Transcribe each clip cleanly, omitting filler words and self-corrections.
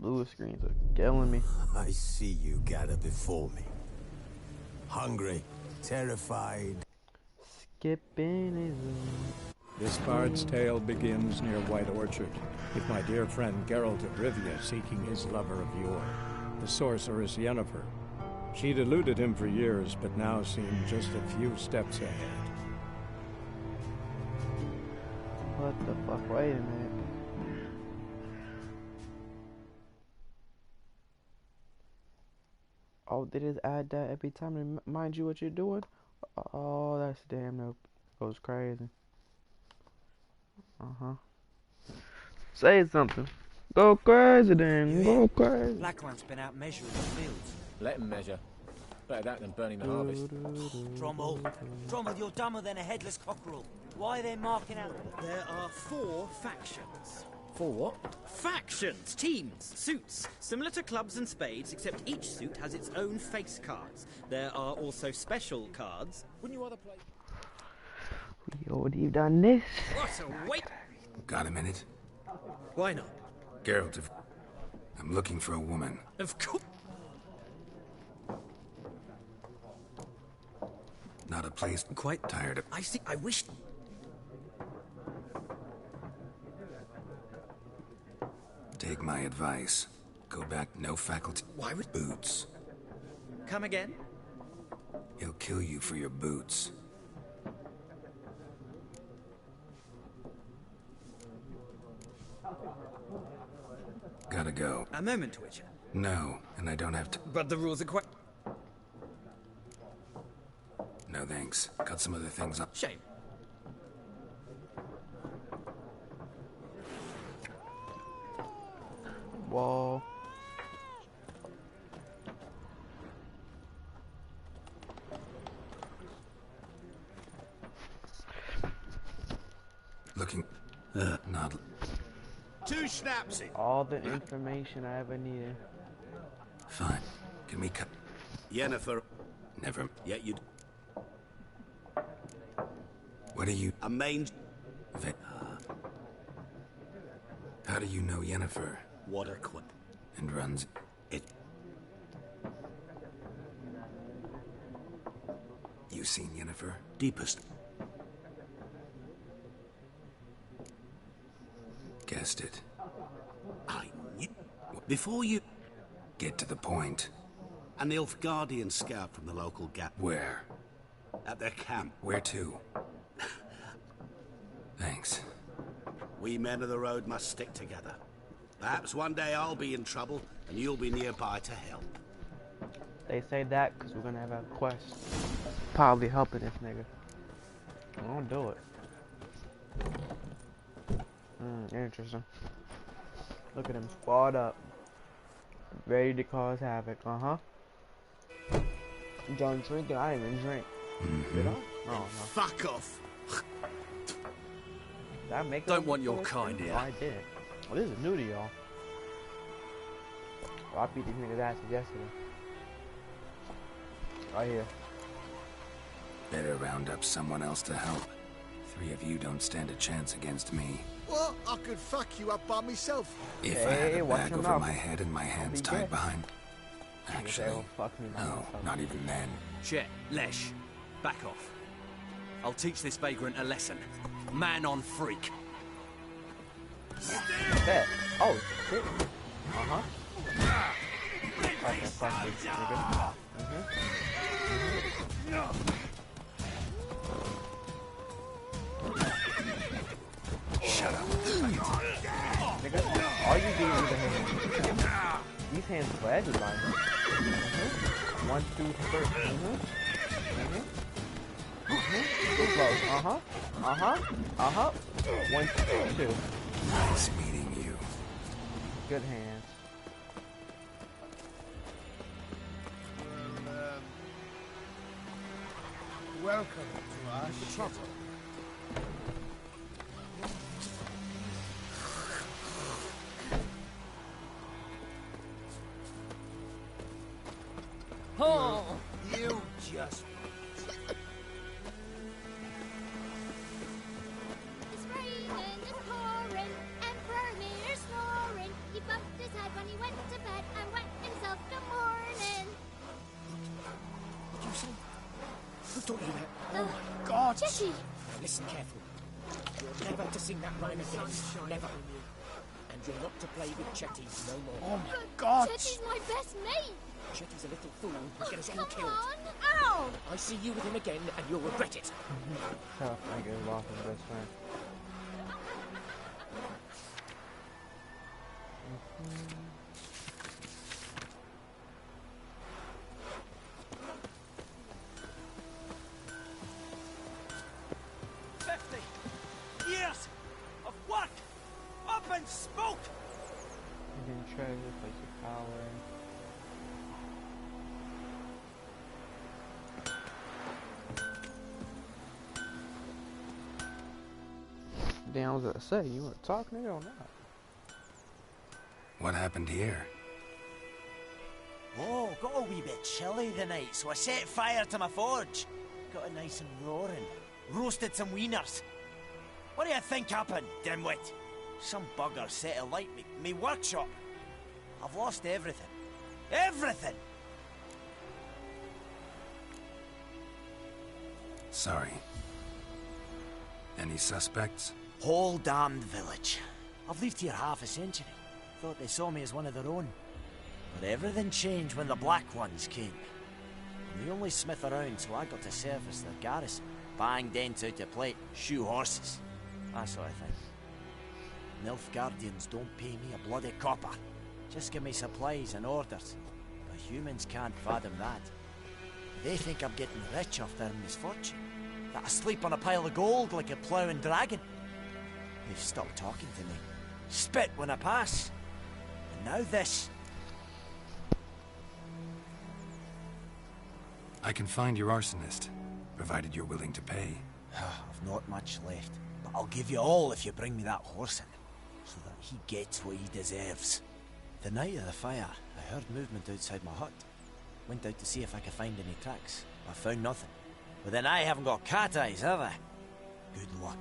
blue screens are killing me. I see you gather before me. Hungry, terrified. Skipping is This bard's tale begins near White Orchard, with my dear friend Geralt of Rivia seeking his lover of yore, the sorceress Yennefer. She'd eluded him for years, but now seemed just a few steps ahead. What the fuck? Wait a minute. Oh, they just add that every time to remind you what you're doing? Oh, that's damn nope. Goes crazy. Say something. Go crazy then. Go crazy. Blackline's been out measuring the fields. Let him measure. Better that than burning the harvest. Drommel, you're dumber than a headless cockerel. Why are they marking out? There are 4 factions. 4 what? Factions, teams, suits, similar to clubs and spades, except each suit has its own face cards. There are also special cards. Wouldn't you rather play? We already done this. What a wait! Got a minute? Why not? Geralt, I'm looking for a woman. Of course. Not a place. Quite tired of. I see. I wish. Take my advice. Go back, no faculty. Why would boots? Come again? He'll kill you for your boots. Gotta go. A moment, Witcher. No, and I don't have to. But the rules are quite. No thanks. Got some other things up. Shame. Whoa. Looking. Not. 2 schnapps. All the information I ever needed. Fine. Can we cut? Yennefer. Never. Yet you. What are you? A main. How do you know Yennefer? What a quip. And runs it. You seen Yennefer? Deepest. Guessed it. I knew. Before you. Get to the point. An Nilfgaardian scout from the local gap. Where? At their camp. Where to? Thanks. We men of the road must stick together. Perhaps one day I'll be in trouble and you'll be nearby to help. They say that because we're gonna have a quest. Probably helping this nigga. I won't do it. Interesting. Look at him, squad up. Ready to cause havoc, Done drinking? I didn't even drink. Did I? Oh, no. Fuck off! Did I make Don't want your kind here. Oh, I did. Well, this is new to y'all. Well, I beat these niggas' asses yesterday. Right here. Better round up someone else to help. 3 of you don't stand a chance against me. Well, I could fuck you up by myself. If I had a bag over my head and my hands tied behind... Actually, no, not even then. Chet, Lesh, back off. I'll teach this vagrant a lesson. Man on freak. Bet. Oh, shit. Okay, fuck this, nigga. Shut up. Nigga, all you do is a hand. These hands for everybody. 1, 2, 3. Too close. 1, 2. Nice meeting you. Good hands. Welcome to our trouble. Oh! You just... It's raining, it's pouring, and Vermeer's snoring. He bumped his head when he went to bed and wet himself good morning. What did you say? Who taught you that? Oh my God! Chetty! Now listen carefully. You're never to sing that rhyme again. Never. And you're not to play with Chetty no more. Oh my God! Chetty's my best mate! Chetty's a little fool who'll get us all Come killed. on! Ow! I see you with him again and you'll regret it. Tough nigga lost his best friend. Years of work up in smoke. Hidden treasure, place of power. Damn, I was gonna say, you want to talk, nigga, or not? What happened here? Oh, got a wee bit chilly the night, so I set fire to my forge. Got it nice and roaring. Roasted some wieners. What do you think happened, dimwit? Some bugger set alight me workshop. I've lost everything. Everything! Sorry. Any suspects? Whole damned village. I've lived here half a century. Thought they saw me as one of their own. But everything changed when the Black Ones came. I'm the only smith around, so I got to service their garrison. Bang dents out your plate, shoe horses. That sort of thing. Nilfgaardians don't pay me a bloody copper. Just give me supplies and orders. But humans can't fathom that. They think I'm getting rich off their misfortune. That I sleep on a pile of gold like a ploughing dragon. They've stopped talking to me. Spit when I pass. And now this. I can find your arsonist, provided you're willing to pay. I've not much left, but I'll give you all if you bring me that horse in, so that he gets what he deserves. The night of the fire, I heard movement outside my hut. Went out to see if I could find any tracks, but I found nothing. But then I haven't got cat eyes, have I? Good luck.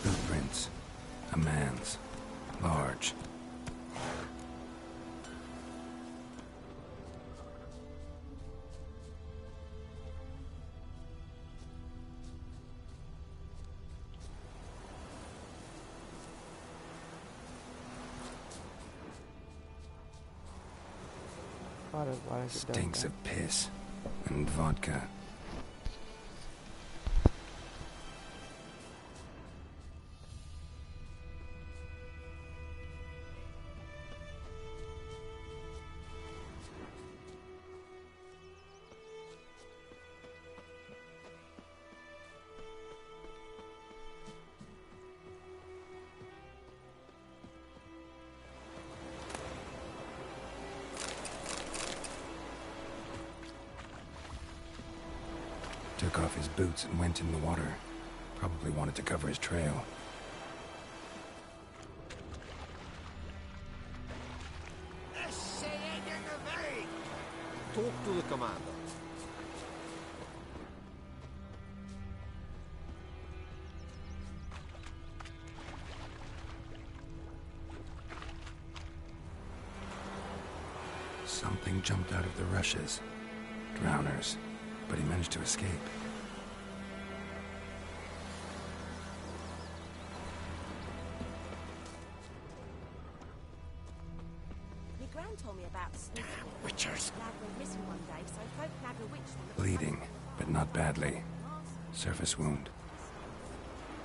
Footprints. A man's. Large. Stinks of piss and vodka. Took off his boots and went in the water. Probably wanted to cover his trail. Talk to the commander. Something jumped out of the rushes. Drowners. But he managed to escape. My gran told me about Smith. Witchers. Lad went missing one day, so folk nabbed a witch from the Bleeding, but not badly. Surface wound.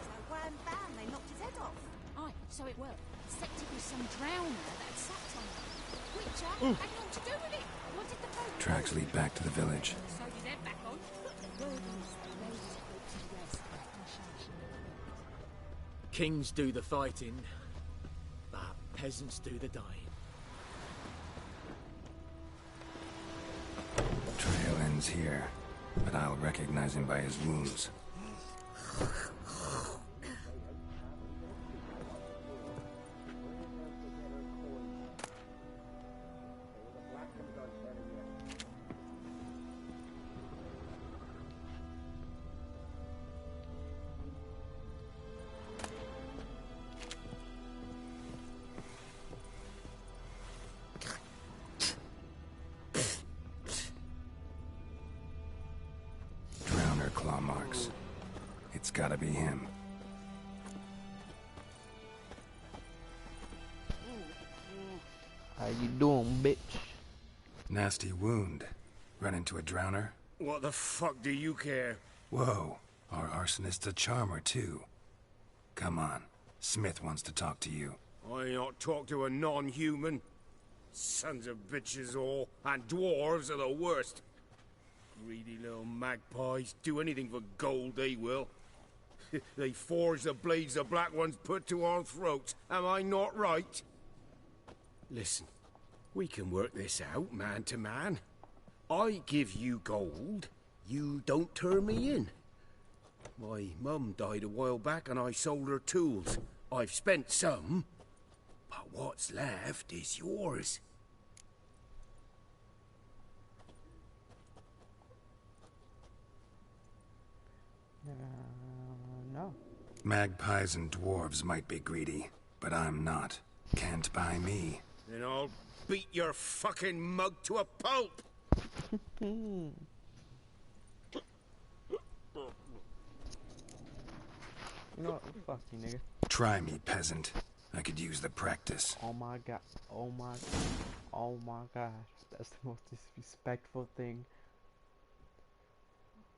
So wham bam, they knocked his head off. Aye, so it worked. Suspected was some drowner that had sapped on him. Witcher had naught to do with it. What did the folk Tracks lead back to the village. sewed his head back on? The word is the ladies put to rest. Kings do the fighting, but peasants do the dying. Trail ends here. but I'll recognize him by his wounds. Claw marks. It's gotta be him. How you doing, bitch? Nasty wound. Run into a drowner? What the fuck do you care? Whoa. Our arsonist's a charmer, too. Come on. Smith wants to talk to you. I not talk to a non-human. Sons of bitches all, and dwarves are the worst. Greedy little magpies. Do anything for gold, they will. They forge the blades the Black Ones put to our throats. Am I not right? Listen, we can work this out, man to man. I give you gold, you don't turn me in. My mum died a while back and I sold her tools. I've spent some, but what's left is yours. No. Magpies and dwarves might be greedy, but I'm not. Can't buy me. Then I'll beat your fucking mug to a pulp! You know what? Fuck you, nigga. Try me, peasant. I could use the practice. Oh my god. Oh my. Oh my gosh. That's the most disrespectful thing.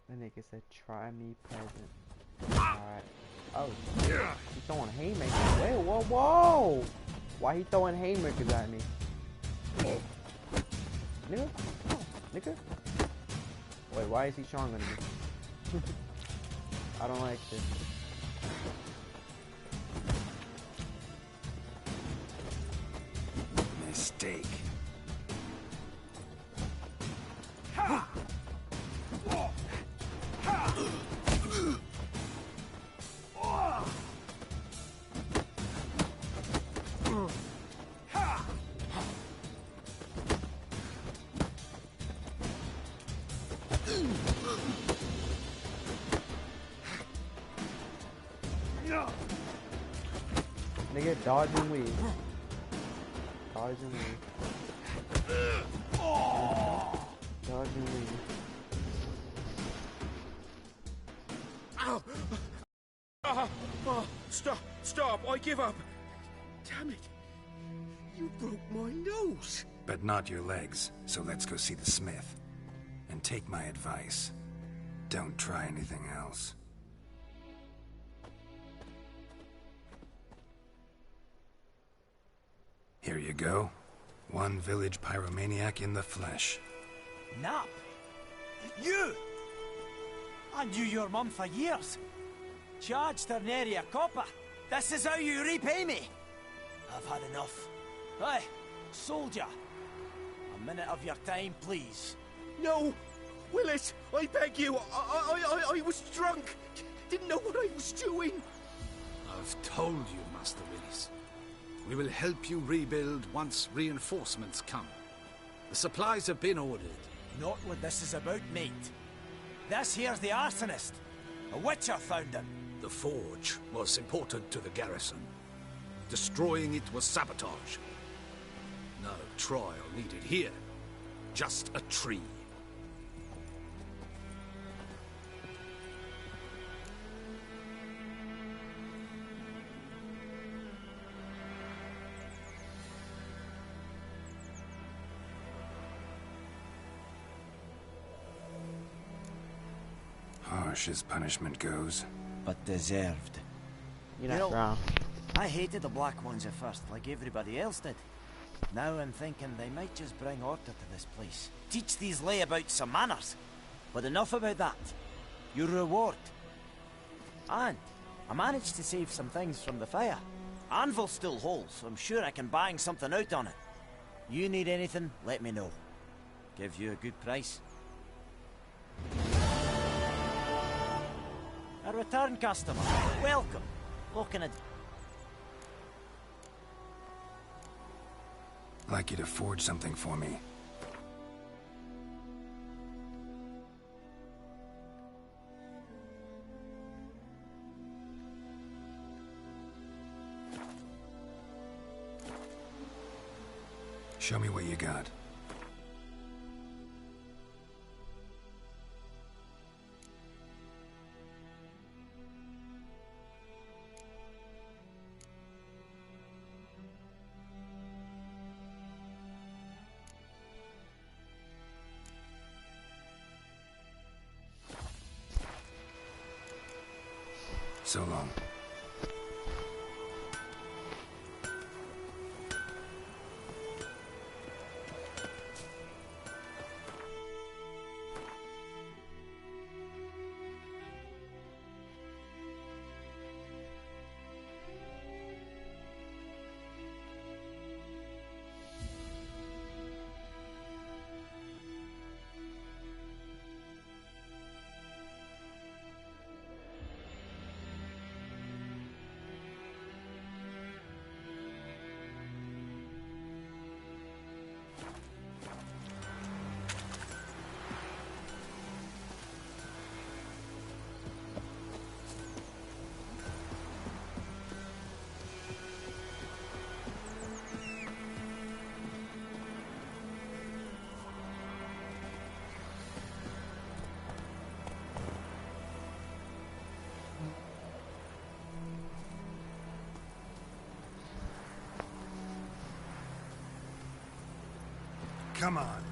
The nigga said, try me, peasant. Alright. Oh, he's throwing haymakers. Wait, whoa, whoa! Why he throwing haymakers at me? Nigga? Nigga? Wait, why is he stronger than me? I don't like this. Mistake. Nigga, dodge and weave. Dodge and weave. Dodge and weave. Ow! Stop! Stop! I give up! Damn it! You broke my nose! But not your legs, so let's go see the smith. And take my advice. Don't try anything else. Here you go. One village pyromaniac in the flesh. Nap? You? I knew your mum for years. Charged her nary a copper. This is how you repay me. I've had enough. Hey, soldier. A minute of your time, please. No! Willis, I beg you. I was drunk. Didn't know what I was doing. I've told you, Master Willis. We will help you rebuild once reinforcements come. The supplies have been ordered. Not what this is about, mate. This here's the arsonist. A witcher found him. The forge was important to the garrison. Destroying it was sabotage. No trial needed here. Just a tree. Harsh as punishment goes. But deserved. You're not wrong. I hated the Black Ones at first, like everybody else did. Now I'm thinking they might just bring order to this place. Teach these layabouts some manners. But enough about that. Your reward. And I managed to save some things from the fire. Anvil still holds, so I'm sure I can bang something out on it. You need anything, let me know. Give you a good price. return customer. Welcome. What can I do? I'd like you to forge something for me. Show me what you got. So long. Come on.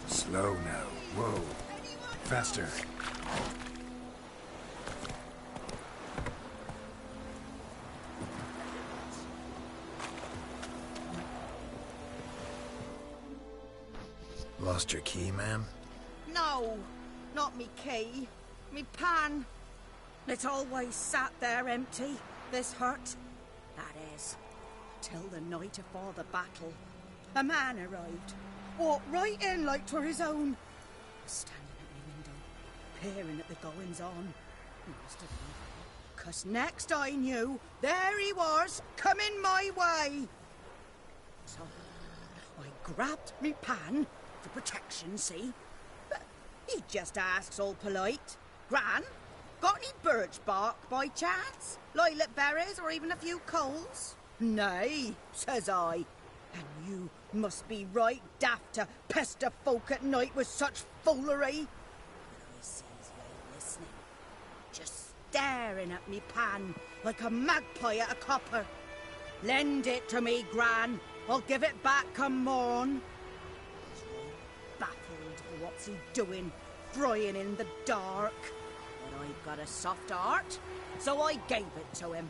Slow now. Whoa. Faster. Lost your key, ma'am? No, not me key. Me pan. It's always sat there empty, this hut. That is, till the night afore the battle. A man arrived. Walked right in like 'twere his own. Standing at my window, peering at the goings-on. He must have been, 'cause next I knew, there he was, coming my way. So, I grabbed me pan, for protection, see? But he just asks all polite, Gran, got any birch bark by chance? Lilac berries or even a few coals? Nay, says I. And you must be right daft to pester folk at night with such foolery. But I sees you ain't listening. Just staring at me pan like a magpie at a copper. Lend it to me, Gran. I'll give it back come morn. He's right baffled. What's he doing, frying in the dark? But I've got a soft heart, so I gave it to him.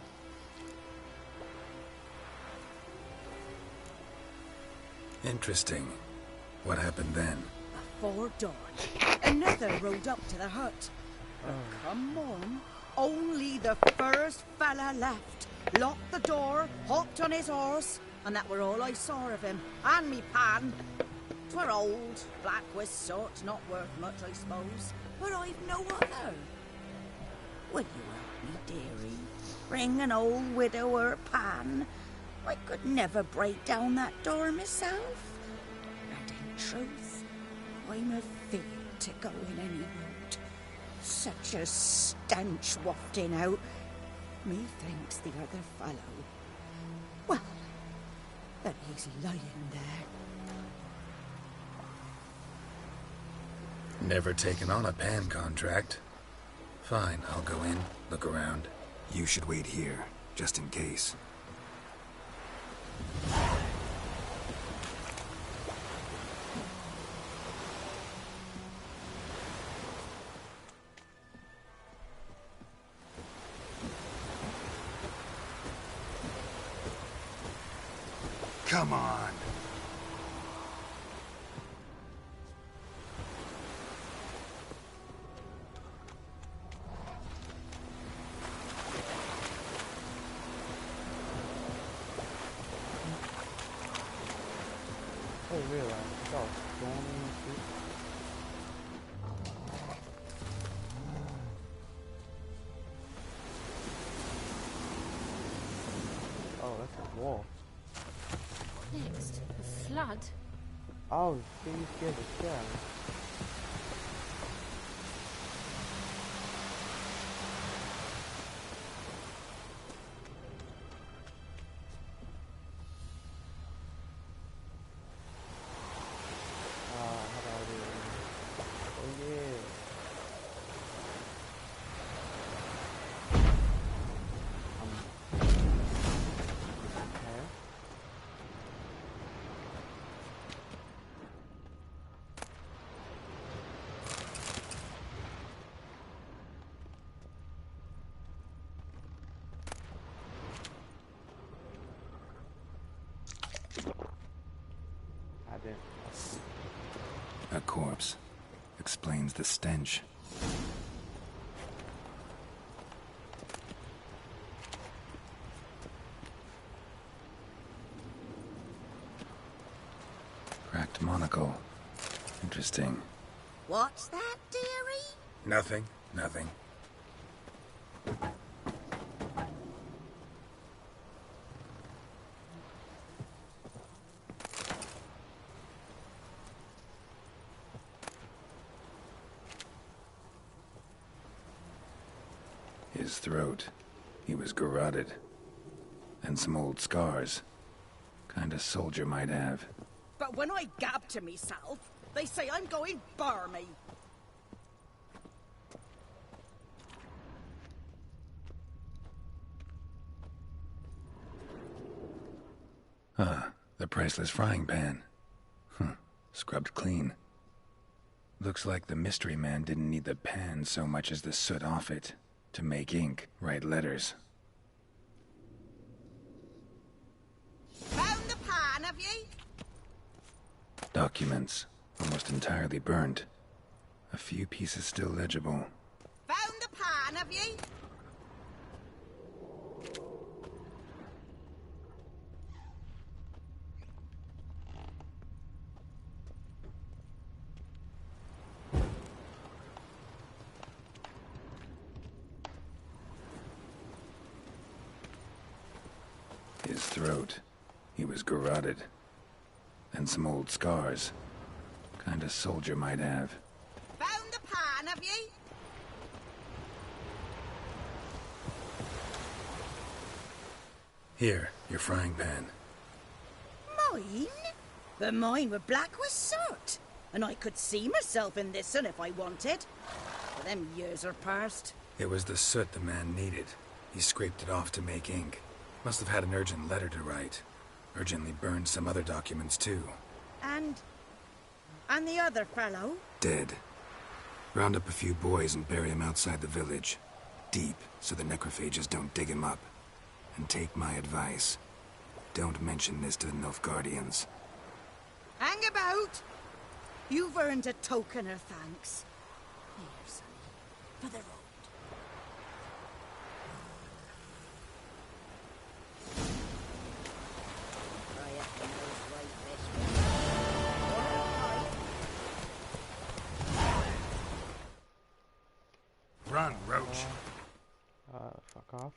Interesting. What happened then? Before dawn, another rode up to the hut. But come on, only the first fella left. Locked the door, hopped on his horse, and that were all I saw of him. And me pan. 'Twere old, black with soot, not worth much, I suppose. But I've no other. Will you help me, dearie? Bring an old widower pan. I could never break down that door myself. And in truth, I'm afeard to go in any road. Such a stench wafting out. Methinks the other fellow, well, that he's lying there. Never taken on a pan contract. Fine, I'll go in, look around. You should wait here, just in case. Come on. I didn't realize it's all stormy and shit. Oh, that's a wall. Next, the flood. Oh, see, you scared the shit out of me. How do I do it? Oh, yeah. Okay. I didn't. A corpse. Explains the stench. Cracked monocle. Interesting. What's that, dearie? Nothing. Nothing. His throat. He was garroted. And some old scars. Kind of soldier might have. But when I gab to myself, they say I'm going barmy. The priceless frying pan. Scrubbed clean. Looks like the mystery man didn't need the pan so much as the soot off it to make ink, write letters. Found the pan, have ye? Documents, almost entirely burned. A few pieces still legible. Found the pan, have ye? His throat. He was garroted. And some old scars. Kind of soldier might have. Found the pan, have ye? Here, your frying pan. Mine? But mine were black with soot. And I could see myself in this one if I wanted. But them years are past. It was the soot the man needed. He scraped it off to make ink. Must have had an urgent letter to write. Urgently burned some other documents too. And the other fellow? Dead. Round up a few boys and bury him outside the village. Deep, so the necrophages don't dig him up. And take my advice. Don't mention this to the Nilfgaardians. Hang about! You've earned a token of thanks. Here, sonny, for the road. Run, Roach. Fuck off.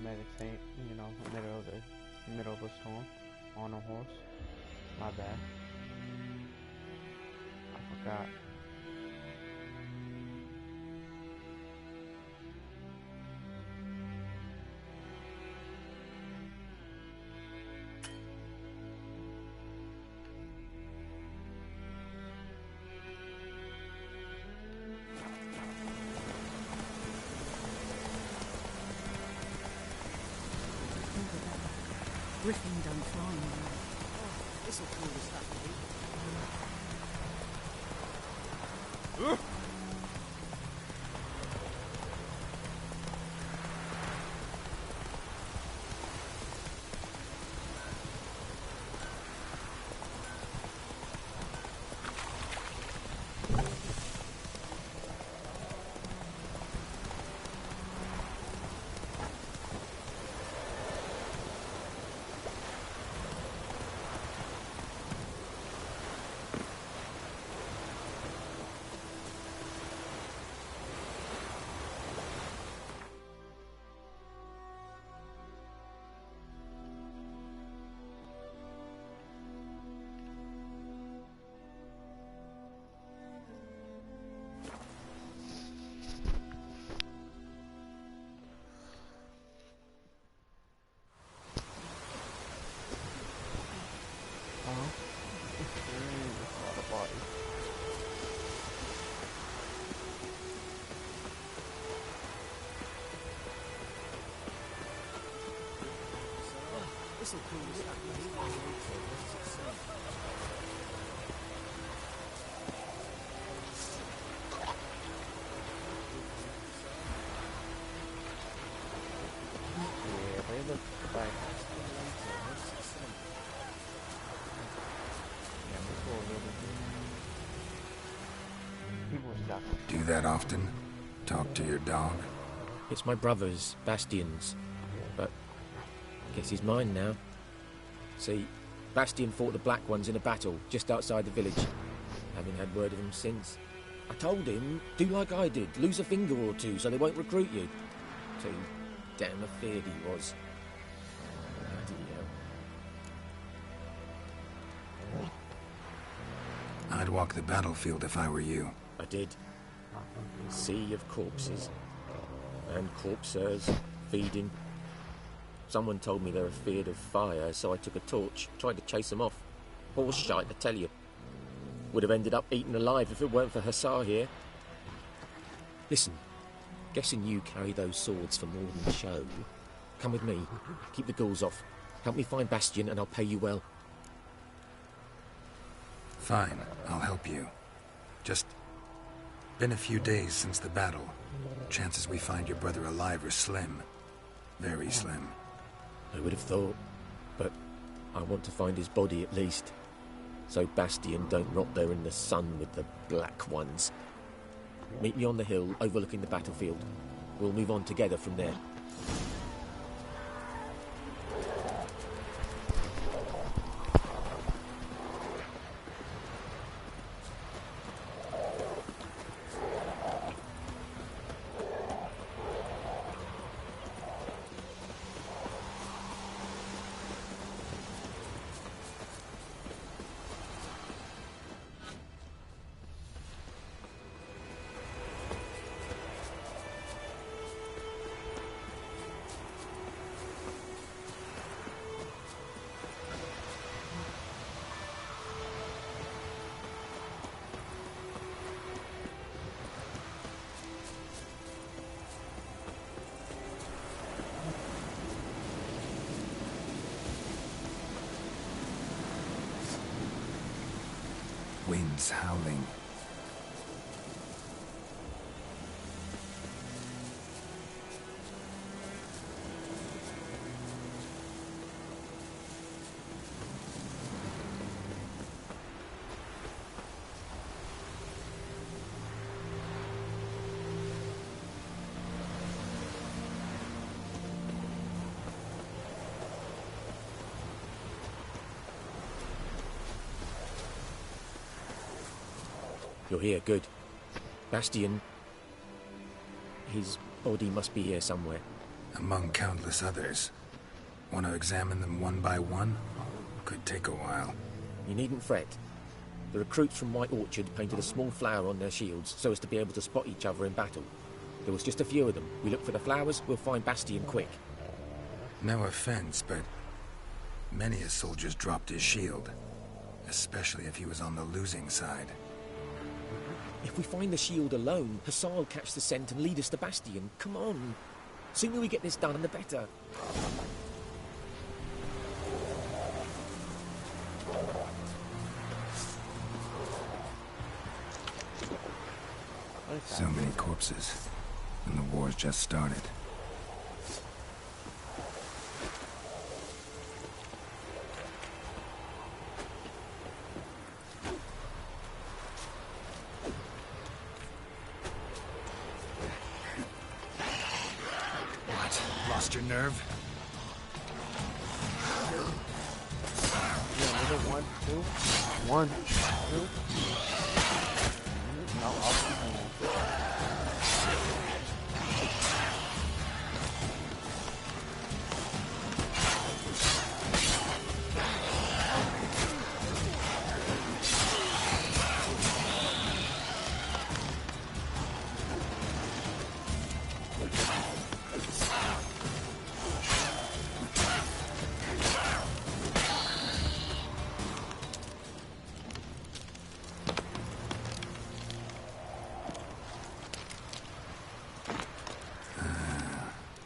meditate, you know, middle of a storm on a horse. My bad. I forgot. Griffin don't fly now. Oh, this'll cool us that way. This'll cool us that way. Yeah, they look like. Do that often? Talk to your dog? It's my brother's, Bastion's, but I guess he's mine now. See, Bastion fought the Black Ones in a battle just outside the village. Haven't had word of him since. I told him, do like I did, lose a finger or two so they won't recruit you. Too damn afeard he was. Bloody hell. I'd walk the battlefield if I were you. I did. Sea of corpses. And corpsers, feeding. Someone told me they were feared of fire, so I took a torch, tried to chase them off. Horse shite, I tell you. Would have ended up eaten alive if it weren't for Hussar here. Listen, guessing you carry those swords for more than show. Come with me, keep the ghouls off. Help me find Bastion and I'll pay you well. Fine, I'll help you. Just been a few days since the battle. Chances we find your brother alive are slim. Very slim. I would have thought, but I want to find his body at least. So Bastion don't rot there in the sun with the Black Ones. Meet me on the hill overlooking the battlefield. We'll move on together from there. Winds howling. You're here, good. Bastion... his body must be here somewhere. among countless others. Want to examine them one by one? Could take a while. You needn't fret. The recruits from White Orchard painted a small flower on their shields so as to be able to spot each other in battle. There was just a few of them. We look for the flowers, we'll find Bastion quick. No offense, but many a soldier's dropped his shield. Especially if he was on the losing side. If we find the shield alone, Hussar will catch the scent and lead us to Bastion. Come on. Sooner we get this done, the better. So many corpses, and the war's just started. What? Lost your nerve? Yeah, was it 1, 2? 1, 2? No, I'll keep going.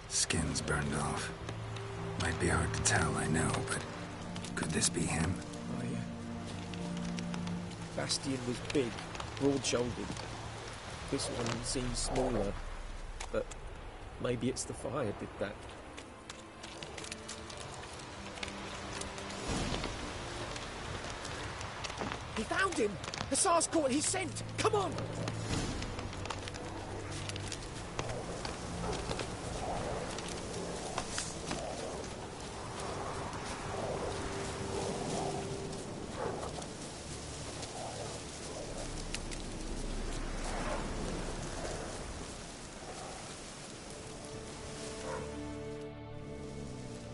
Skin's burned off. Might be hard to tell, I know, but could this be him? Oh, yeah. Bastion was big, broad-shouldered. This one seems smaller, but maybe it's the fire did that. He found him! Hussar's caught his scent! Come on!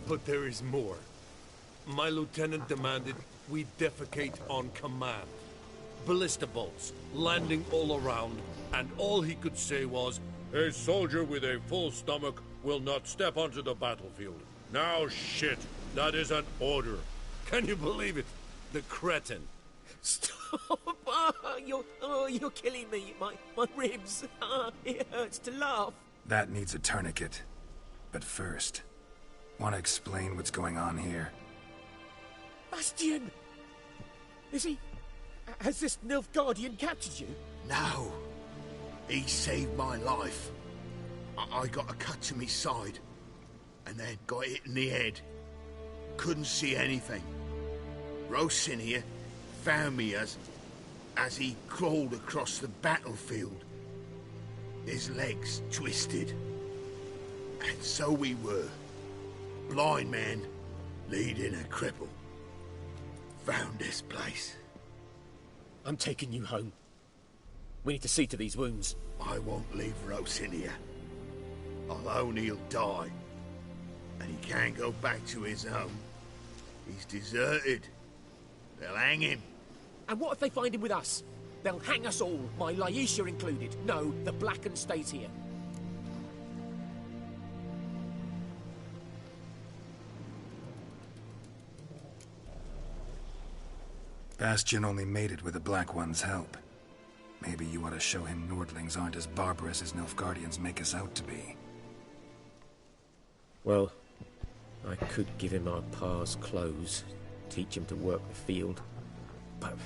But there is more. My lieutenant demanded we defecate on command. Ballista bolts, landing all around, and all he could say was, "A soldier with a full stomach will not step onto the battlefield." Now shit, that is an order. Can you believe it? The cretin. Stop! You're killing me. My ribs. It hurts to laugh. That needs a tourniquet. But first, want to explain what's going on here? Bastion! Is he... Has this Nilfgaardian captured you? No. He saved my life. I got a cut to me side, and then got hit in the head. Couldn't see anything. Rosin here found me as he crawled across the battlefield. His legs twisted. And so we were. Blind man leading a cripple. Found this place. I'm taking you home. We need to see to these wounds. I won't leave Rosin here. Alone he'll die. And he can't go back to his home. He's deserted. They'll hang him. And what if they find him with us? They'll hang us all, my Laisha included. No, the Blacken stays here. Bastion only made it with the Black One's help. Maybe you ought to show him Nordlings aren't as barbarous as Nilfgaardians make us out to be. Well, I could give him our pa's clothes, teach him to work the field. But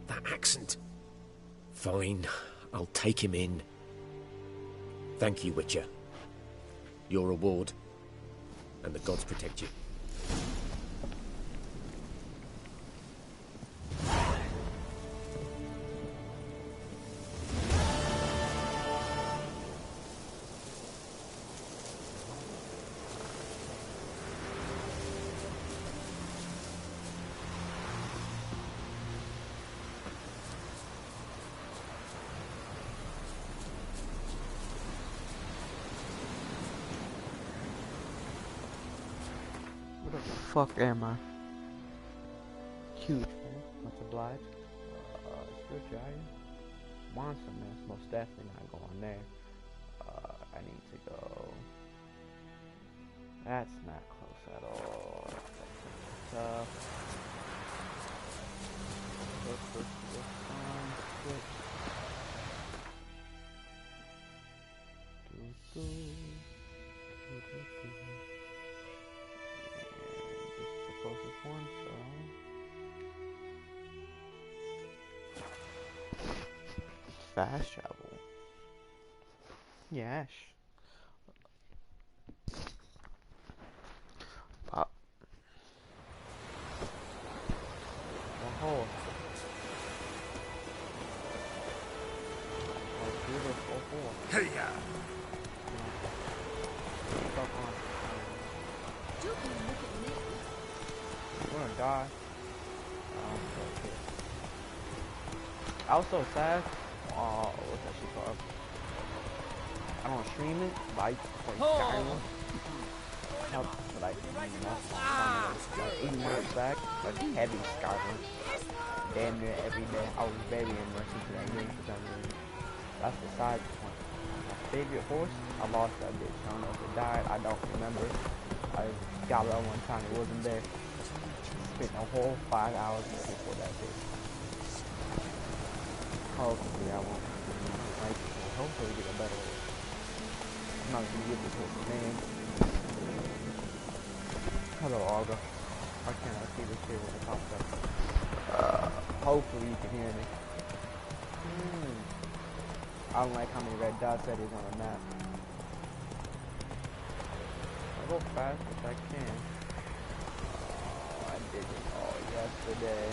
that accent... Fine, I'll take him in. Thank you, Witcher. Your reward, and the gods protect you. fuck am I? Huge, man. Much obliged. Still giant. Monster Mass, most definitely not going there. I need to go. That's not close at all. That's tough. This is the closest one, so. Fast travel. Yes. Pop. Oh. Hey, yeah. I'm gonna die. I was so sad. What's that shit called? I don't stream it, but I play Skyrim. For like, like 8 months back, like heavy Skyrim. Damn near every day. I was very immersed into that game for some reason. That's the side point. My favorite horse, I lost that bitch. I don't know if it died, I don't remember. I got it on one time, it wasn't there. Spent a whole 5 hours looking for that bitch. Hopefully I won't. Like, hopefully get a better horse. I'm not gonna give this horse a name. Hello, Olga. Why can't I see this shit when it pops up? Hopefully you can hear me. I don't like how many red dots that is on the map. I'll go fast as I can. I did it all yesterday.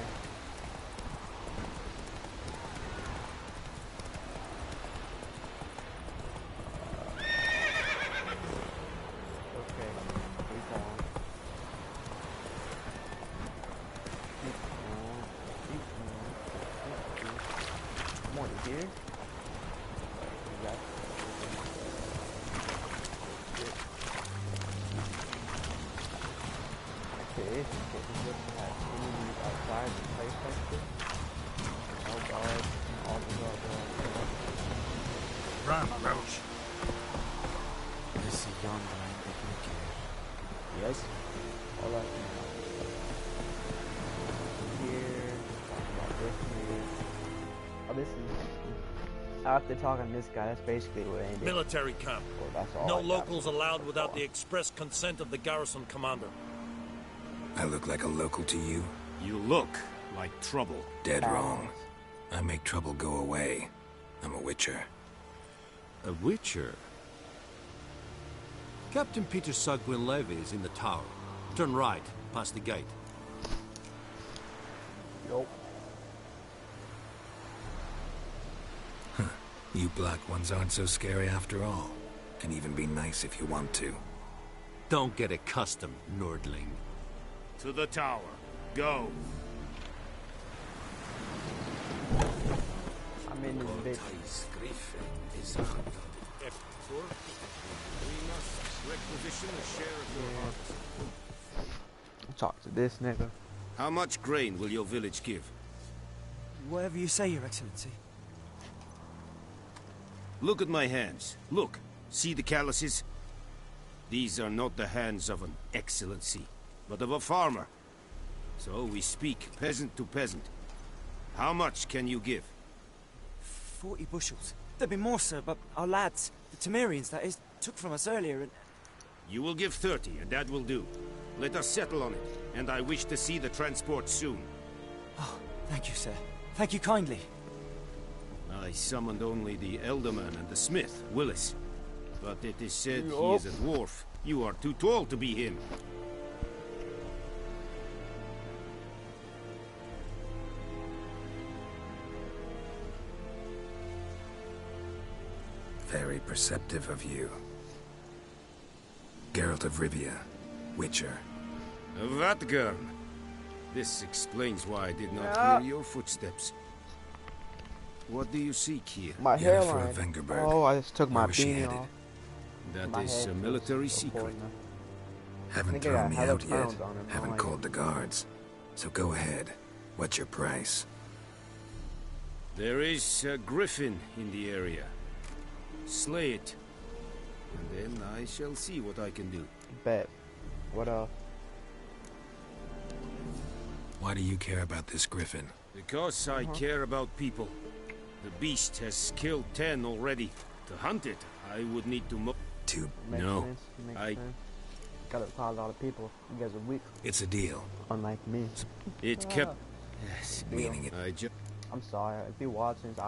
After talking to this guy, that's basically what it ended. Military camp. That's all no locals allowed without the express consent of the garrison commander. I look like a local to you? You look like trouble. Dead wrong. I make trouble go away. I'm a witcher. A witcher? Captain Peter Sagwin Levy is in the tower. Turn right, past the gate. Nope. You black ones aren't so scary after all. Can even be nice if you want to. Don't get accustomed, Nordling. To the tower. Go. I'm in this bitch. Talk to this nigga. How much grain will your village give? Whatever you say, Your Excellency. Look at my hands. Look. See the calluses? These are not the hands of an excellency, but of a farmer. So we speak peasant to peasant. How much can you give? 40 bushels. There'd be more, sir, but our lads, the Temerians, that is, took from us earlier and... You will give 30, and that will do. Let us settle on it, and I wish to see the transport soon. Oh, thank you, sir. Thank you kindly. I summoned only the Elderman and the smith, Willis. But it is said he is a dwarf. You are too tall to be him. Very perceptive of you. Geralt of Rivia, Witcher. Vatgern. This explains why I did not hear your footsteps. What do you seek here? My hairline. Oh, I just took my beanie off. That is a military secret. Haven't Nigga thrown got me hella out yet. crowns on him, I Haven't like called the guards. So go ahead. What's your price? There is a griffin in the area. Slay it. And then I shall see what I can do. Bet. What else? Why do you care about this griffin? Because I care about people. The beast has killed 10 already. To hunt it, I would need to Makes No. sense. Makes sense. Gotta call a lot of people. You guys are weak. It's a deal. Unlike me. It kept... Yes, meaning it. I'm sorry. If you watching this,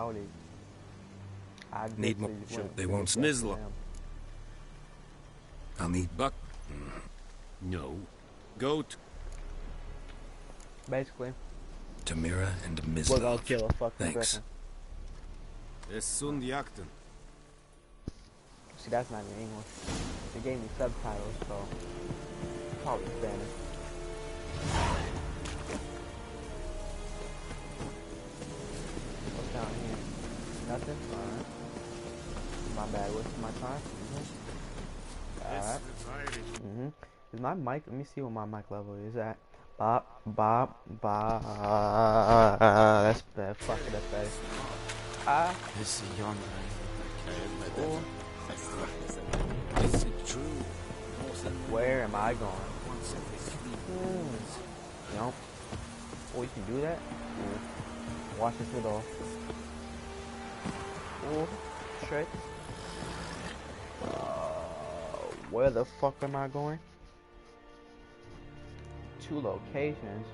I'd Need more. They won't snizzle. I'll need buck. No. Goat. Basically. Tamira and We're Mislav. gonna kill a fucking Thanks. griffin. Es sunt jakten. See, that's not in English. They gave me subtitles, so probably Spanish. What's down here? Nothing? Alright. My bad, wasting my time. Alright. Is my mic, let me see what my mic level is at. Bop, bop, bop. That's bad. Fuck it, that's bad. This is young, Oh. Is it true? Where am I going? Nope. Oh, you can do that? Ooh. Watch this little. Oh, shit. Where the fuck am I going? 2 locations.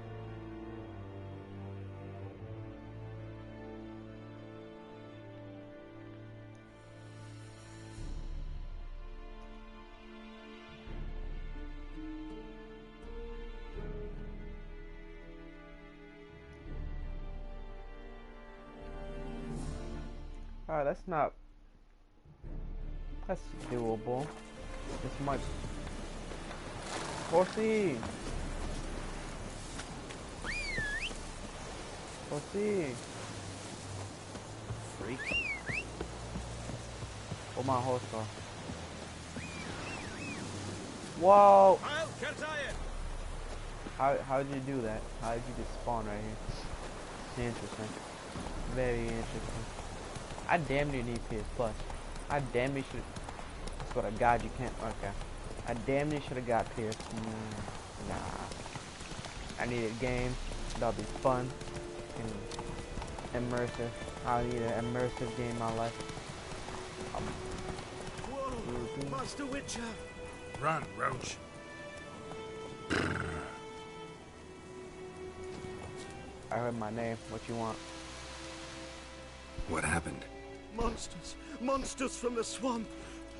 Alright, that's doable. This might... Horsey! Horsey! Freak. Oh, my horse go? Whoa! How did you do that? How did you just spawn right here? Interesting. Very interesting. I damn near need PS Plus. I damn near should. I swear to God, you can't. Okay. I damn near should have got PS. Nah. I need a game that'll be fun and immersive. I need an immersive game in my life. Whoa, Master Witcher! Run, Roach. I heard my name. What you want? What happened? Monsters! Monsters from the swamp!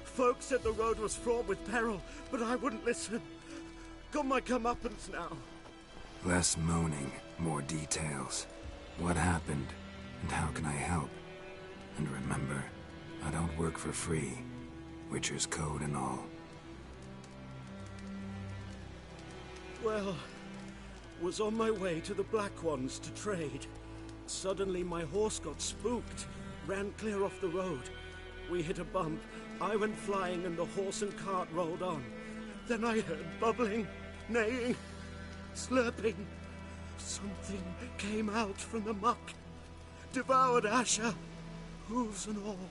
Folk said the road was fraught with peril, but I wouldn't listen. Got my comeuppance now. Less moaning, more details. What happened, and how can I help? And remember, I don't work for free. Witcher's code and all. Well, was on my way to the Black Ones to trade. Suddenly my horse got spooked, ran clear off the road. We hit a bump, I went flying and the horse and cart rolled on. Then I heard bubbling, neighing, slurping. Something came out from the muck, devoured Asher, hooves and all.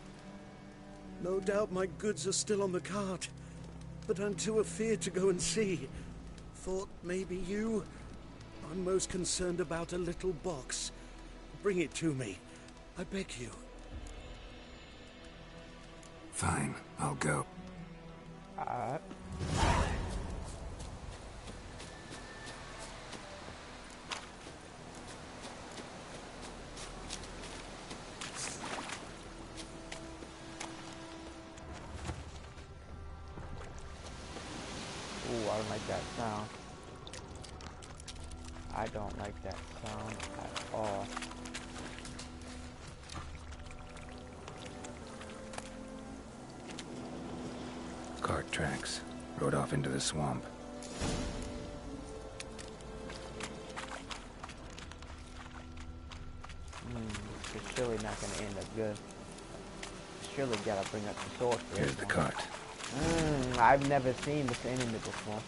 No doubt my goods are still on the cart, but I'm too afeard to go and see. Thought maybe you. I'm most concerned about a little box. Bring it to me. I beg you. Fine, I'll go. Ooh, I don't like that sound. I don't like that sound at all. Cart tracks. Rode off into the swamp. It's surely not gonna end up good. Surely gotta bring up the sword for Here's the cart. I've never seen this enemy before.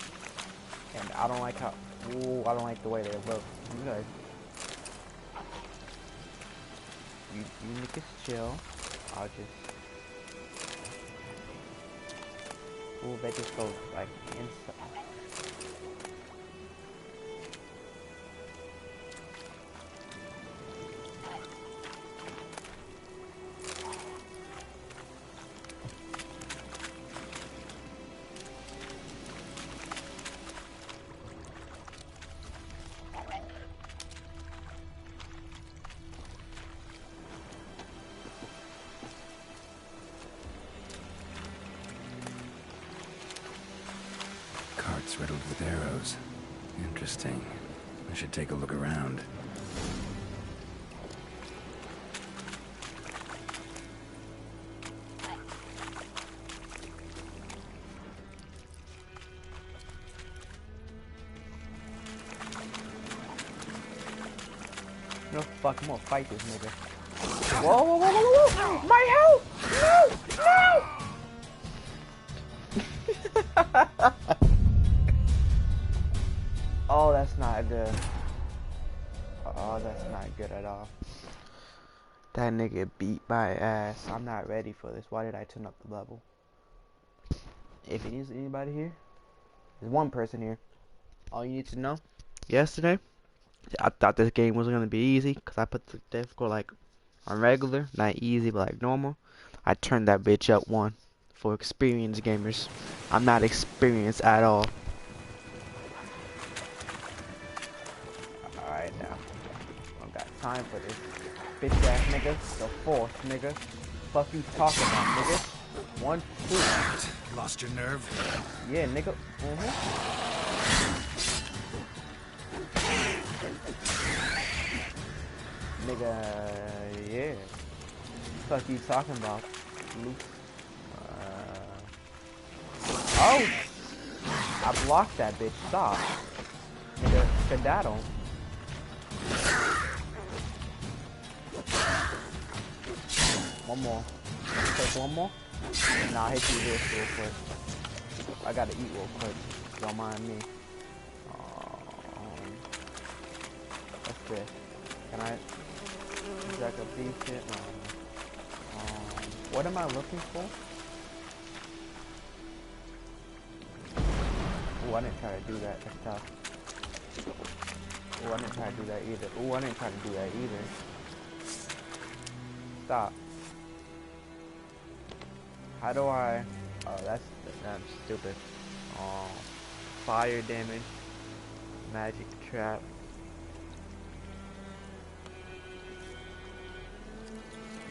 And I don't like how, ooh, I don't like the way they look. You guys, you niggas chill. I'll just, ooh, they just go like inside. Carts riddled with arrows. Interesting. I should take a look around. No, fuck, I'm gonna fight this nigga. Whoa, whoa, whoa, whoa, whoa! My help! No! No! Oh, that's not good. Oh, that's not good at all. That nigga beat my ass. I'm not ready for this. Why did I turn up the level? If it is anybody here, there's one person here. All you need to know, yesterday, I thought this game was gonna be easy because I put the difficulty like on regular, not easy, but like normal. I turned that bitch up 1 for experienced gamers. I'm not experienced at all. Alright now, I don't got time for this bitch ass nigga. The force nigga. Fuck you talking about, nigga? 1, 2. Lost your nerve? Yeah, nigga. Nigga, yeah. Fuck you talking about, Luke? Oh! I blocked that bitch. Stop. Nigga, Kedaddle. One more. Take one more? Nah, I'll hit you this real quick. I gotta eat real quick. Don't mind me. What's this? Can I... Is that a beef shit? No. What am I looking for? Oh, I didn't try to do that. That's tough. Oh, I didn't try to do that either. Oh, I didn't try to do that either. Stop. How do I... Oh, that's stupid. Oh, fire damage. Magic trap.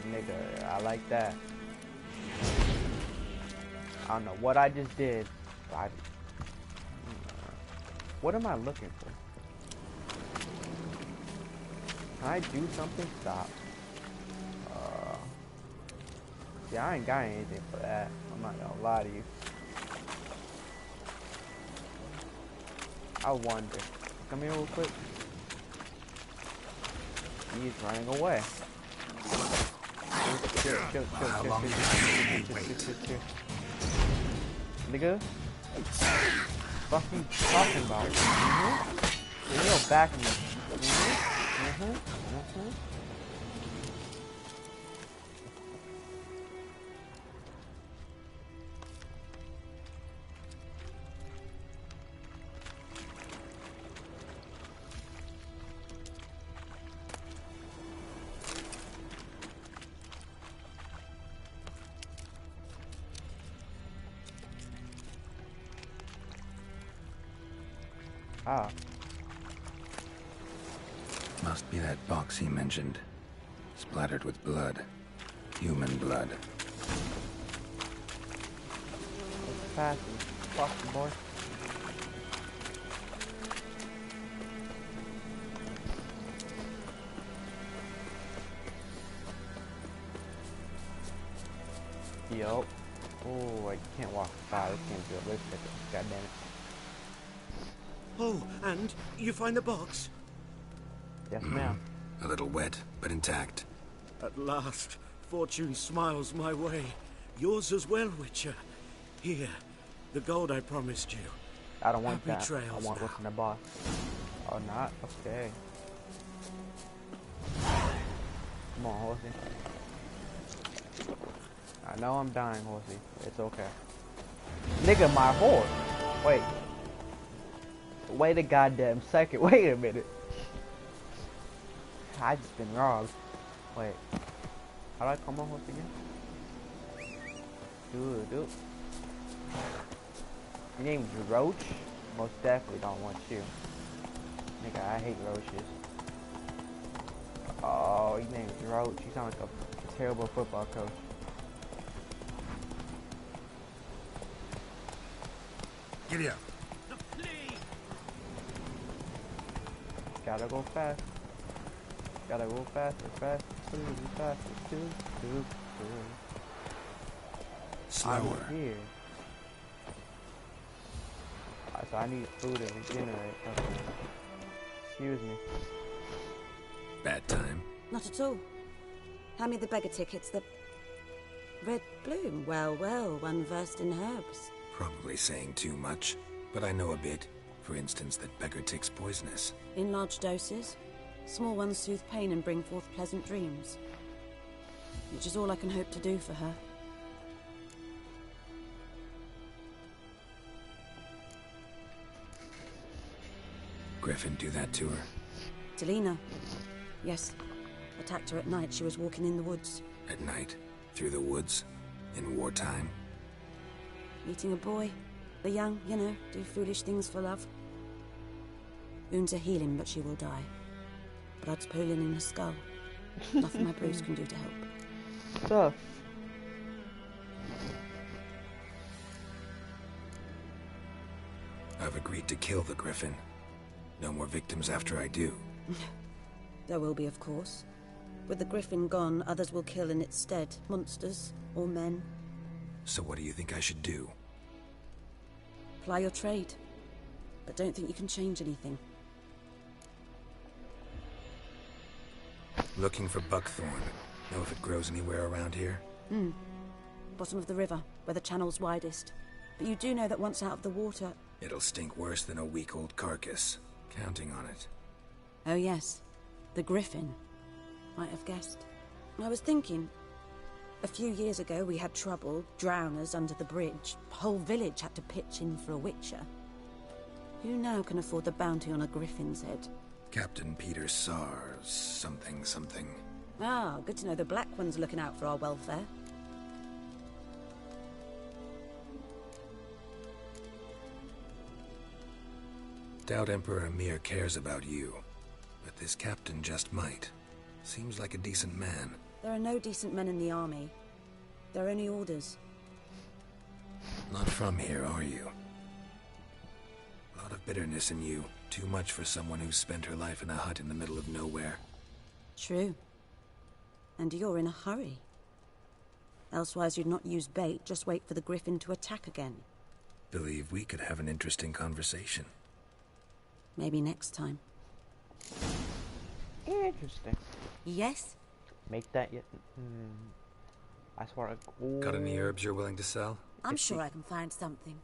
Nigga, I like that. I don't know what I just did. But what am I looking for? Can I do something? Stop. Yeah, I ain't got anything for that. I'm not gonna lie to you. I wonder. Come here real quick. He's running away. Chill. Nigga. Fuck you talking about? Give your back me. Ah. Must be that box he mentioned. Splattered with blood. Human blood. Fast as fuck, boy. Yo. Oh, I can't walk fast. I can't do a lift ticket. God damn it. Oh, and you find the box? Yes, ma'am. A little wet, but intact. At last, fortune smiles my way. Yours as well, Witcher. Here, the gold I promised you. I don't want Happy that. trails I want now. what's in the box. Oh, not? Okay. Come on, horsey. I know I'm dying, horsey. It's okay. Nigga, my horse. Wait. Wait a goddamn second. Wait a minute. I just been robbed. Wait. How do I come on horse again? Dude. Your name's Roach? Most definitely don't want you. Nigga, I hate roaches. Oh, your name's Roach. You sound like a terrible football coach. Giddy up. Gotta go fast. Gotta go faster, faster, too. Slower. I'm here. So I need food to regenerate. Okay. Excuse me. Bad time. Not at all. Hand me the beggar tickets, the red bloom. Well, one versed in herbs. Probably saying too much, but I know a bit. For instance, that beggar tick's poisonous. In large doses. Small ones soothe pain and bring forth pleasant dreams. Which is all I can hope to do for her. Griffin do that to her? Delina. Yes. Attacked her at night. She was walking in the woods. At night? Through the woods? In wartime? Meeting a boy. The young, you know, do foolish things for love. Wounds are healing, but she will die. Blood's pooling in her skull. Nothing my bruise can do to help. Tough. I've agreed to kill the Griffin. No more victims after I do. There will be, of course. With the Griffin gone, others will kill in its stead. Monsters or men. So what do you think I should do? Ply your trade. But don't think you can change anything. Looking for buckthorn. Know if it grows anywhere around here? Bottom of the river, where the channel's widest. But you do know that once out of the water... It'll stink worse than a week-old carcass. Counting on it. Oh yes, the Griffin. Might have guessed. I was thinking... A few years ago we had trouble, drowners under the bridge. Whole village had to pitch in for a witcher. Who now can afford the bounty on a Griffin's head? Captain Peter Sars, something. Ah, good to know the Black One's looking out for our welfare. Doubt Emperor Emir cares about you, but this captain just might. Seems like a decent man. There are no decent men in the army. They're only orders. Not from here, are you? A lot of bitterness in you. Too much for someone who's spent her life in a hut in the middle of nowhere. True. And you're in a hurry. Elsewise you'd not use bait, just wait for the Griffin to attack again. Believe we could have an interesting conversation. Maybe next time. Interesting. Yes? Make that yet. I swear. Got any herbs you're willing to sell? I'm sure I can find something.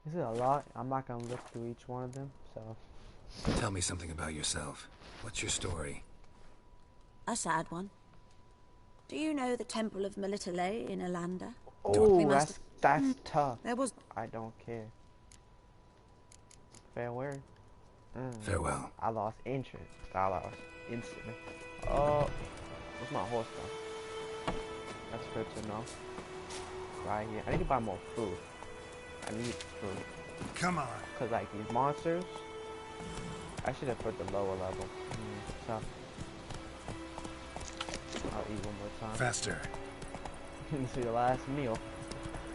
This is a lot. I'm not gonna look through each one of them, so. Tell me something about yourself. What's your story? A sad one. Do you know the Temple of Melitele in Alanda? Oh, that's tough. There was... I don't care. Farewell. Farewell. I lost interest. I lost instantly. Oh, where's my horse though? That's good to know. Right here. I need to buy more food. I need food. Come on. Cause like these monsters, I should have put the lower level. So I'll eat one more time. Faster. This is your last meal.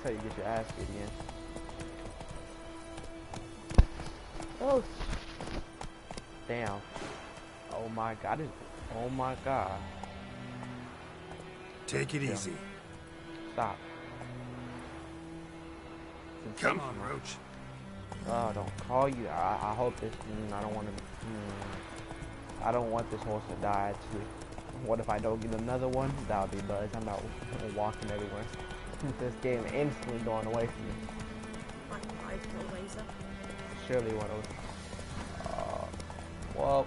That's how you get your ass beat again. Oh. Damn. Oh my god. Oh my god. Take it easy. Stop. Come on, Roach. Oh, don't call you. I hope this. I don't want to. I don't want this horse to die. Actually, what if I don't get another one? That would be buzz. I'm out walking everywhere. This game instantly going away from me. My 5 razor. Surely one of those. Well.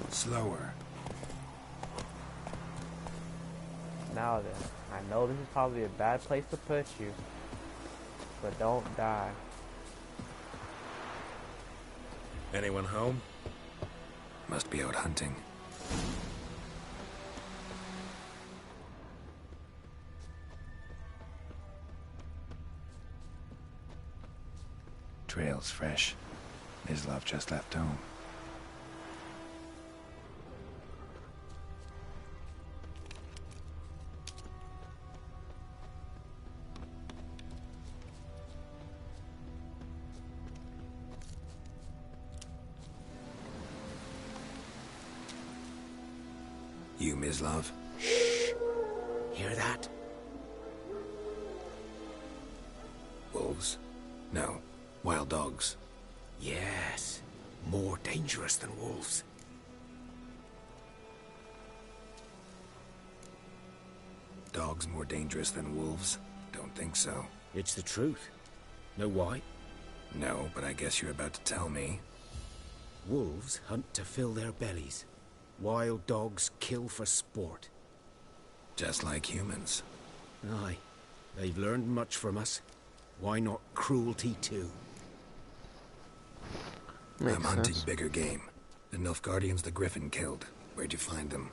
Slower. Now then, I know this is probably a bad place to put you, but don't die. Anyone home? Must be out hunting. Trail's fresh. Mislav just left home. You, Mislav? Shh! Hear that? Wolves? No. Wild dogs. Yes. More dangerous than wolves. Dogs more dangerous than wolves? Don't think so. It's the truth. Know why? No, but I guess you're about to tell me. Wolves hunt to fill their bellies. Wild dogs kill for sport. Just like humans. Aye. They've learned much from us. Why not cruelty too? I'm hunting bigger game. The Nilfgaardians the Griffin killed. Where'd you find them?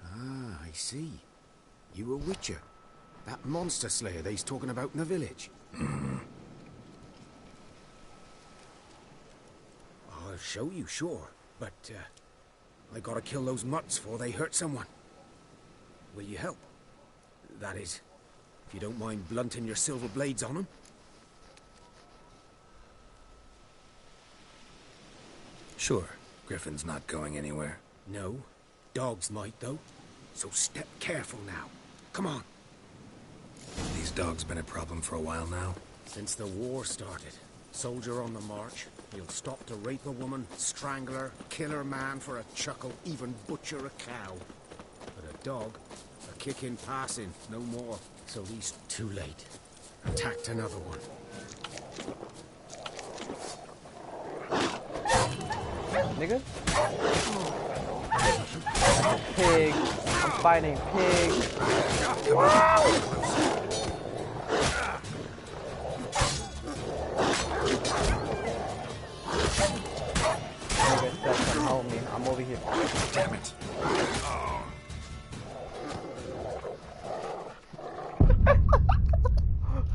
Ah, I see. You a witcher. That monster slayer they's talking about in the village. I'll show you, sure. But, I gotta kill those mutts before they hurt someone. Will you help? That is, if you don't mind blunting your silver blades on them. Sure. Griffin's not going anywhere. No. Dogs might, though. So step careful now. Come on. These dogs been a problem for a while now? Since the war started. Soldier on the march. He'll stop to rape a woman, strangle her, kill her man for a chuckle, even butcher a cow. But a dog, a kick in passing, no more. So he's too late. Attacked another one. Nigga? Pig. I'm fighting pig. Wow! Nigga, come help me. I'm over here. Damn it.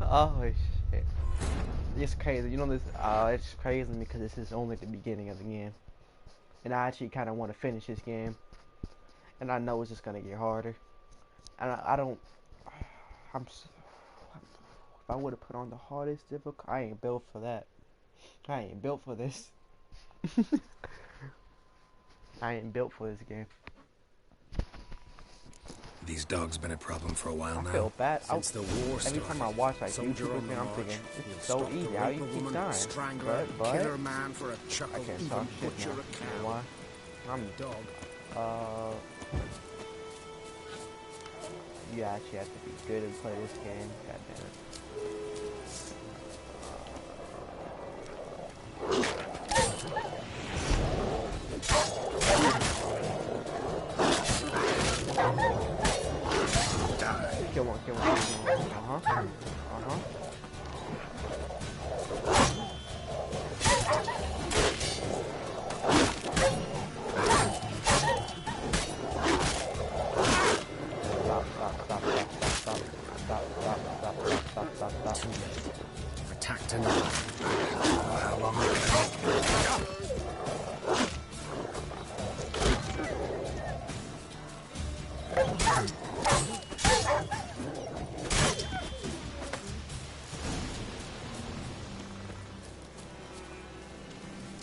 Oh shit. It's crazy. You know this, it's crazy because this is only the beginning of the game. And I actually kind of want to finish this game. And I know it's just going to get harder. And I don't... if I would have put on the hardest difficult... I ain't built for that. I ain't built for this. I ain't built for this game. These dogs been a problem for a while now. I feel bad. Since the war started, every time I watch like YouTube again, I'm thinking, it's so easy. How you keep dying? Strangler, But kill her man for a chuckle, I can't even talk shit butcher now. a You know cow. why? I'm a dog. You actually have to be good and play this game. God damn it. Kill one, kill one, kill one. Stop. Attacked another. How long are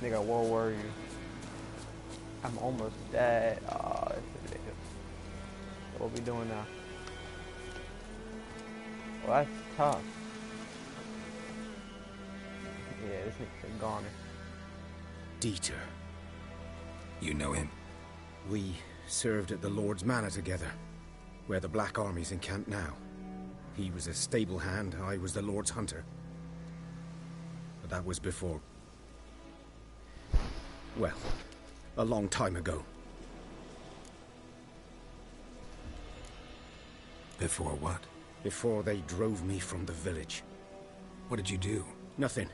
Nigga, where were you? I'm almost dead. Oh, this is ridiculous. What we doing now? Well, that's tough. Yeah, this nigga's a goner. Dieter. You know him? We served at the Lord's Manor together, where the Black Army's encamped now. He was a stable hand, I was the Lord's hunter. But that was before... well, a long time ago. Before what? Before they drove me from the village. What did you do? Nothing.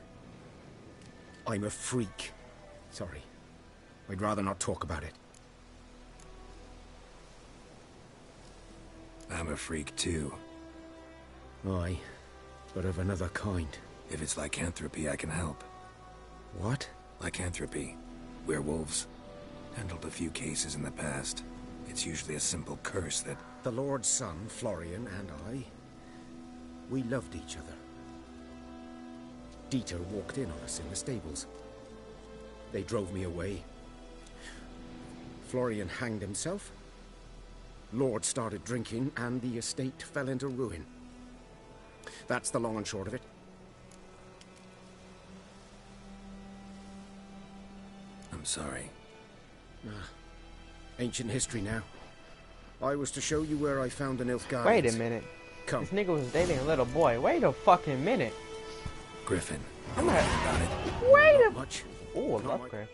I'm a freak. Sorry. I'd rather not talk about it. I'm a freak too. Aye, but of another kind. If it's lycanthropy, I can help. What? Lycanthropy. Werewolves. Handled a few cases in the past. It's usually a simple curse that... The Lord's son, Florian, and I... we loved each other. Dieter walked in on us in the stables. They drove me away. Florian hanged himself. Lord started drinking, and the estate fell into ruin. That's the long and short of it. I'm sorry. Ancient history now. I was to show you where I found the Nilfgaardians. Wait a minute. Come. This nigga was dating a little boy. Wait a fucking minute. Griffin. I'm not... Got it. Wait a... Much. Ooh, I love Griffin.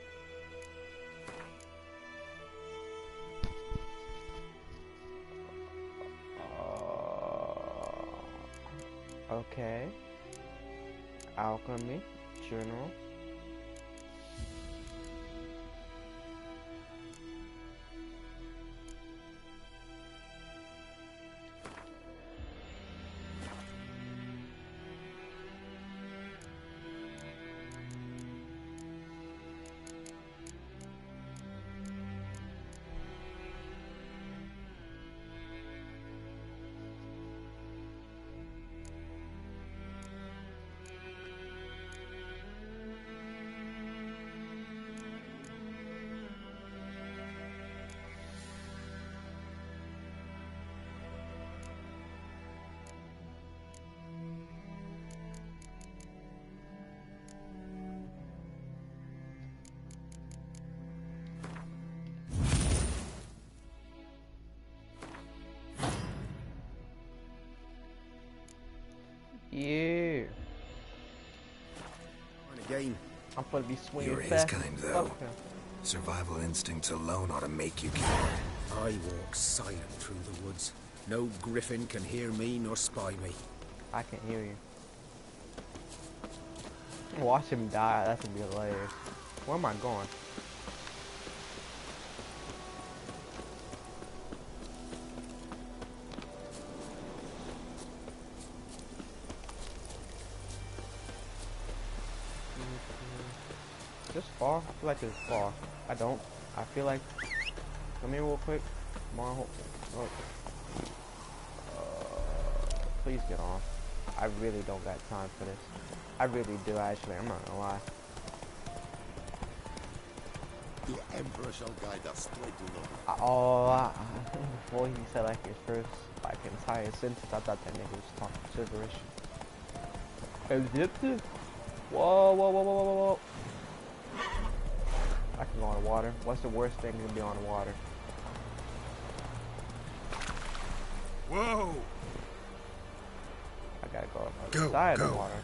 Okay. Alchemy. Journal. Yeah. Again. I'm gonna be swinging You're his fast. kind, though. Survival instincts alone ought to make you care. I walk silent through the woods. No griffin can hear me nor spy me. I can hear you. Watch him die. That's gonna be hilarious. Where am I going? This far? I feel like it's far. I don't. I feel like... Come here real quick. Come on. Oh. Please get on. I really don't got time for this. I really do, actually. I'm not gonna lie. The Emperor shall guide us straight to Lord. Before he said like his first like entire sentence, I thought that nigga was talking gibberish. Whoa, whoa, whoa, whoa, whoa, whoa. I can go on the water. What's the worst thing to be on the water? Whoa! I gotta go on the other side of the water.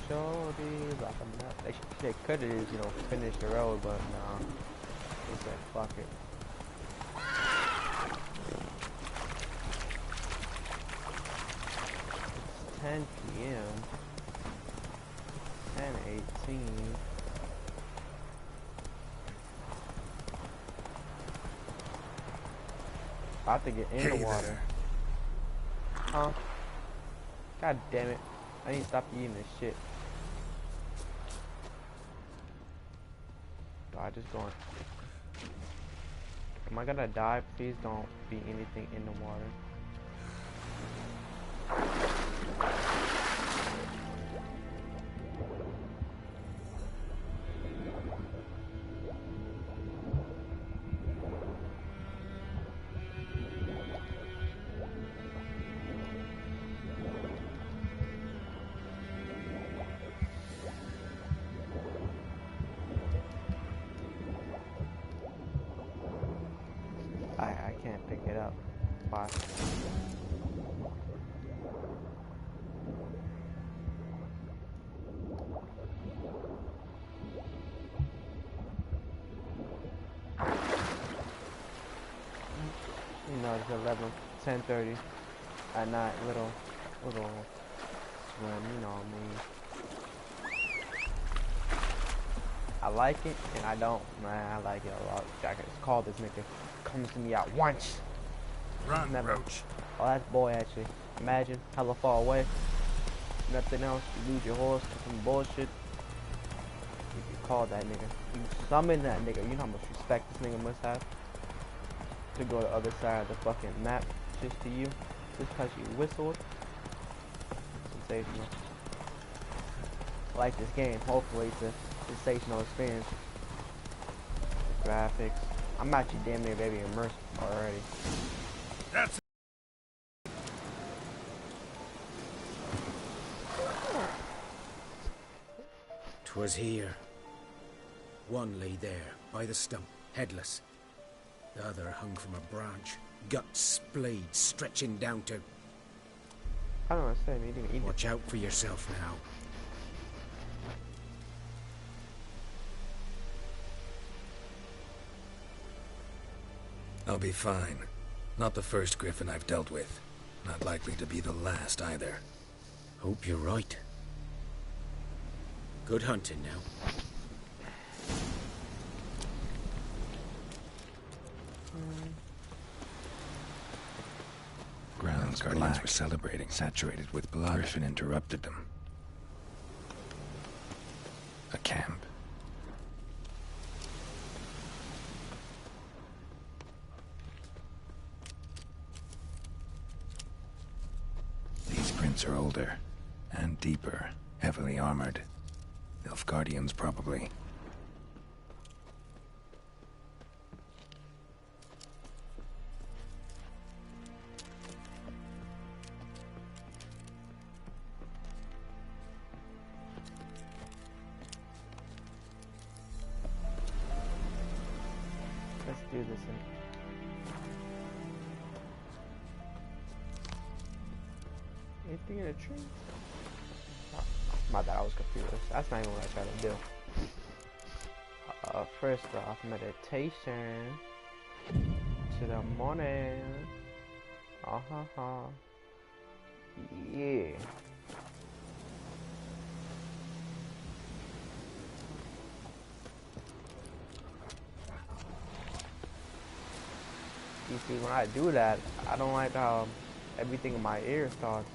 Shorty, like I'm not. They could have, you know, finished the road, but no. They said, fuck it. It's 10 p.m. 10:18. About to get in the water. Huh? God damn it. I need to stop eating this shit. God, just going. Am I gonna die? Please don't be anything in the water. can't pick it up. Why? You know, it's 10:30 at night, little swim, you know what I mean. I like it and I don't, man. I like it a lot. I can just call this nigga. Comes to me at once. Run, never. Roach. Oh, that's boy actually. Imagine, hella far away. Nothing else. You lose your horse, some bullshit. You can call that nigga. You summon that nigga. You know how much respect this nigga must have to go to the other side of the fucking map just to you, just because you whistled. Sensational. I like this game. Hopefully it's a sensational experience. The graphics. I'm actually damn near baby immersed already. That's 'Twas here. One lay there, by the stump, headless. The other hung from a branch, guts splayed, stretching down to... I don't understand. You didn't eat Watch out for yourself now. I'll be fine. Not the first griffin I've dealt with. Not likely to be the last either. Hope you're right. Good hunting now. Grounds Guardians were celebrating, saturated with blood. Griffin interrupted them. A camp. These prints are older and deeper, heavily armored. Nilfgaardians, probably. Let's do this. Anything in a tree? Oh, my bad, I was confused. That's not even what I tried to do. First off, meditation to the morning. Yeah. You see, when I do that, I don't like how everything in my ear starts,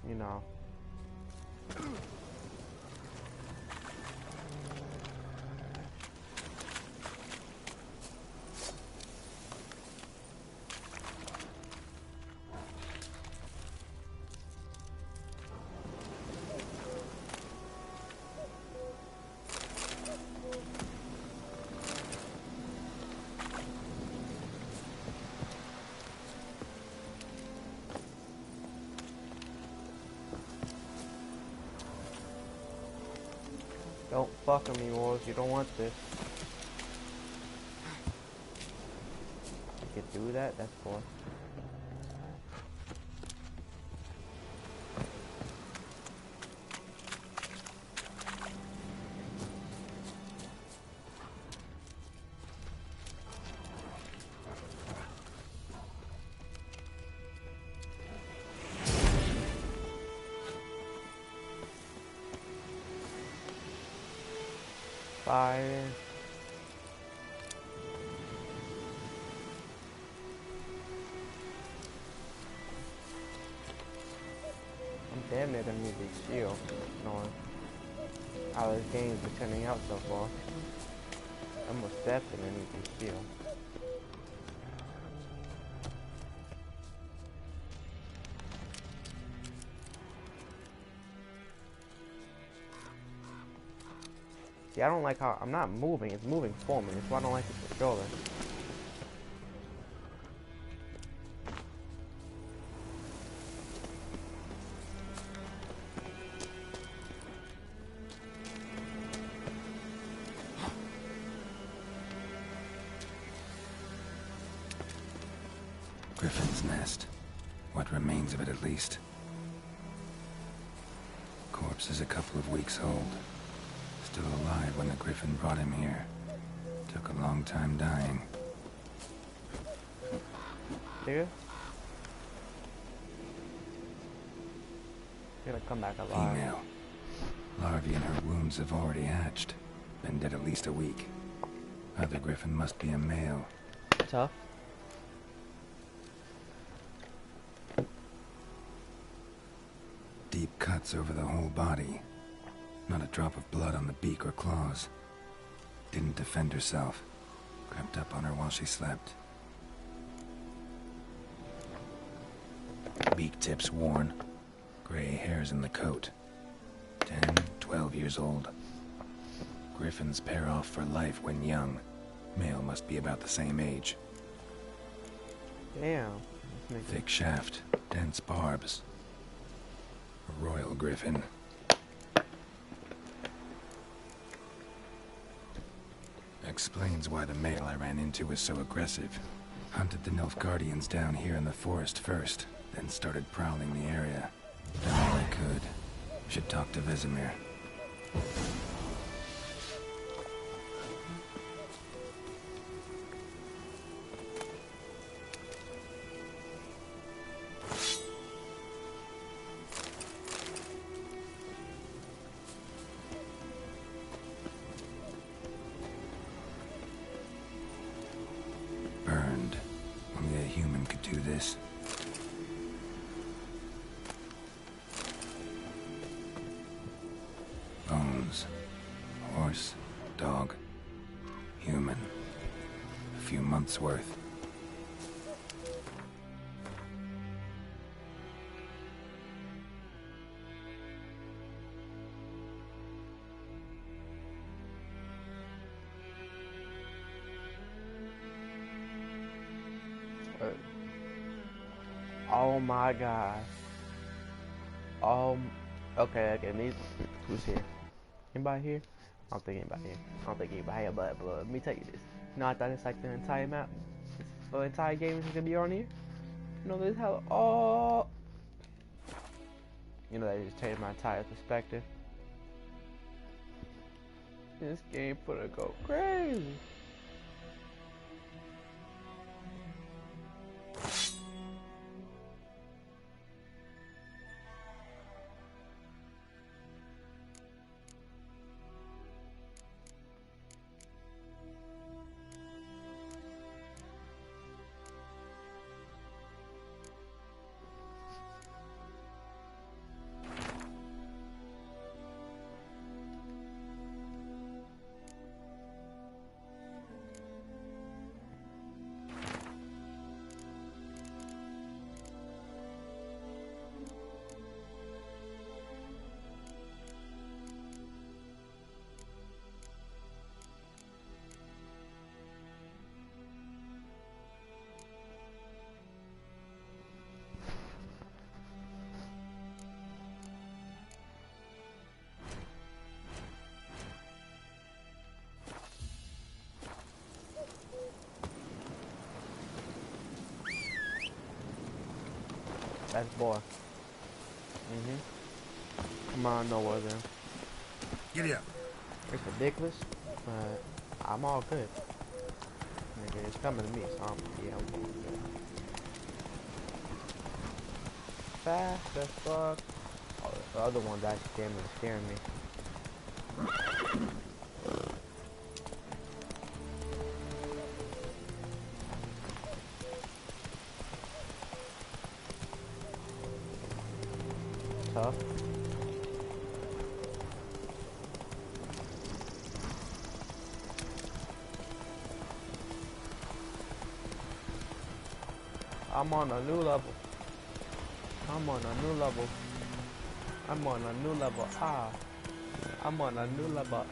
you know. Don't fuck with me, Wolves. You don't want this. You can do that? That's cool. Fire. I'm damn near gonna need this shield, knowing how this game's been turning out so far. I'm most definitely need this shield. See, I don't like how I'm not moving, it's moving for me. That's why I don't like the controller. Griffin's nest. What remains of it, at least. Corpse is a couple of weeks old. Still alive when the Griffin brought him here. Took a long time dying. Nigga? Gonna come back alive. Female. Larvae in her wounds have already hatched. Been dead at least a week. Other Griffin must be a male. Tough. Deep cuts over the whole body. Not a drop of blood on the beak or claws. Didn't defend herself. Crept up on her while she slept. Beak tips worn. Gray hairs in the coat. 10, 12 years old. Griffins pair off for life when young. Male must be about the same age. Damn. Thick shaft, dense barbs. A royal griffin. Explains why the male I ran into was so aggressive. Hunted the Nilfgaardians down here in the forest first, then started prowling the area. Done all I could. Should talk to Vesemir. Burned. Only a human could do this. Bones. Horse. Dog. Human. A few months' worth. Oh my god. Okay, who's here? Anybody here? I don't think anybody here. I don't think anybody here, but let me tell you this. You know, I thought it's like the entire map, the entire game is gonna be on here. You know, there's hella, you know, that just changed my entire perspective. This game finna go crazy. That's boy. Come on, nowhere then. Giddy up. It's ridiculous, but I'm all good. Nigga, it's coming to me, so I'm going good. Fast as fuck. Oh, the other one's actually scaring me. Tough. I'm on a new level. I'm on a new level. I'm on a new level. I'm on a new level.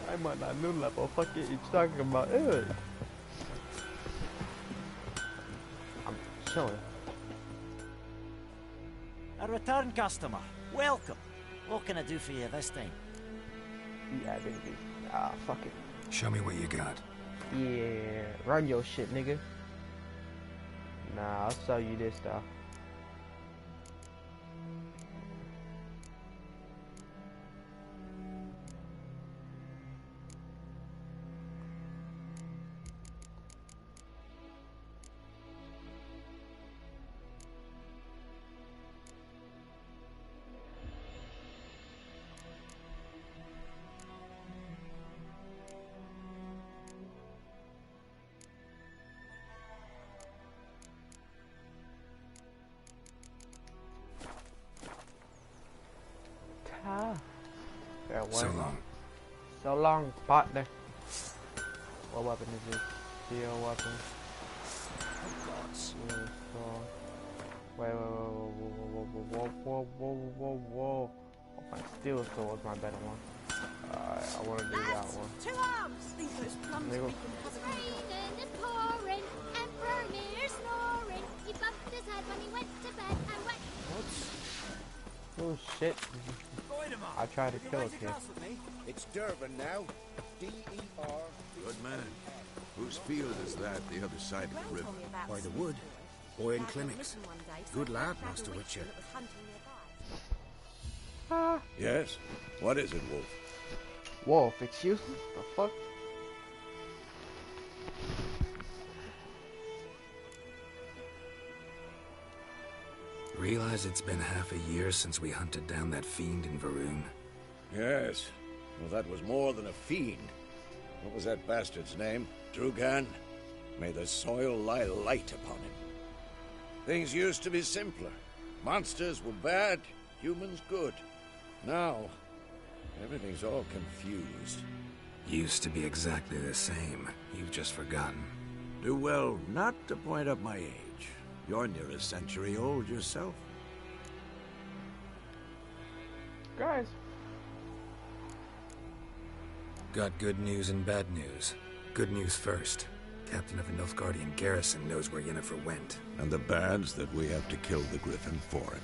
I'm on a new level. Fuck it, you talking about? Ew. I'm chilling. A return customer. Welcome. What can I do for you this time? Yeah, baby. Fuck it. Show me what you got. Yeah, run your shit, nigga. Nah, I'll sell you this stuff. So long. So long, partner. What weapon is this? Steel weapon. Oh gods. Wait, whoa. Oh, my steel sword's my better one. Alright, I want to do that one. 2 arms! These those plums Nigga. It's raining, it's pouring, Emperor near snoring. He bumped his head when he went to bed and went. Oh shit. I tried to kill it here. It's Durban now. D-E-R. Good man. Whose field is that, the other side of the river? By the wood. Boy in clinics. Good lad, Master Witcher. Yes? What is it, Wolf? Wolf, excuse me? The fuck? Realize it's been half a year since we hunted down that fiend in Varun? Yes. Well, that was more than a fiend. What was that bastard's name? Drugan? May the soil lie light upon him. Things used to be simpler. Monsters were bad, humans good. Now, everything's all confused. Used to be exactly the same. You've just forgotten. Do well not to point up my age. You're near a century old yourself. Guys. Got good news and bad news. Good news first. Captain of a Nilfgaardian garrison knows where Yennefer went. And the bad's that we have to kill the Griffin for him.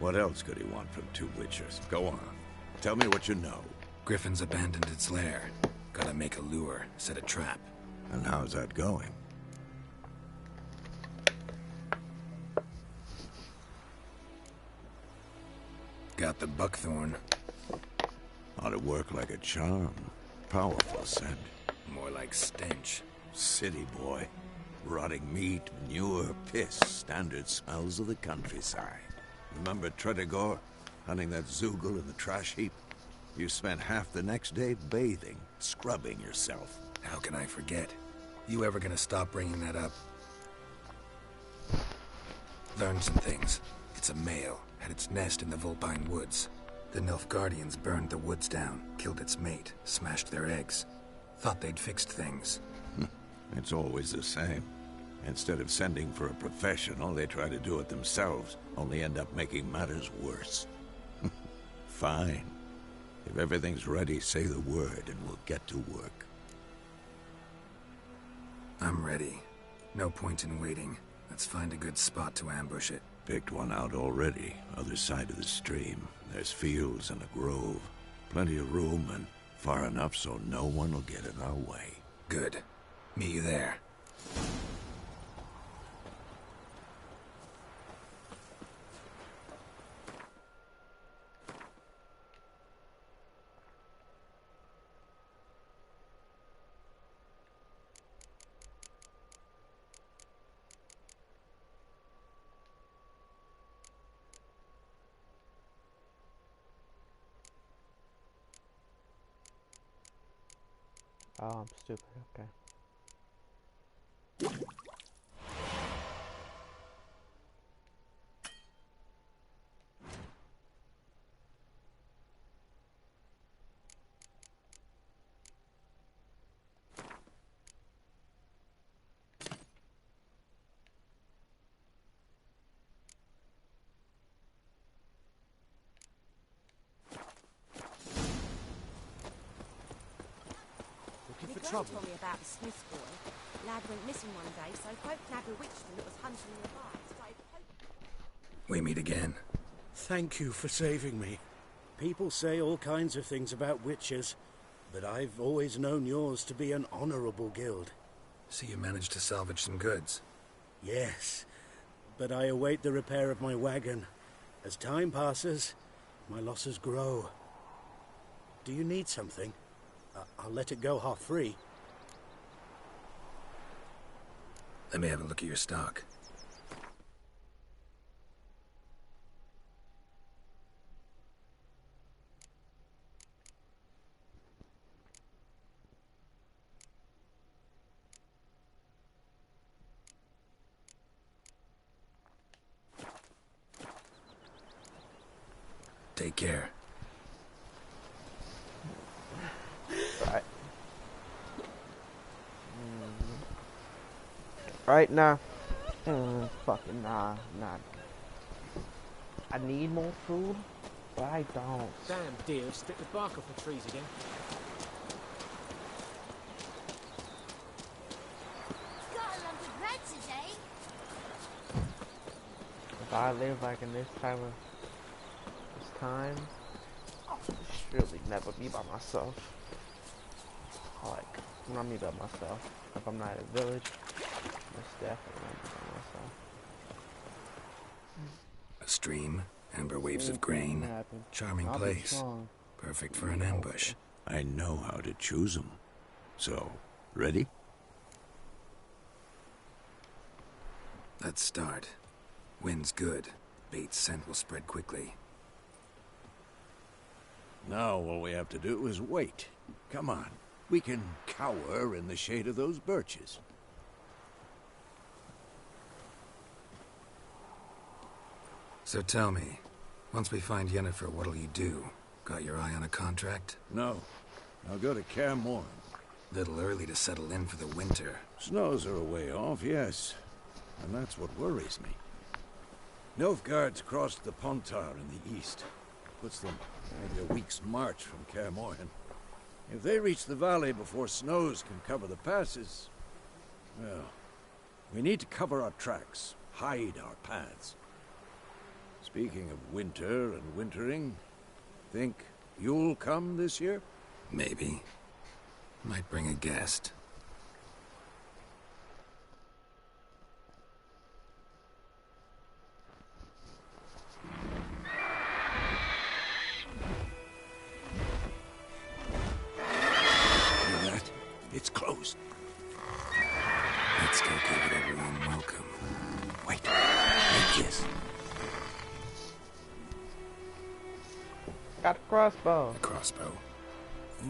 What else could he want from 2 Witchers? Go on. Tell me what you know. Griffin's abandoned its lair. Gotta make a lure, set a trap. And how's that going? Got the buckthorn. Ought to work like a charm. Powerful scent. More like stench. City boy. Rotting meat, manure, piss. Standard smells of the countryside. Remember Tretogor? Hunting that Zoogle in the trash heap? You spent half the next day bathing, scrubbing yourself. How can I forget? You ever gonna stop bringing that up? Learned some things. It's a male. Had its nest in the Vulpine Woods. The Nilfgaardians burned the woods down, killed its mate, smashed their eggs. Thought they'd fixed things. It's always the same. Instead of sending for a professional, they try to do it themselves, only end up making matters worse. Fine. If everything's ready, say the word and we'll get to work. I'm ready. No point in waiting. Let's find a good spot to ambush it. Picked one out already, other side of the stream. There's fields and a grove. Plenty of room and far enough so no one will get in our way. Good. Meet you there. Oh, I'm stupid. Okay. Trouble. Told me about the Smith's boy. Lad went missing one day, so folk nabbed a witchman that was hunting nearby. We meet again. Thank you for saving me. People say all kinds of things about witches, but I've always known yours to be an honorable guild. So you managed to salvage some goods? Yes, but I await the repair of my wagon. As time passes, my losses grow. Do you need something? I'll let it go half-free. Let me have a look at your stock. Take care. Right. Right now. Fucking nah. I need more food, but I don't. Damn deer, stick the bark off the trees again. Got a lump of bread today. If I live like in this time, I'll surely never be by myself. Like, not me by myself. If I'm not in a village, most definitely not be by myself. A stream, amber waves of grain. Charming place. Perfect for an ambush. I know how to choose them. So, ready? Let's start. Wind's good. Bait's scent will spread quickly. Now all we have to do is wait. Come on. We can cower in the shade of those birches. So tell me, once we find Yennefer, what'll you do? Got your eye on a contract? No. I'll go to Kaer Morhen. Little early to settle in for the winter. Snows are a way off, yes. And that's what worries me. Nilfgaard's crossed the Pontar in the east. Puts them maybe a week's march from Kaer Morhen. If they reach the valley before snows can cover the passes, well, we need to cover our tracks, hide our paths. Speaking of winter and wintering, think you'll come this year? Maybe. Might bring a guest. It's closed. Let's go give it everyone welcome. Wait. Take this. Got a crossbow. A crossbow.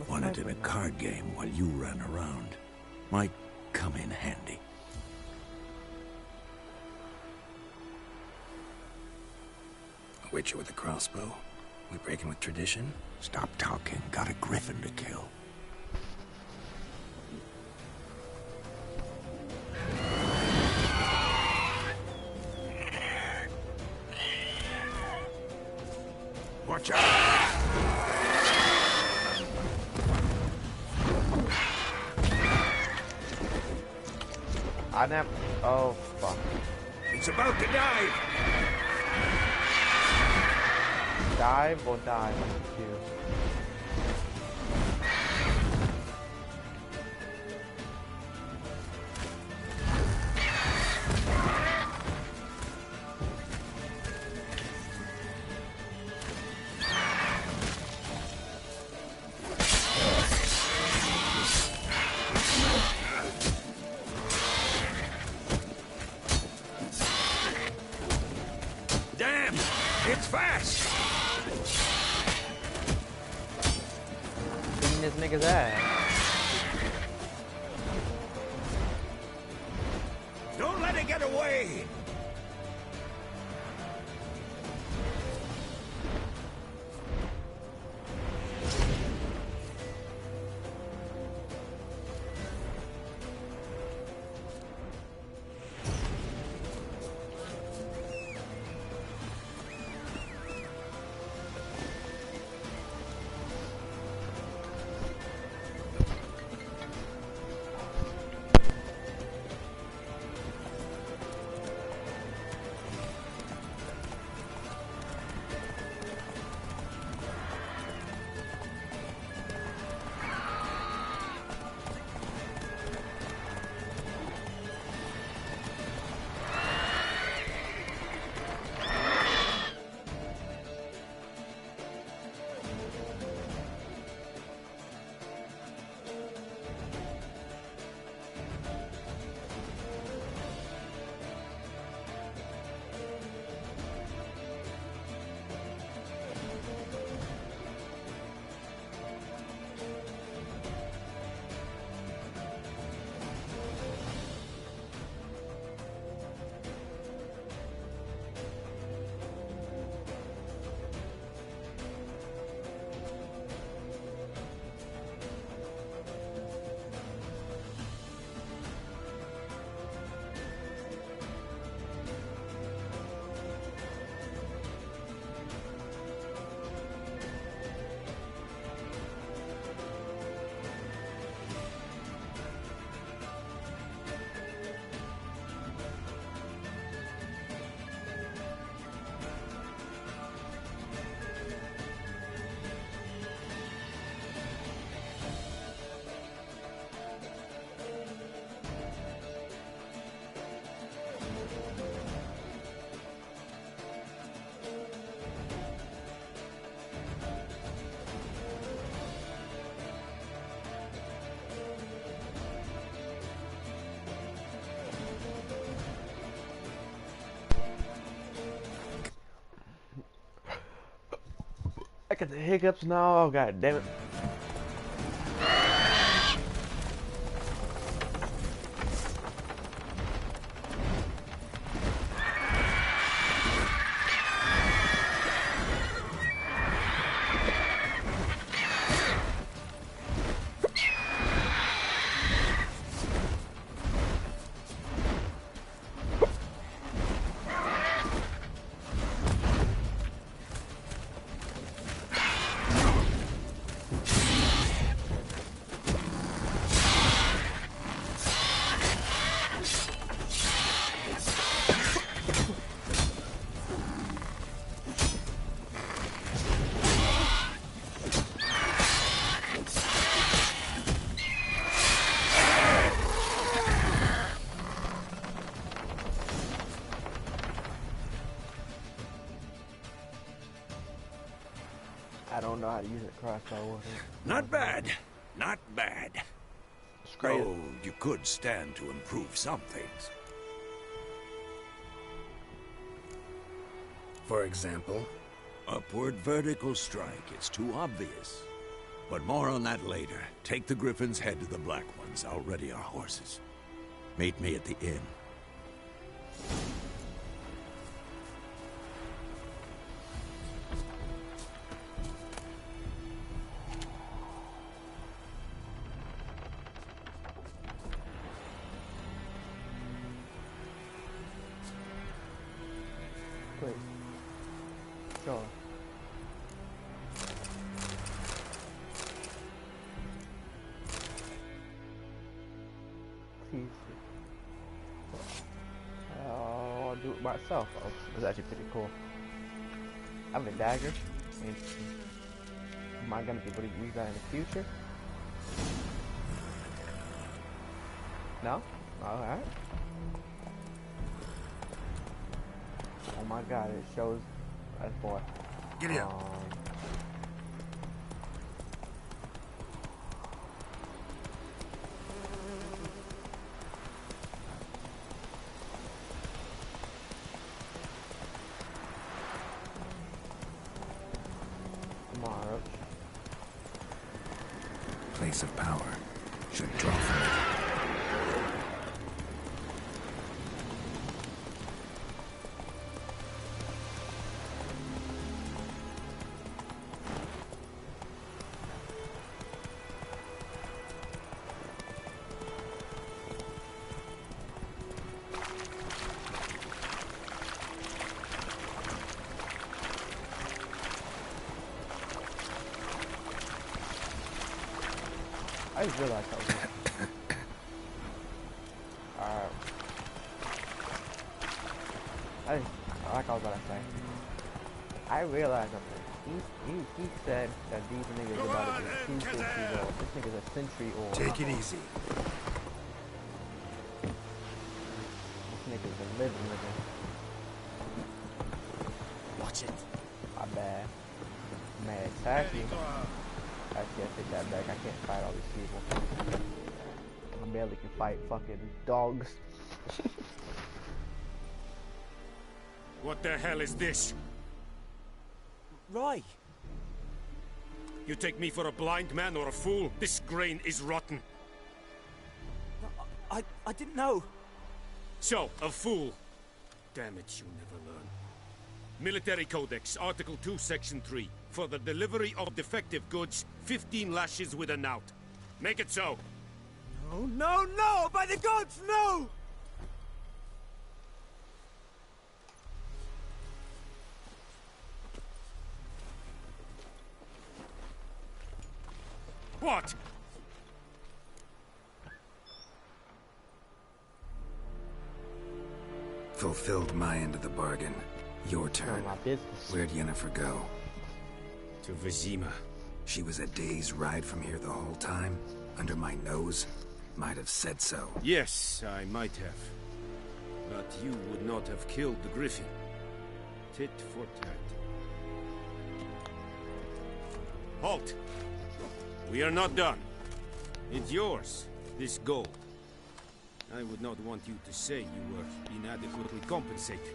Won it in a card game while you ran around. Might come in handy. A witcher with a crossbow? We breaking with tradition? Stop talking. Got a griffin to kill. Watch out! I never. Oh, fuck. It's about to dive! Dive or dive? I'm confused. Damn! It's fast! Beating this nigga's ass. Don't let it get away! back at the hiccups now. Oh, god damn it. I don't know how to use a crossbow. Not bad. Not bad. Great. Though you could stand to improve some things. For example? Upward vertical strike. It's too obvious. But more on that later. Take the Griffin's head to the Black Ones. I'll ready our horses. Meet me at the inn. Wait. Sure. I'll do it myself. Oh, it's actually pretty cool. I have a dagger. Am I gonna be able to use that in the future? No? Alright. Oh my god, it shows that's for Get up. Come on, Roach. Place of power. Should draw from it. I just realized I was alright. Like I was about to say. I realized something. He said that these niggas are about to be 2 centuries old. This nigga's a century old. Take it easy. This nigga's a living. Watch it. My bad. Man, exactly. I can't take that back. I can't fight all these people. I barely can fight fucking dogs. What the hell is this? Roy! You take me for a blind man or a fool? This grain is rotten. I didn't know. So, a fool. Damn it, you never learn. Military Codex, Article 2, Section 3. For the delivery of defective goods, 15 lashes with a knout. Make it so. No, no, no! By the gods, no! What? Fulfilled my end of the bargain. Your turn. Where'd Yennefer go? To Vizima. She was a day's ride from here the whole time? Under my nose? Might have said so. Yes, I might have. But you would not have killed the Griffin. Tit for tat. Halt! We are not done. It's yours, this gold. I would not want you to say you were inadequately compensated.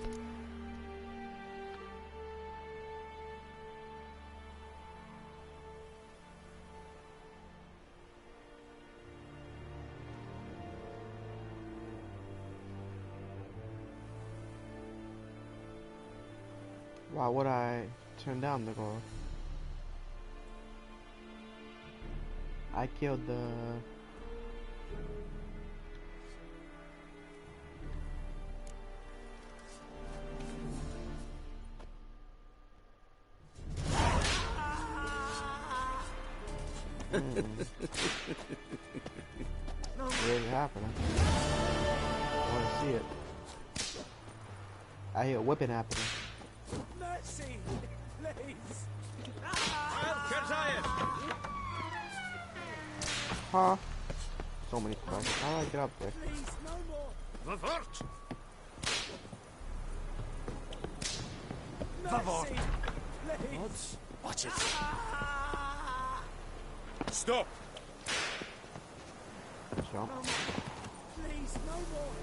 Why would I turn down the goal? I killed the... What is happening? I want to see it. I hear whipping happening. Mercy, please. Huh? So many questions. How do I get up there? Please, no more. Mercy, please. Watch it. Stop! Jump. Please, no more.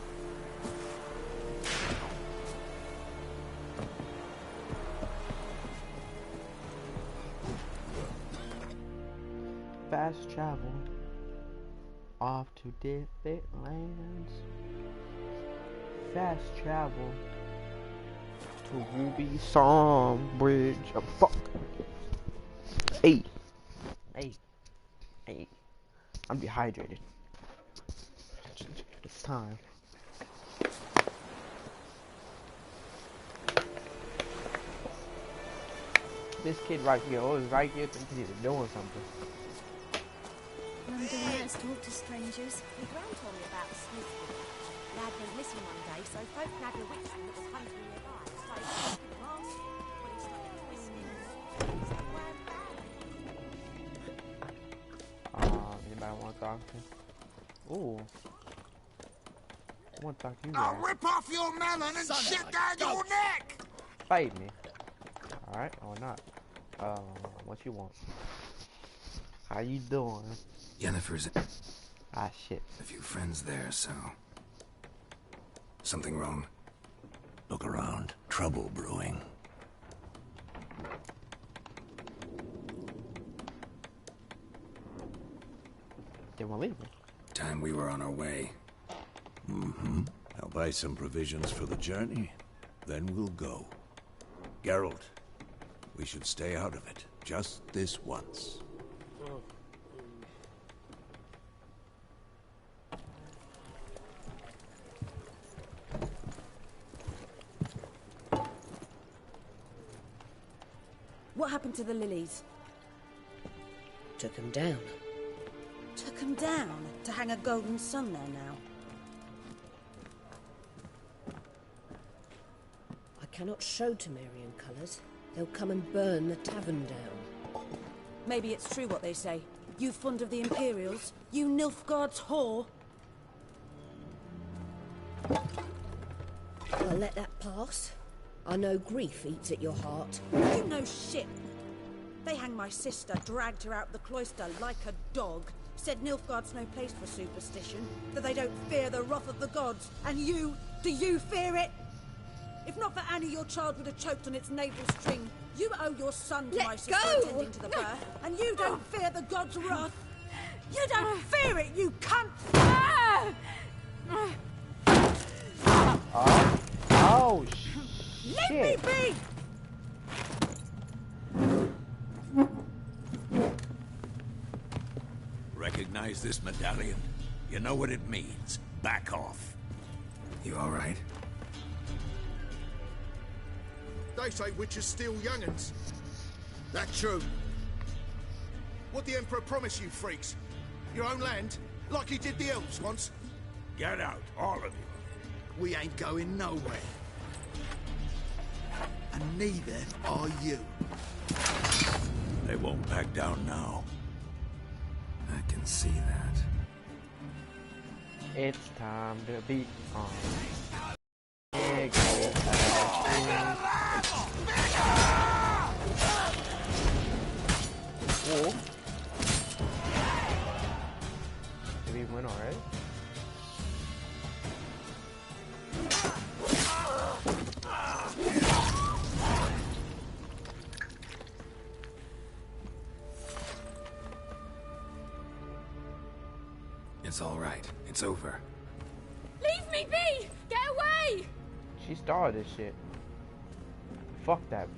Fast travel off to different lands. Fast travel to Ruby Song Bridge. Oh, fuck. Hey. I'm dehydrated. It's time. This kid right here, always right here, thinking he's doing something. Nonetheless, talk to strangers. My gran told me about a snake. Lad went missing one day, so folk nabbed a witch that was hunting nearby. So he took him off. When he started twisting, he said, "Where Anybody want to talk to? Ooh. I want to talk to you I'll guys. rip off your melon and shit down your neck! Fight me. Alright, or not. What you want? How you doing? Yennefer's Ah, shit. a few friends there, so... Something wrong? Look around. Trouble brewing. They won't leave me. Time we were on our way. Mm-hmm. I'll buy some provisions for the journey. Then we'll go. Geralt, we should stay out of it. Just this once. What happened to the lilies? Took them down. Took them down to hang a golden sun there now. I cannot show Temerian colours. They'll come and burn the tavern down. Maybe it's true what they say. You fond of the Imperials? You Nilfgaard's whore? I'll let that pass. I know grief eats at your heart. You know shit. They hanged my sister, dragged her out the cloister like a dog. Said Nilfgaard's no place for superstition, that they don't fear the wrath of the gods. And you, do you fear it? If not for Annie, your child would have choked on its navel string. You owe your son to my sister attending to the birth, and you don't fear the gods' wrath. You don't fear it, you cunt! Oh, Leave me be! Recognize this medallion? You know what it means. Back off. You all right? They say witches steal young'uns. That true. What the Emperor promised you, freaks? Your own land? Like he did the elves once? Get out, all of you. We ain't going nowhere. And neither are you. They won't back down now. I can see that. It's time to be on. Big Whoa. Did we win already? It's all right. It's over. Leave me be! Get away! She started this shit. Fuck that.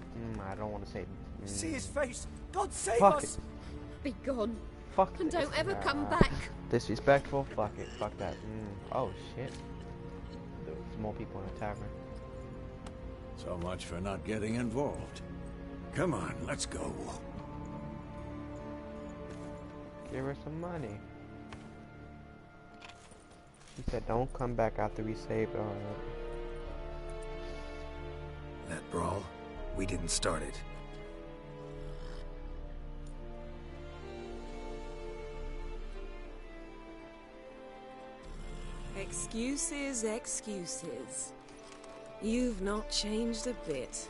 I don't want to say. See his face. God save Fuck us. Be gone. Fuck And this. don't ever come back. Disrespectful. Fuck it. Fuck that. Oh shit. There's more people in the tavern. So much for not getting involved. Come on, let's go. Give her some money. She said, "Don't come back after we saved her." That brawl, we didn't start it. Excuses, excuses. You've not changed a bit.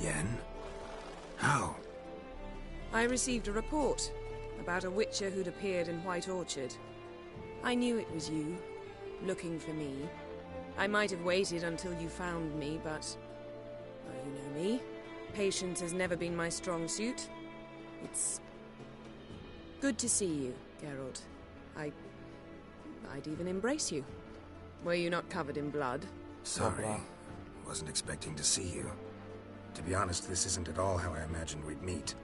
Yen? How? I received a report about a witcher who'd appeared in White Orchard. I knew it was you, looking for me. I might have waited until you found me, but... well, you know me. Patience has never been my strong suit. It's... good to see you, Geralt. I'd even embrace you. Were you not covered in blood? Sorry. Wasn't expecting to see you. To be honest, this isn't at all how I imagined we'd meet.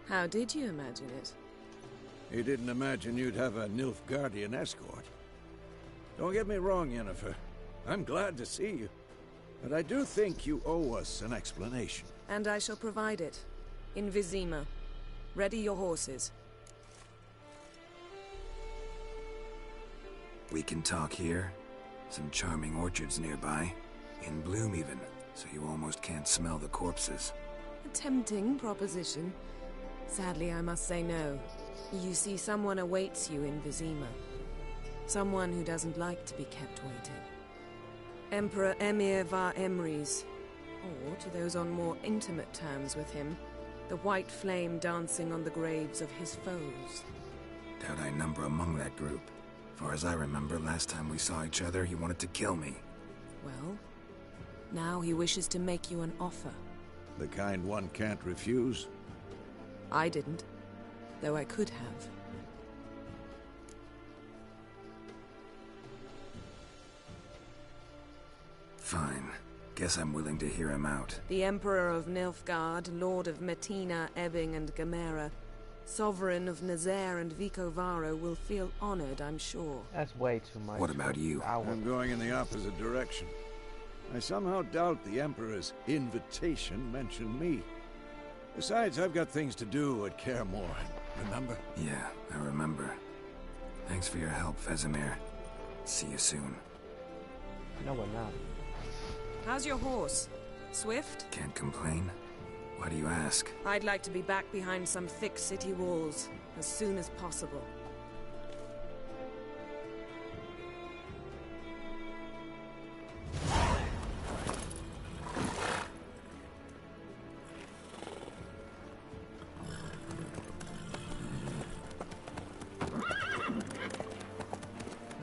How did you imagine it? He didn't imagine you'd have a Nilfgaardian escort. Don't get me wrong, Yennefer. I'm glad to see you. But I do think you owe us an explanation. And I shall provide it. In Vizima. Ready your horses. We can talk here. Some charming orchards nearby. In bloom even, so you almost can't smell the corpses. A tempting proposition. Sadly, I must say no. You see, someone awaits you in Vizima. Someone who doesn't like to be kept waiting. Emperor Emir var Emrys. Or, to those on more intimate terms with him, the white flame dancing on the graves of his foes. Doubt I number among that group. Far as I remember, last time we saw each other, he wanted to kill me. Well, now he wishes to make you an offer. The kind one can't refuse? I didn't, though I could have. Fine. Guess I'm willing to hear him out. The Emperor of Nilfgaard, Lord of Metina, Ebbing and Gamera, Sovereign of Nazaire and Vicovaro will feel honored, I'm sure. That's way too much. What about you? I'm going in the opposite direction. I somehow doubt the Emperor's invitation mentioned me. Besides, I've got things to do at Kaer Morhen, remember? Yeah, I remember. Thanks for your help, Vesemir. See you soon. No, we're not. How's your horse? Swift? Can't complain. Why do you ask? I'd like to be back behind some thick city walls as soon as possible.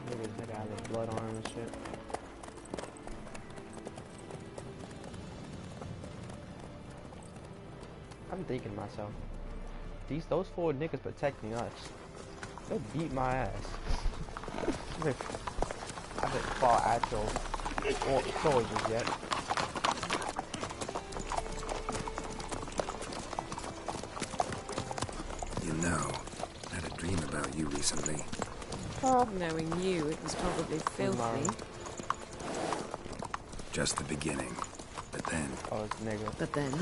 Niggas that got his blood on him and shit. I'm thinking to myself, those 4 niggas protecting us. They'll beat my ass. I haven't fought actual soldiers yet. You know, I had a dream about you recently. Knowing you, it was probably filthy. Just the beginning. But then... Oh, it's nigga. But then...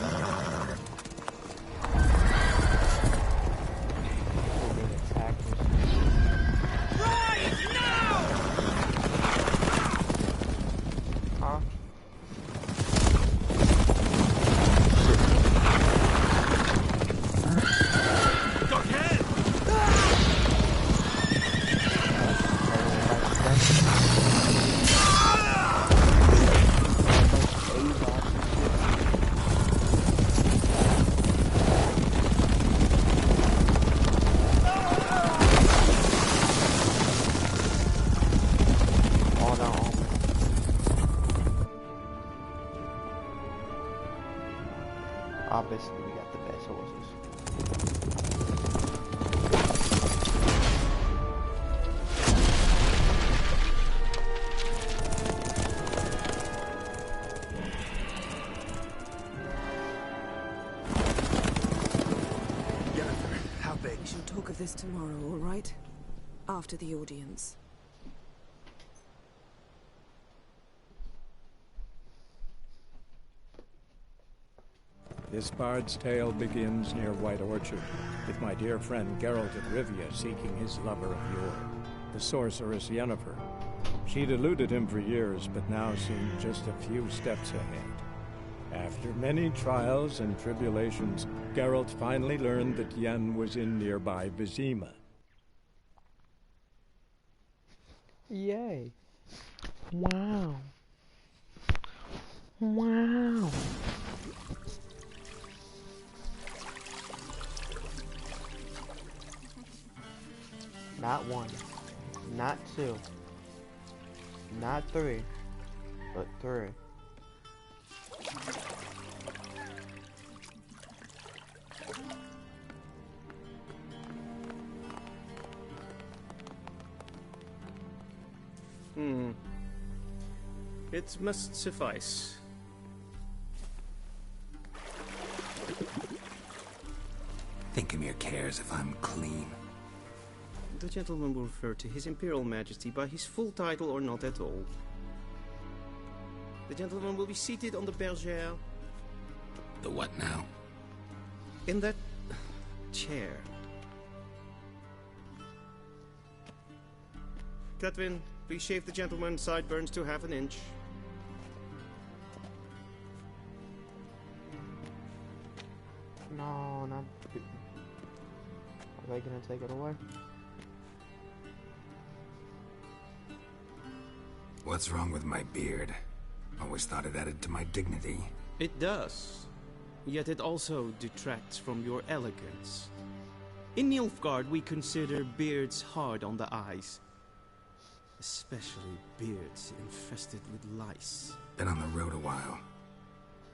Obviously, we got the best horses. of this tomorrow, all right? After the audience. This bard's tale begins near White Orchard, with my dear friend Geralt of Rivia seeking his lover of yore, the sorceress Yennefer. She'd eluded him for years, but now seemed just a few steps ahead. After many trials and tribulations, Geralt finally learned that Yen was in nearby Vizima. Yay. Wow. Wow. Not one, not two, not three, but three. It must suffice. Thinkamere cares if I'm clean. The gentleman will refer to His Imperial Majesty by his full title or not at all. The gentleman will be seated on the bergère. The what now? In that chair. Cletwin, please shave the gentleman's sideburns to ½ an inch. No, not. Are they gonna take it away? What's wrong with my beard? Always thought it added to my dignity. It does. Yet it also detracts from your elegance. In Nilfgaard, we consider beards hard on the eyes. Especially beards infested with lice. Been on the road a while.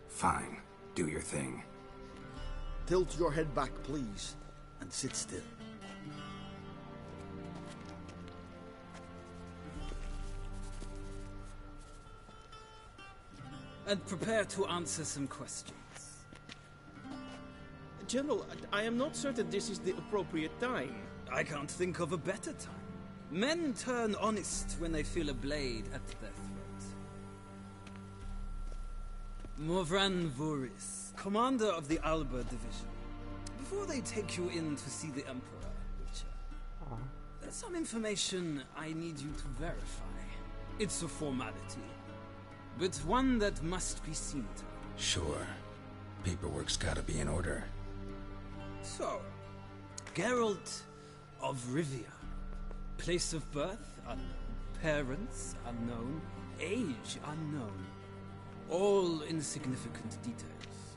Fine. Do your thing. Tilt your head back, please, and sit still. And prepare to answer some questions. General, I am not certain this is the appropriate time. I can't think of a better time. Men turn honest when they feel a blade at their throat. Morvran Voris, commander of the Alba Division. Before they take you in to see the Emperor, Witcher, there's some information I need you to verify. It's a formality, but one that must be seen to. Sure. Paperwork's gotta be in order. So, Geralt of Rivia. Place of birth unknown. Parents unknown. Age unknown. All insignificant details.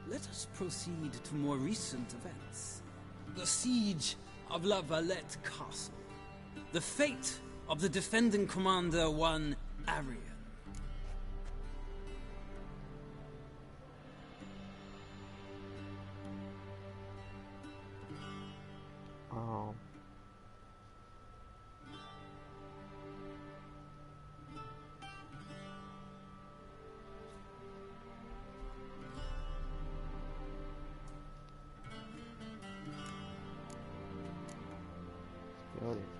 Let us proceed to more recent events. The siege of La Valette Castle. The fate of the defending commander, one Arian.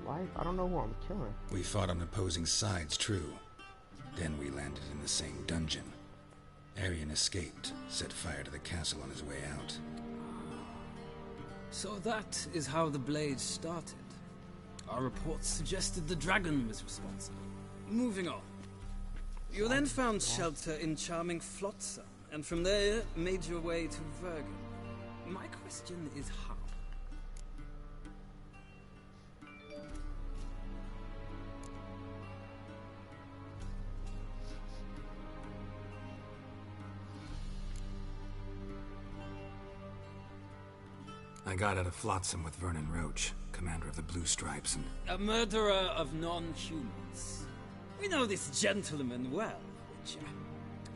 Life? I don't know who I'm killing. We fought on opposing sides, true. Then we landed in the same dungeon. Arian escaped, set fire to the castle on his way out. So that is how the blade started. Our reports suggested the dragon was responsible. Moving on. You then found shelter in charming Flotsam, and from there made your way to Vergen. My question is how? I got out of Flotsam with Vernon Roach, commander of the Blue Stripes, and... A murderer of non-humans. We know this gentleman well, Witcher.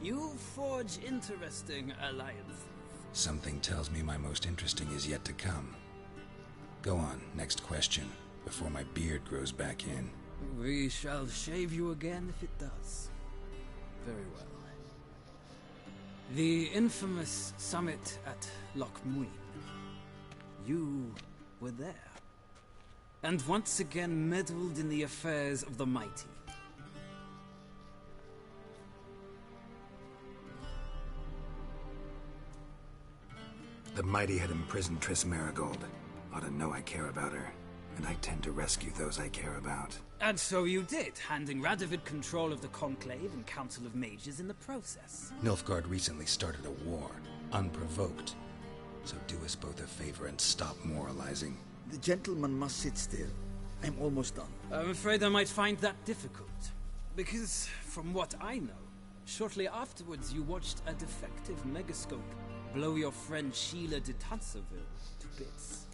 You forge interesting alliances. Something tells me my most interesting is yet to come. Go on, next question, before my beard grows back in. We shall shave you again if it does. Very well. The infamous summit at Loch Muin. You were there. And once again meddled in the affairs of the mighty. The mighty had imprisoned Triss Marigold. Ought to know I care about her, and I tend to rescue those I care about. And so you did, handing Radovid control of the Conclave and Council of Mages in the process. Nilfgaard recently started a war, unprovoked. So do us both a favor and stop moralizing. The gentleman must sit still. I'm almost done. I'm afraid I might find that difficult. Because, from what I know, shortly afterwards you watched a defective megascope blow your friend Sheila de Tanserville to bits.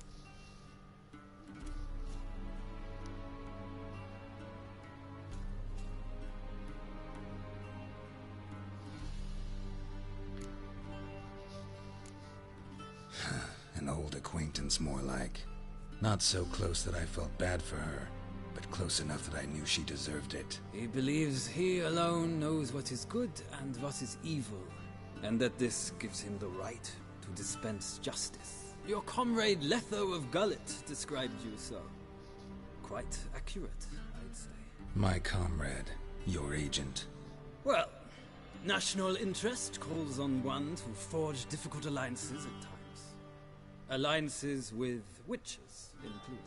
An old acquaintance, more like. Not so close that I felt bad for her, but close enough that I knew she deserved it. He believes he alone knows what is good and what is evil, and that this gives him the right to dispense justice. Your comrade Letho of Gullet described you so. Quite accurate, I'd say. My comrade, your agent. Well, national interest calls on one to forge difficult alliances at times. Alliances with witches included.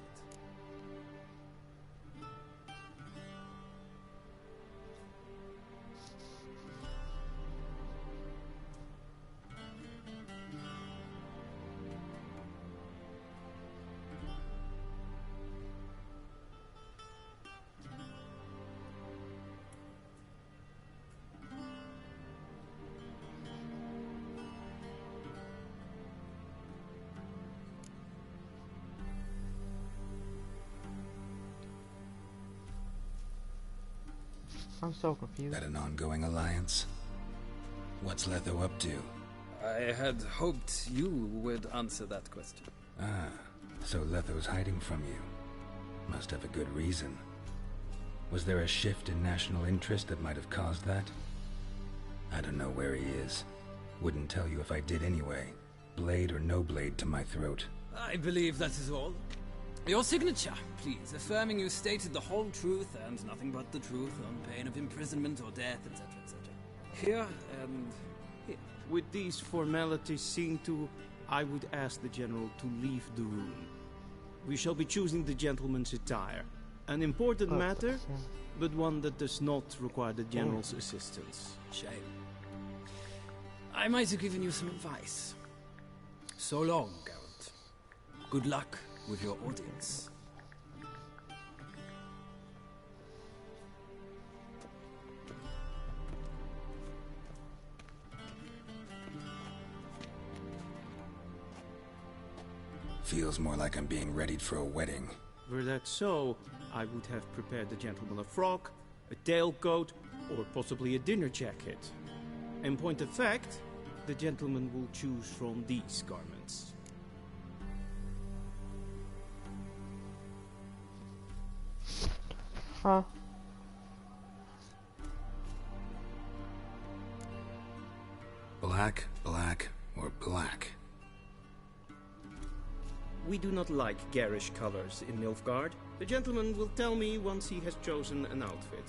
I'm so confused. That an ongoing alliance? What's Letho up to? I had hoped you would answer that question. Ah, so Letho's hiding from you. Must have a good reason. Was there a shift in national interest that might have caused that? I don't know where he is. Wouldn't tell you if I did anyway. Blade or no blade to my throat. I believe that is all. Your signature, please, affirming you stated the whole truth and nothing but the truth on pain of imprisonment or death, etc., etc. Here and here. With these formalities seen to, I would ask the General to leave the room. We shall be choosing the gentleman's attire. An important matter, but one that does not require the General's assistance. Shame. I might have given you some advice. So long, Geralt. Good luck with your audience. Feels more like I'm being readied for a wedding. Were that so, I would have prepared the gentleman a frock, a tailcoat, or possibly a dinner jacket. In point of fact, the gentleman will choose from these garments. Huh? Black, black, or black? We do not like garish colors in Nilfgaard. The gentleman will tell me once he has chosen an outfit.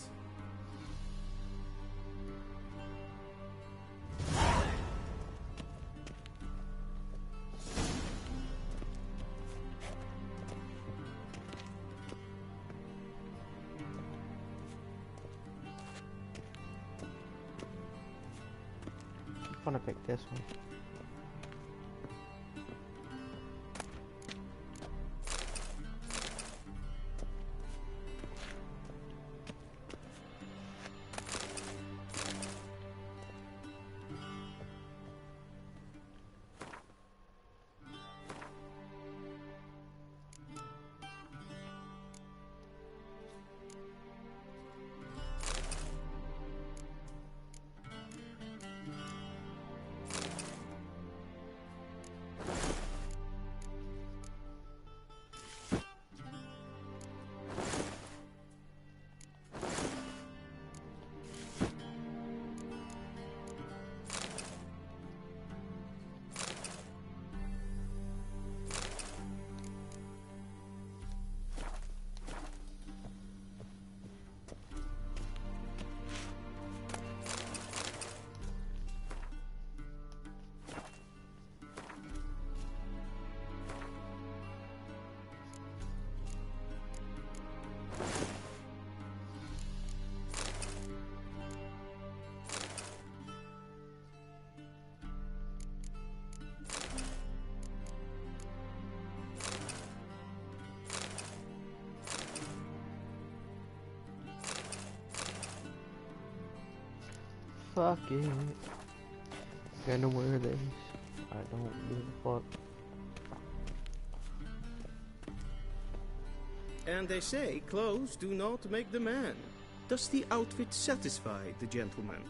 I'm gonna pick this one. Fuck it. Gonna wear this. I don't give a fuck. And they say clothes do not make the man. Does the outfit satisfy the gentleman?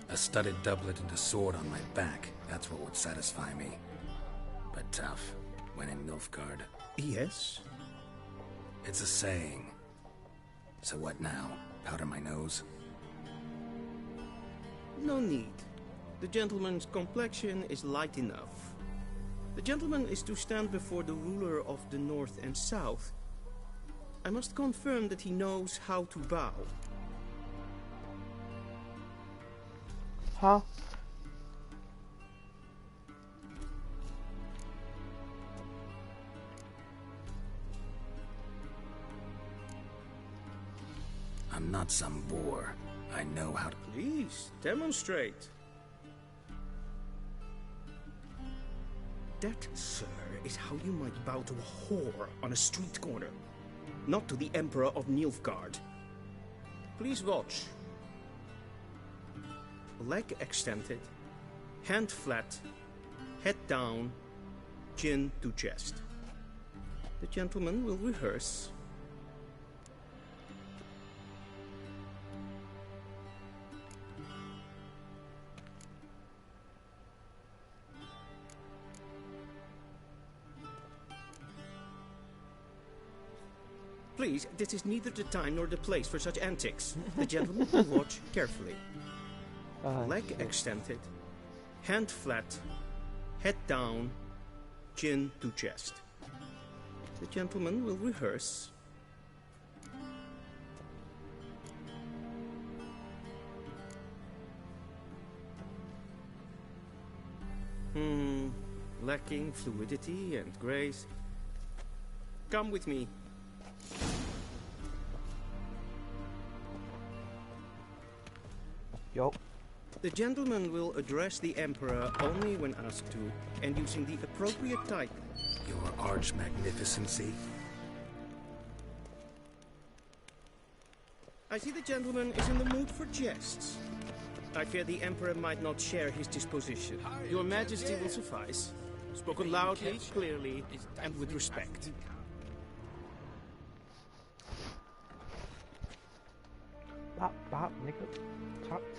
A studded doublet and a sword on my back, that's what would satisfy me. But tough, when in Nilfgaard. Yes? It's a saying. So what now? Powder my nose? No need. The gentleman's complexion is light enough. The gentleman is to stand before the ruler of the North and South. I must confirm that he knows how to bow. Huh? I'm not some boor. I know how to... Please, demonstrate. That, sir, is how you might bow to a whore on a street corner. Not to the Emperor of Nilfgaard. Please watch. Leg extended, hand flat, head down, chin to chest. The gentleman will rehearse. Please, this is neither the time nor the place for such antics. The gentleman will watch carefully. Leg extended, hand flat, head down, chin to chest. The gentleman will rehearse. Lacking fluidity and grace. Come with me. Yo. The gentleman will address the Emperor only when asked to, and using the appropriate title. Your arch magnificency? I see the gentleman is in the mood for jests. I fear the Emperor might not share his disposition. Your Majesty will suffice. Spoken loudly, clearly, and with respect. Bop, nigga.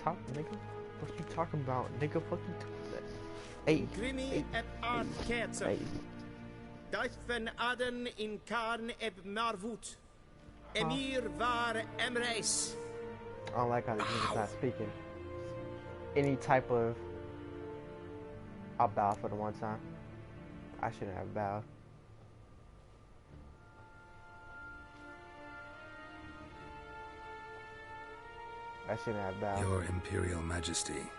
Talk, nigga. What you talking about, nigga? Fuck you. Hey. Grimi eb aan kerzer. Duiven aden in karn eb marvoet. Emir var emreis. I don't like how these niggas not speaking. Any type of... I'll bow for the one time. I shouldn't have bowed. I shouldn't have bowed. Your Imperial Majesty.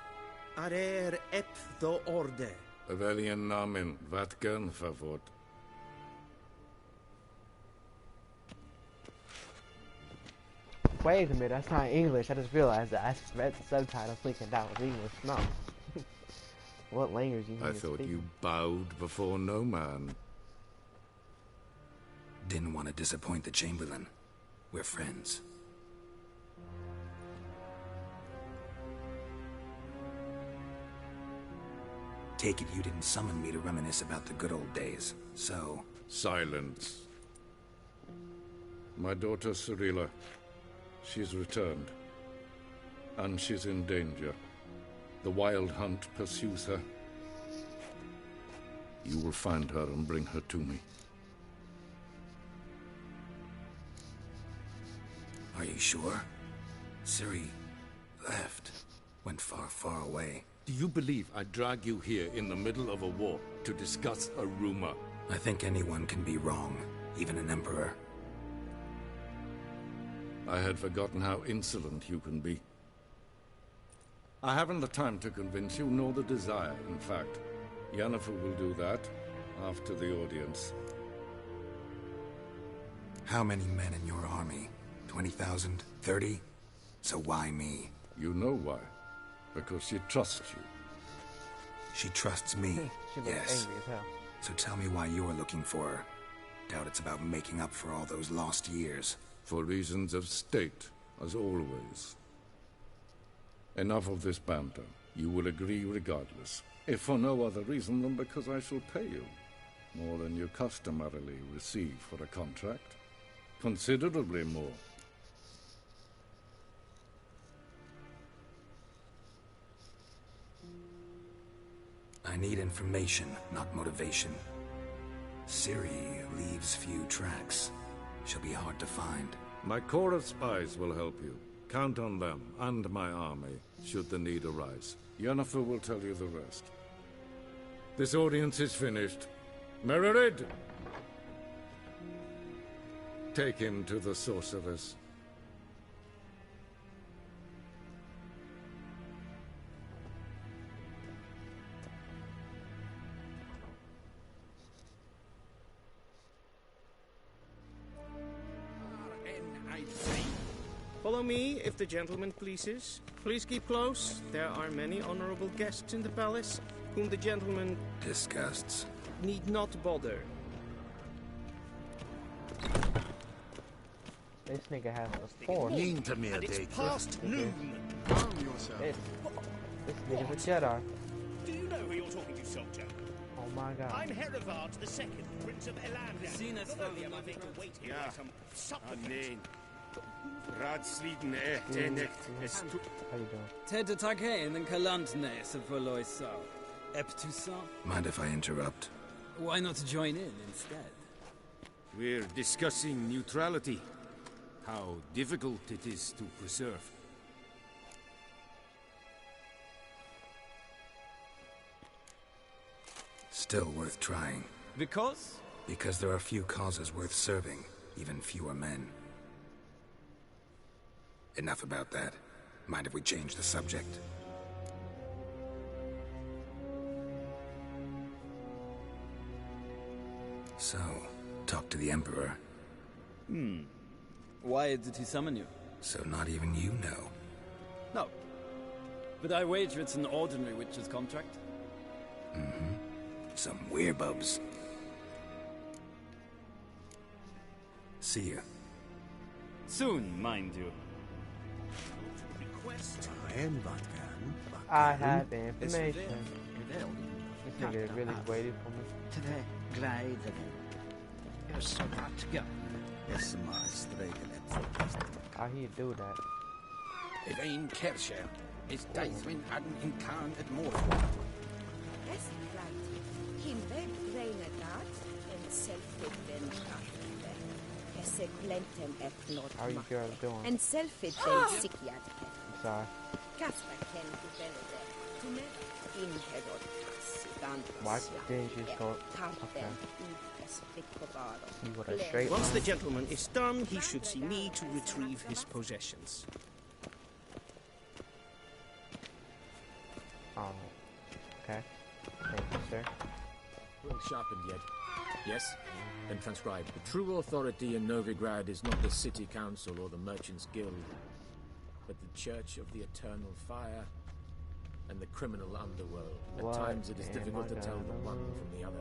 Arer ep do orde. Weljen namen, wat gern favort. Wait a minute, that's not English. I just realized that. I read the subtitles thinking that was English. No. What language you I thought you bowed before no man. Didn't want to disappoint the Chamberlain. We're friends. Take it you didn't summon me to reminisce about the good old days, so... Silence. My daughter Cirilla, she's returned. And she's in danger. The Wild Hunt pursues her. You will find her and bring her to me. Are you sure? Ciri left. Went far, far away. Do you believe I drag you here in the middle of a war to discuss a rumor? I think anyone can be wrong, even an emperor. I had forgotten how insolent you can be. I haven't the time to convince you, nor the desire, in fact. Yennefer will do that after the audience. How many men in your army? 20,000? 30? So why me? You know why. Because she trusts you. She trusts me, She looks yes. angry as hell. So tell me why you're looking for her. Doubt it's about making up for all those lost years. For reasons of state, as always. Enough of this banter. You will agree regardless. If for no other reason than because I shall pay you. More than you customarily receive for a contract. Considerably more. I need information, not motivation. Ciri leaves few tracks. She'll be hard to find. My corps of spies will help you. Count on them, and my army, should the need arise. Yennefer will tell you the rest. This audience is finished. Mererid! Take him to the sorceress. Follow me, if the gentleman pleases. Please keep close. There are many honorable guests in the palace, whom the gentleman disgusts. Need not bother. This nigga has a force. Mean to me, It's Dake. past noon. Calm yourself. This nigga's a Jedi. Do you know who you're talking to, soldier? Oh my god. I'm Herivard II, Prince of Elandria. Seen us Not only though, am I made to wait here Ja. by some supplicant. Nee. Raadsliden tenecht es tu... How you doing? Ted Takane and Kalantne Sepoloisa. Eptusa. Mind if I interrupt? Why not join in instead? We're discussing neutrality. How difficult it is to preserve. Still worth trying. Because? Because there are few causes worth serving, even fewer men. Enough about that. Mind if we change the subject? So, talk to the Emperor. Why did he summon you? So not even you know. No. But I wager it's an ordinary witch's contract. Mm-hmm. Some werebubs. See ya. Soon, mind you. I have information. This nigga really waited for me. How he do that? Evain Kersher is Daithwin hadn't encountered more. Yes, right. Kimberg Reinagat and self-evident Esse Glentem Eknot. How you girls doing? And self-evident Psychiatric. I'm sorry. Kasper Ken to Benede. To me, in Herod. Why didn't you show? Okay. See what a straight Once line. the gentleman is done, he should see me to retrieve his possessions. Oh. Okay. Thank you, sir. Well sharpened yet. Yes? Then transcribe. The true authority in Novigrad is not the city council or the merchants' guild, but the Church of the Eternal Fire and the criminal underworld. At times it is difficult to tell the one from the other.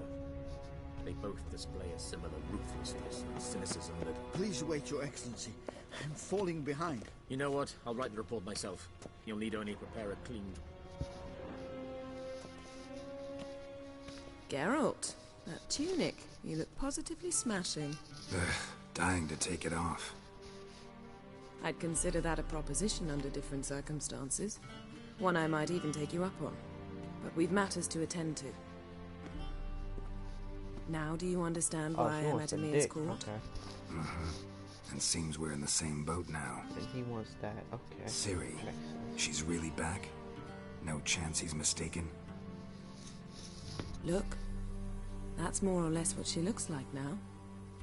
They both display a similar ruthlessness and cynicism that... Please wait, Your Excellency. I'm falling behind. You know what? I'll write the report myself. You'll need only prepare a clean... Geralt, that tunic. You look positively smashing. Dying to take it off. I'd consider that a proposition under different circumstances. One I might even take you up on. But we've matters to attend to. Now do you understand why I'm at Emir's court? Okay. And seems we're in the same boat now. And he wants that. Okay. Ciri, she's really back? No chance he's mistaken? Look, that's more or less what she looks like now.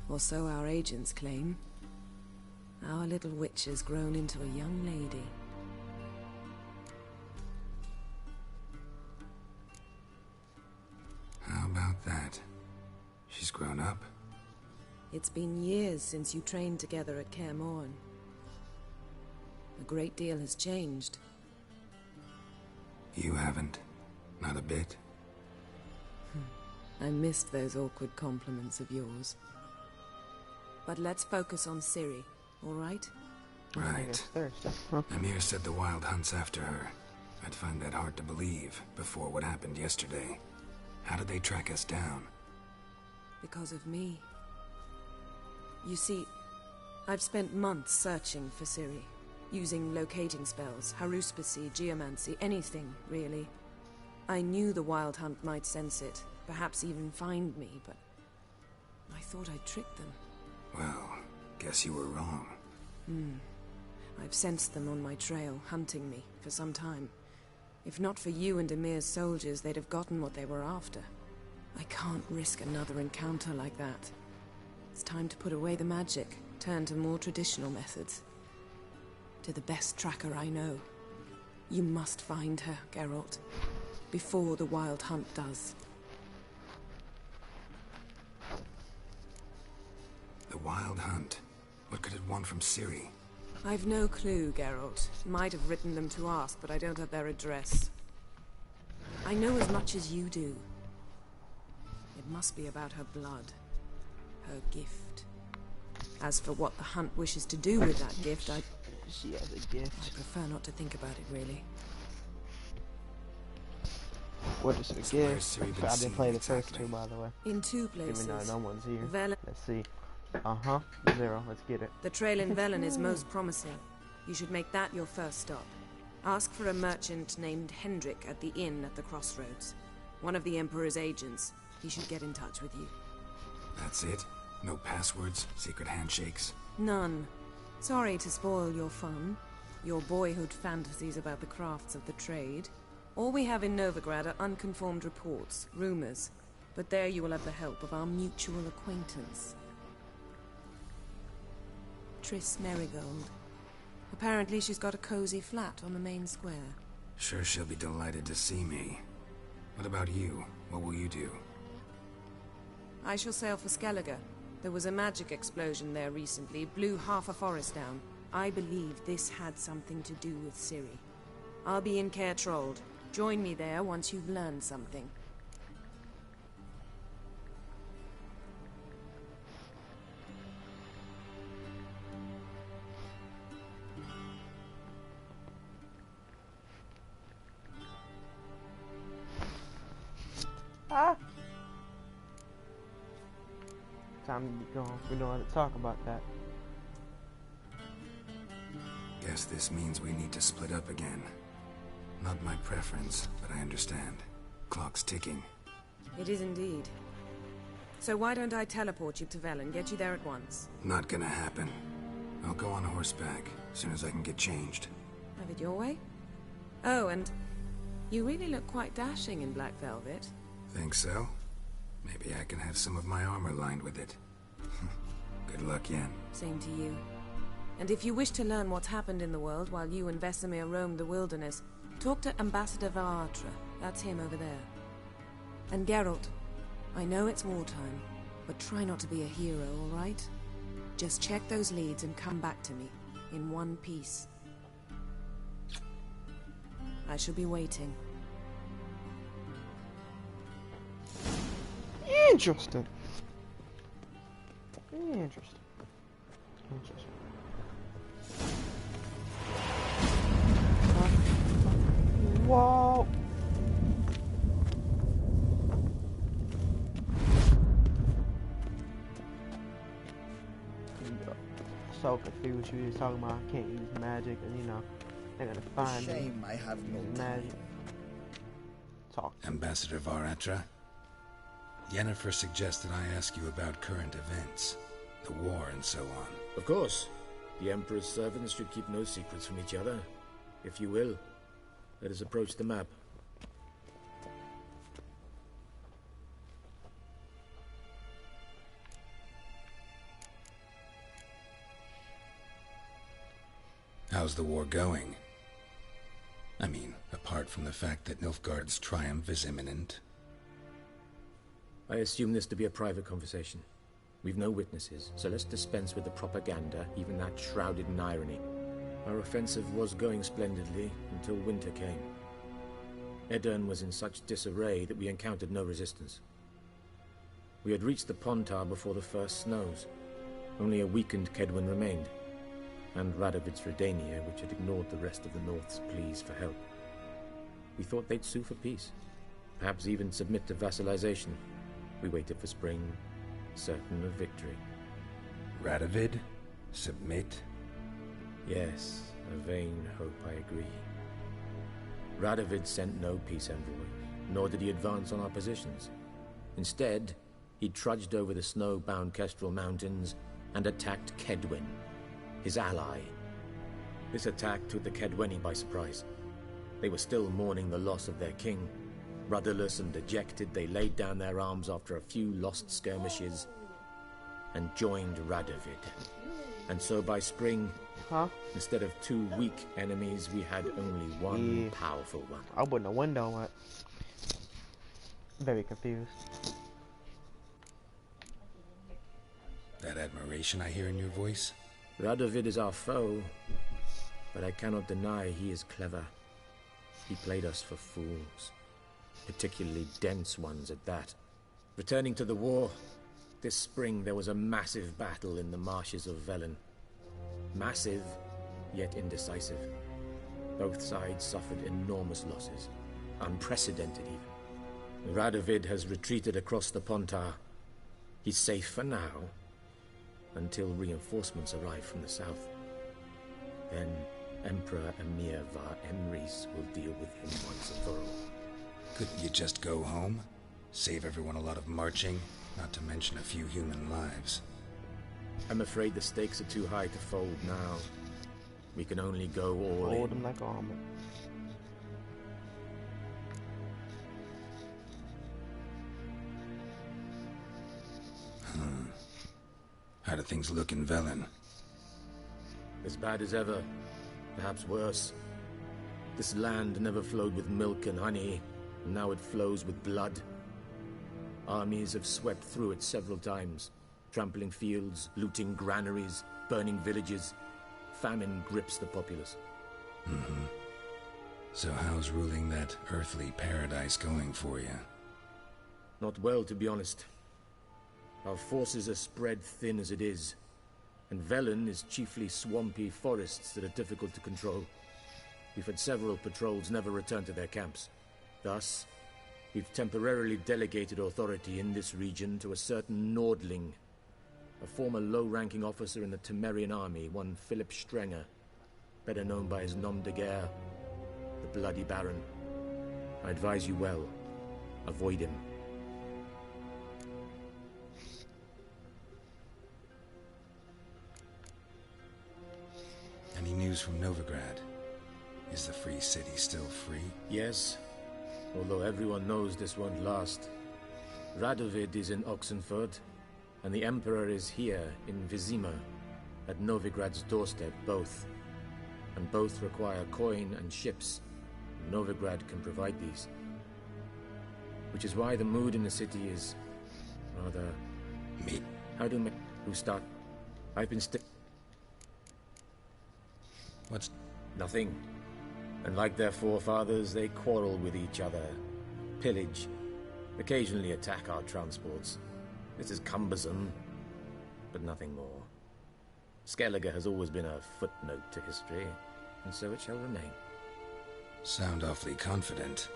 Or so our agents claim. Our little witch has grown into a young lady. How about that? She's grown up. It's been years since you trained together at Kaer Morhen. A great deal has changed. You haven't? Not a bit? I missed those awkward compliments of yours. But let's focus on Ciri, all right? Right. Amir said the Wild Hunt's after her. I'd find that hard to believe before what happened yesterday. How did they track us down? Because of me. You see, I've spent months searching for Ciri, using locating spells, haruspicy, geomancy, anything, really. I knew the Wild Hunt might sense it, perhaps even find me, but I thought I'd tricked them. Well, guess you were wrong. I've sensed them on my trail, hunting me, for some time. If not for you and Amir's soldiers, they'd have gotten what they were after. I can't risk another encounter like that. It's time to put away the magic, turn to more traditional methods. To the best tracker I know. You must find her, Geralt, before the Wild Hunt does. The Wild Hunt? What could it want from Ciri? I've no clue, Geralt. Might have written them to ask, but I don't have their address. I know as much as you do. It must be about her blood. Her gift. As for what the Hunt wishes to do with that gift, She has a gift. I prefer not to think about it, really. What is a gift? I didn't play the first two, by the way. In two places. Even though no one's here. Velen. Let's see. Zero. Let's get it. The trail in Velen is most promising. You should make that your first stop. Ask for a merchant named Hendrik at the inn at the crossroads. One of the Emperor's agents. He should get in touch with you. That's it? No passwords? Secret handshakes? None. Sorry to spoil your fun. Your boyhood fantasies about the crafts of the trade. All we have in Novigrad are unconfirmed reports, rumors. But there you will have the help of our mutual acquaintance. Triss Merigold. Apparently she's got a cozy flat on the main square. Sure she'll be delighted to see me. What about you? What will you do? I shall sail for Skellige. There was a magic explosion there recently, blew half a forest down. I believe this had something to do with Ciri. I'll be in Caer Trolde. Join me there once you've learned something. Time to be gone. We don't have to talk about that. Guess this means we need to split up again. Not my preference, but I understand. Clock's ticking. It is indeed. So why don't I teleport you to Velen, get you there at once? Not gonna happen. I'll go on horseback, as soon as I can get changed. Have it your way? Oh, and you really look quite dashing in black velvet. Think so? Maybe I can have some of my armor lined with it. Good luck, Yen. Same to you. And if you wish to learn what's happened in the world while you and Vesemir roamed the wilderness, talk to Ambassador Varatra. That's him over there. And Geralt, I know it's wartime, but try not to be a hero, all right? Just check those leads and come back to me, in one piece. I shall be waiting. Interesting. Interesting. Whoa. So confused. You was talking about I can't use magic, and you know they're gonna find me. Shame I have no magic. Talk. Ambassador Varatra? Yennefer suggested I ask you about current events, the war and so on. Of course. The Emperor's servants should keep no secrets from each other. If you will, let us approach the map. How's the war going? I mean, apart from the fact that Nilfgaard's triumph is imminent. I assume this to be a private conversation. We've no witnesses, so let's dispense with the propaganda, even that shrouded in irony. Our offensive was going splendidly until winter came. Edirn was in such disarray that we encountered no resistance. We had reached the Pontar before the first snows. Only a weakened Kedwen remained, and Radovid's Redania, which had ignored the rest of the North's pleas for help. We thought they'd sue for peace, perhaps even submit to vassalization. We waited for spring, certain of victory. Radovid? Submit? Yes, a vain hope, I agree. Radovid sent no peace envoy, nor did he advance on our positions. Instead, he trudged over the snow-bound Kestrel Mountains and attacked Kedwen, his ally. This attack took the Kedweni by surprise. They were still mourning the loss of their king. Rudderless and dejected, they laid down their arms after a few lost skirmishes and joined Radovid. And so by spring, instead of 2 weak enemies, we had only one powerful one. I opened the window. Very confused. That admiration I hear in your voice? Radovid is our foe, but I cannot deny he is clever. He played us for fools, particularly dense ones at that. Returning to the war, this spring there was a massive battle in the marshes of Velen. Massive, yet indecisive. Both sides suffered enormous losses, unprecedented even. Radovid has retreated across the Pontar. He's safe for now, until reinforcements arrive from the south. Then Emperor Emir var Emrys will deal with him once and for all. Couldn't you just go home? Save everyone a lot of marching, not to mention a few human lives. I'm afraid the stakes are too high to fold now. We can only go all in. Hold them like armor. How do things look in Velen? As bad as ever, perhaps worse. This land never flowed with milk and honey, and now it flows with blood. Armies have swept through it several times, trampling fields, looting granaries, burning villages. Famine grips the populace. So how's ruling that earthly paradise going for you? Not well, to be honest. Our forces are spread thin as it is, and Velen is chiefly swampy forests that are difficult to control. We've had several patrols never return to their camps. Thus, we've temporarily delegated authority in this region to a certain Nordling, a former low-ranking officer in the Temerian army, one Philip Strenger, better known by his nom de guerre, the Bloody Baron. I advise you well. Avoid him. Any news from Novigrad? Is the free city still free? Yes, although everyone knows this won't last. Radovid is in Oxenfurt, and the Emperor is here in Vizima, at Novigrad's doorstep, both. And both require coin and ships. Novigrad can provide these. Which is why the mood in the city is rather... Me? How do me... Who start? I've been What's... Nothing. And like their forefathers, they quarrel with each other, pillage, occasionally attack our transports. This is cumbersome, but nothing more. Skellige has always been a footnote to history, and so it shall remain. Sound awfully confident.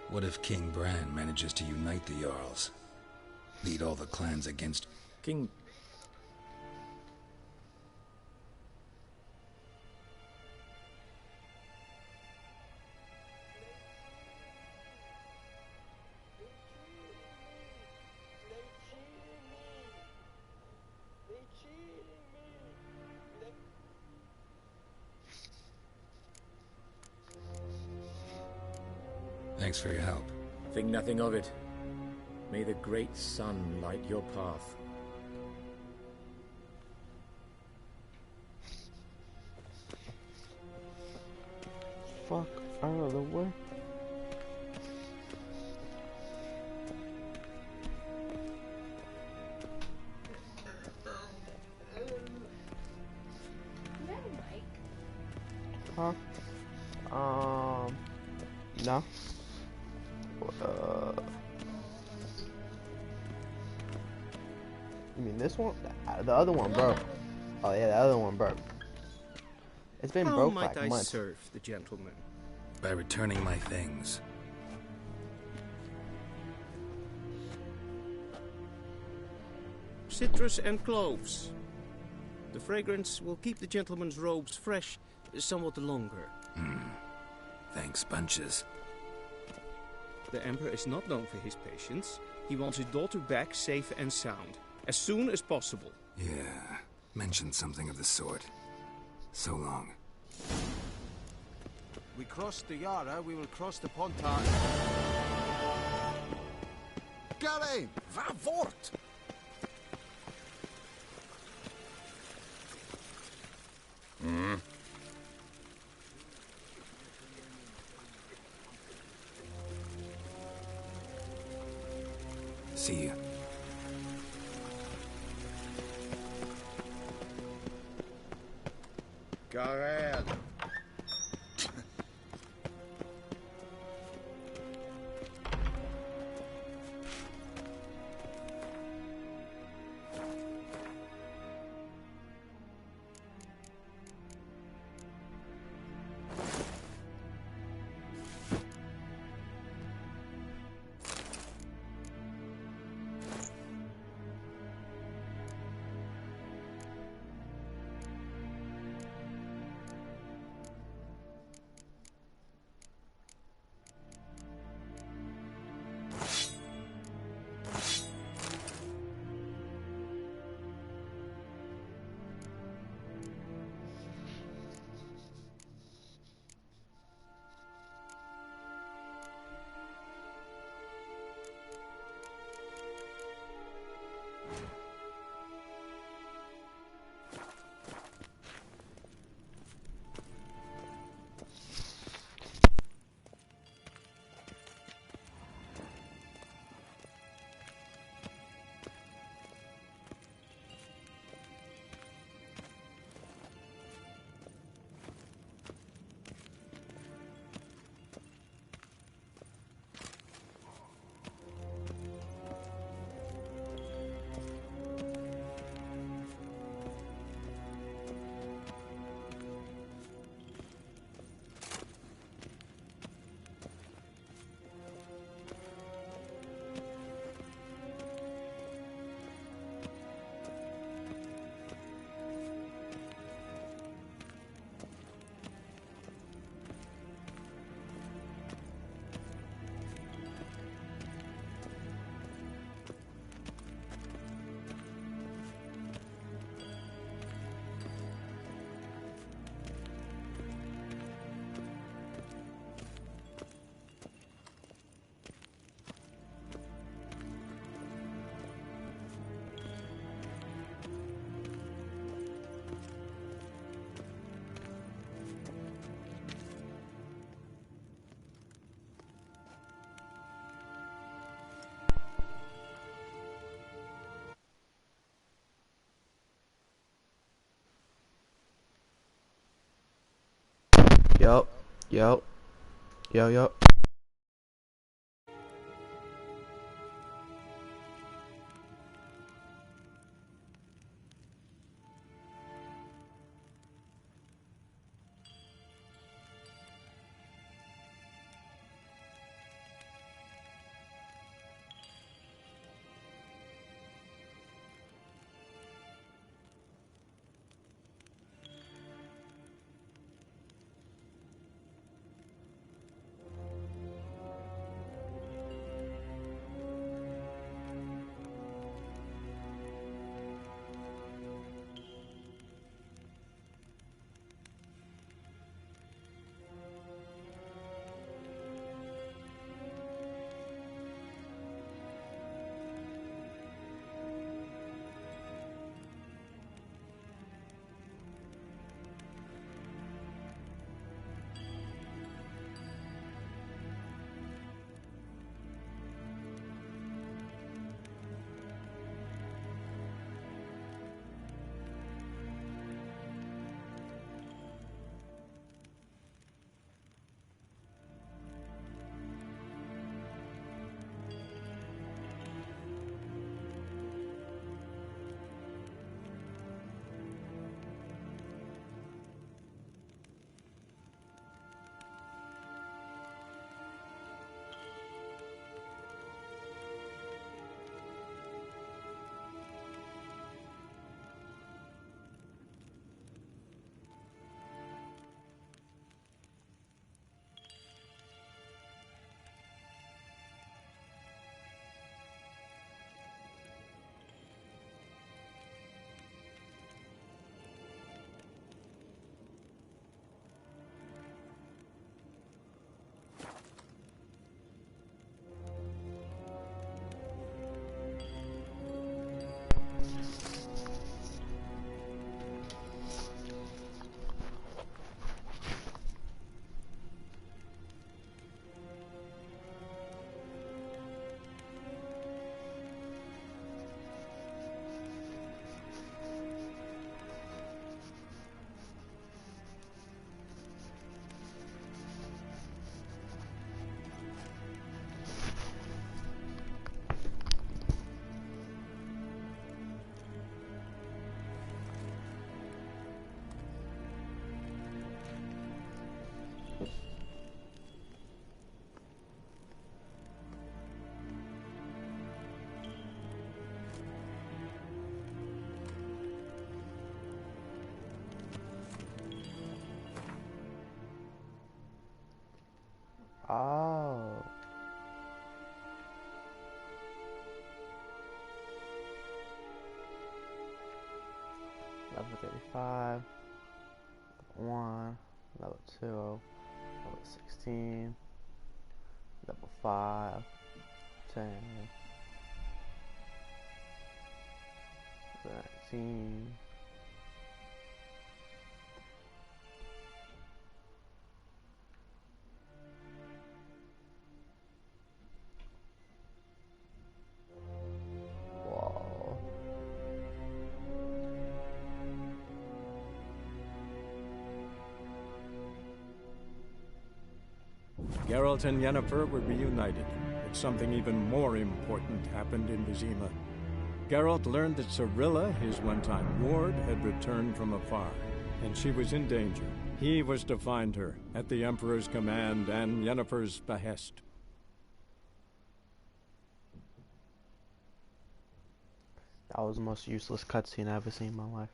What if King Bran manages to unite the Jarls? Lead all the clans against... King... Thanks for your help. Think nothing of it. May the great sun light your path. Fuck out of the way. Huh? No. You mean this one? The other one broke. Oh yeah, the other one broke. It's been How broke might like I months. serve the gentleman? By returning my things. Citrus and cloves. The fragrance will keep the gentleman's robes fresh somewhat longer. Thanks, bunches. The Emperor is not known for his patience. He wants his daughter back safe and sound, as soon as possible. Yeah, mentioned something of the sort. So long. We crossed the Yara, we will cross the Pontar. Gary, va fort! See you. Garel. Yup. Yup. Oh. Level 35. Level 1. Level 2. Level 16. Level 5. 10. 19. Whoa. Geralt and Yennefer were reunited, but something even more important happened in Vizima. Geralt learned that Cirilla, his one-time ward, had returned from afar, and she was in danger. He was to find her, at the Emperor's command and Yennefer's behest. That was the most useless cutscene I've ever seen in my life.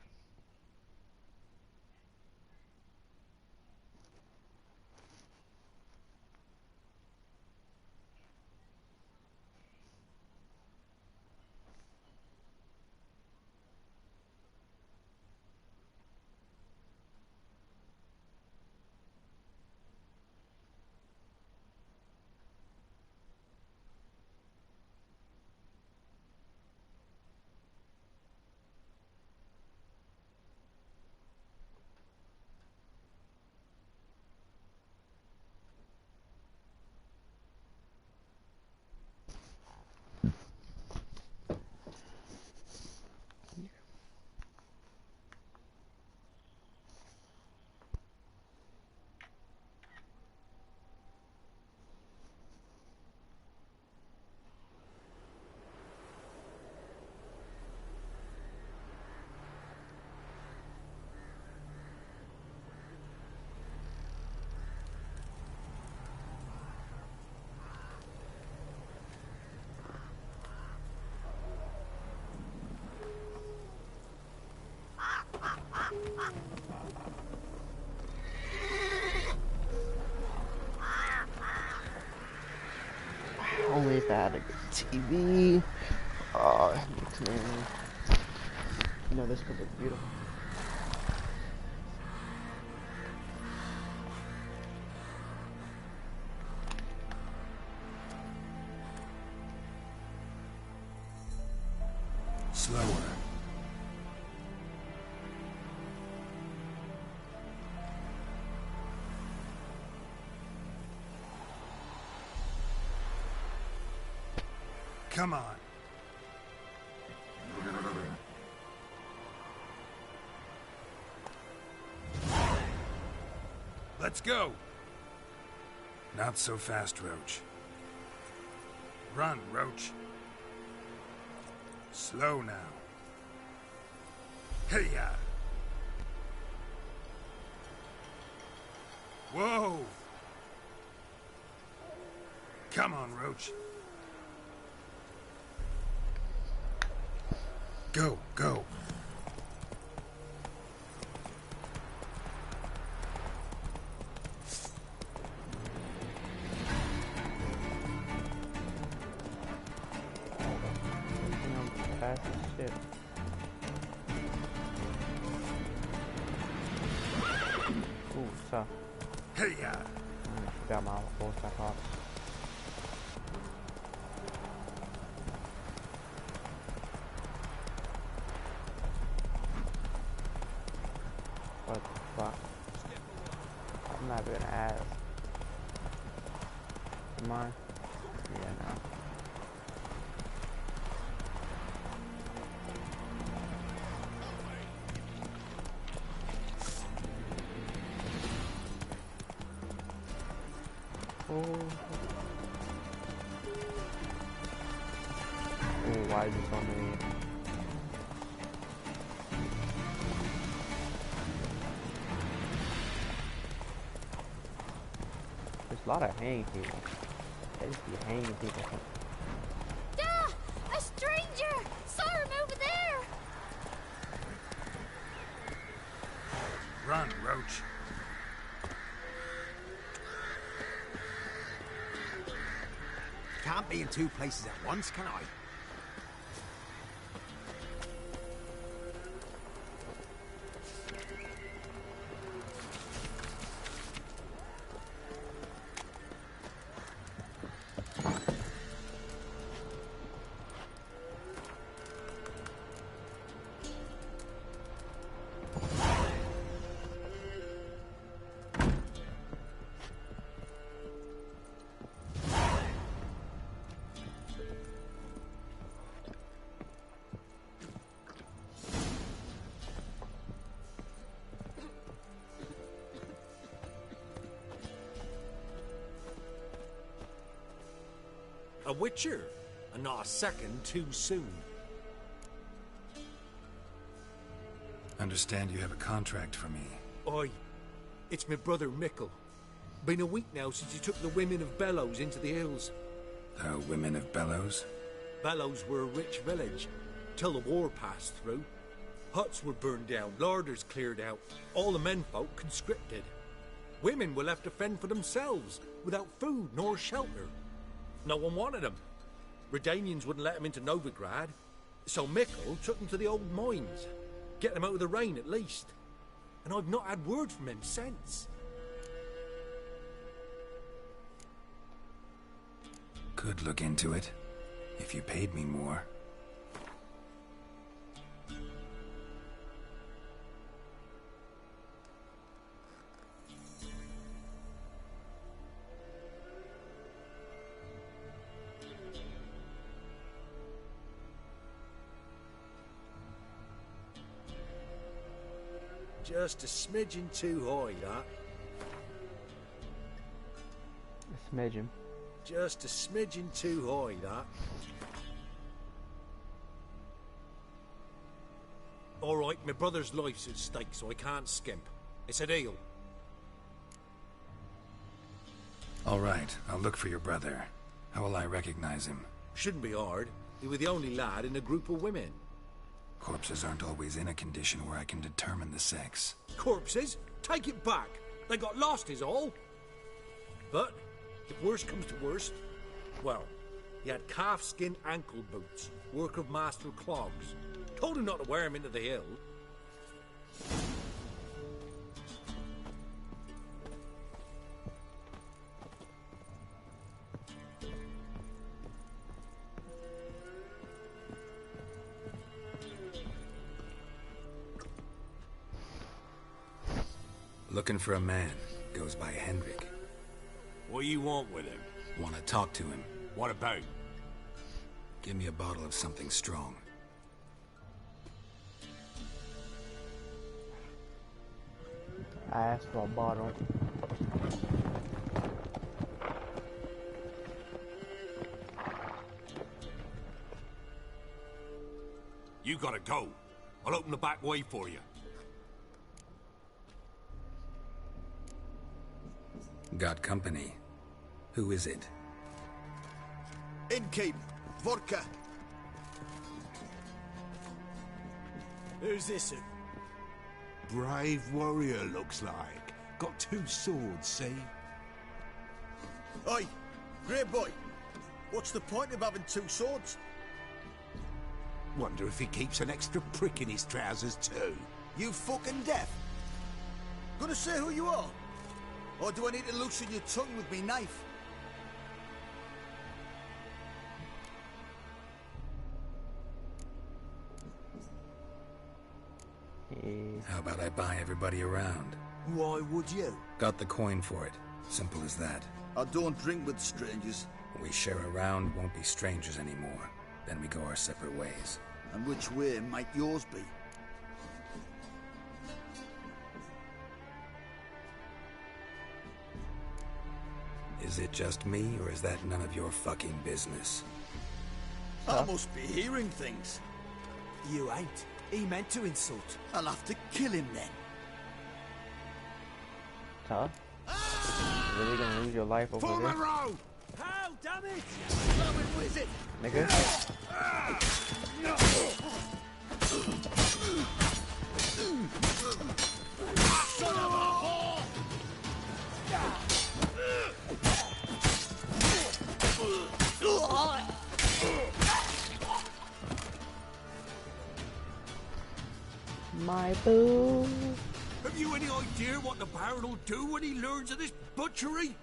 Only if I had a good TV. Oh, man. You know, this would look beautiful. Slower. Come on. Let's go. Not so fast, Roach. Run, Roach. Slow now. Hey-ya! Whoa! Come on, Roach. Go, go. Fast as shit. Ooh, tough. Hey-ya! I forgot my force back off. What the fuck? I'm not gonna ask. Am I? Yeah, no. Oh, why is it so many? There's a lot of hanging people. They just be hanging people. Ah! A stranger! Saw him over there! Run, Roach. can't be in two places at once, can I? A witcher, and not a second too soon. Understand you have a contract for me. Oi, it's my brother Mickle. Been a week now since he took the women of Bellows into the hills. The women of Bellows? Bellows were a rich village, till the war passed through. Huts were burned down, larders cleared out, all the menfolk conscripted. Women were left to fend for themselves, without food nor shelter. No one wanted them. Redanians wouldn't let them into Novigrad, so Mickle took them to the old mines. Get them out of the rain at least. And I've not had word from him since. Could look into it, if you paid me more. Just a smidgen too high, that. A smidgen. Just a smidgen too high, that. Alright, my brother's life's at stake, so I can't skimp. It's a deal. Alright, I'll look for your brother. How will I recognize him? Shouldn't be hard. He was the only lad in a group of women. Corpses aren't always in a condition where I can determine the sex. Corpses? Take it back. They got lost is all. But, if worst comes to worst, well, he had calf-skin ankle boots, work of Master Clogs. Told him not to wear him into the hill. Looking for a man. Goes by Hendrik. What do you want with him? Want to talk to him. What about? Give me a bottle of something strong. I asked for a bottle. You gotta go. I'll open the back way for you. Got company. Who is it? Innkeep, vodka. Who's this? Brave warrior, looks like. Got 2 swords, see? Oi, grey boy. What's the point of having 2 swords? Wonder if he keeps an extra prick in his trousers too. You fucking deaf? Gonna say who you are? Or do I need to loosen your tongue with me knife? How about I buy everybody around? Why would you? Got the coin for it. Simple as that. I don't drink with strangers. We share a round, won't be strangers anymore. Then we go our separate ways. And which way might yours be? Is it just me, or is that none of your fucking business? I must be hearing things. You ain't. He meant to insult. I'll have to kill him then. Tough. Really gonna lose your life over Form this? a row! How, damn it! Blowing wizard! Nigga. Son of a whore! my boo. Have you any idea what the Baron will do when he learns of this butchery?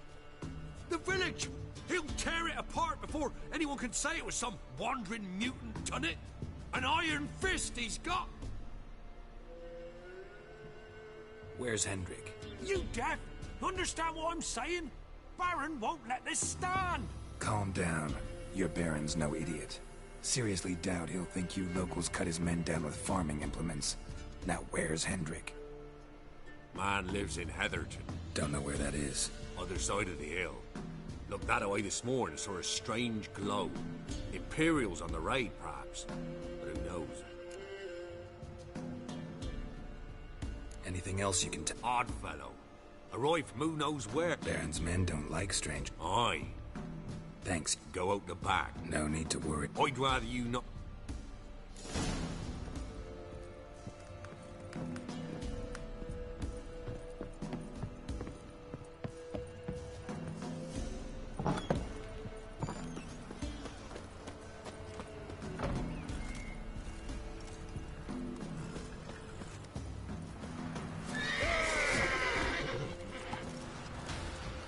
The village! He'll tear it apart before anyone can say it was some wandering mutant done it. An iron fist he's got! Where's Hendrik? You deaf? Understand what I'm saying? Baron won't let this stand! Calm down. Your Baron's no idiot. Seriously doubt he'll think you locals cut his men down with farming implements. Now where's Hendrik? Man lives in Heatherton. Don't know where that is. Other side of the hill. Looked that away this morning, saw a strange glow. Imperials on the raid, perhaps. But who knows? Anything else you can Odd fellow. Arrived from who knows where. Baron's men don't like strange. Aye. Thanks. Go out the back. No need to worry. I'd rather you not...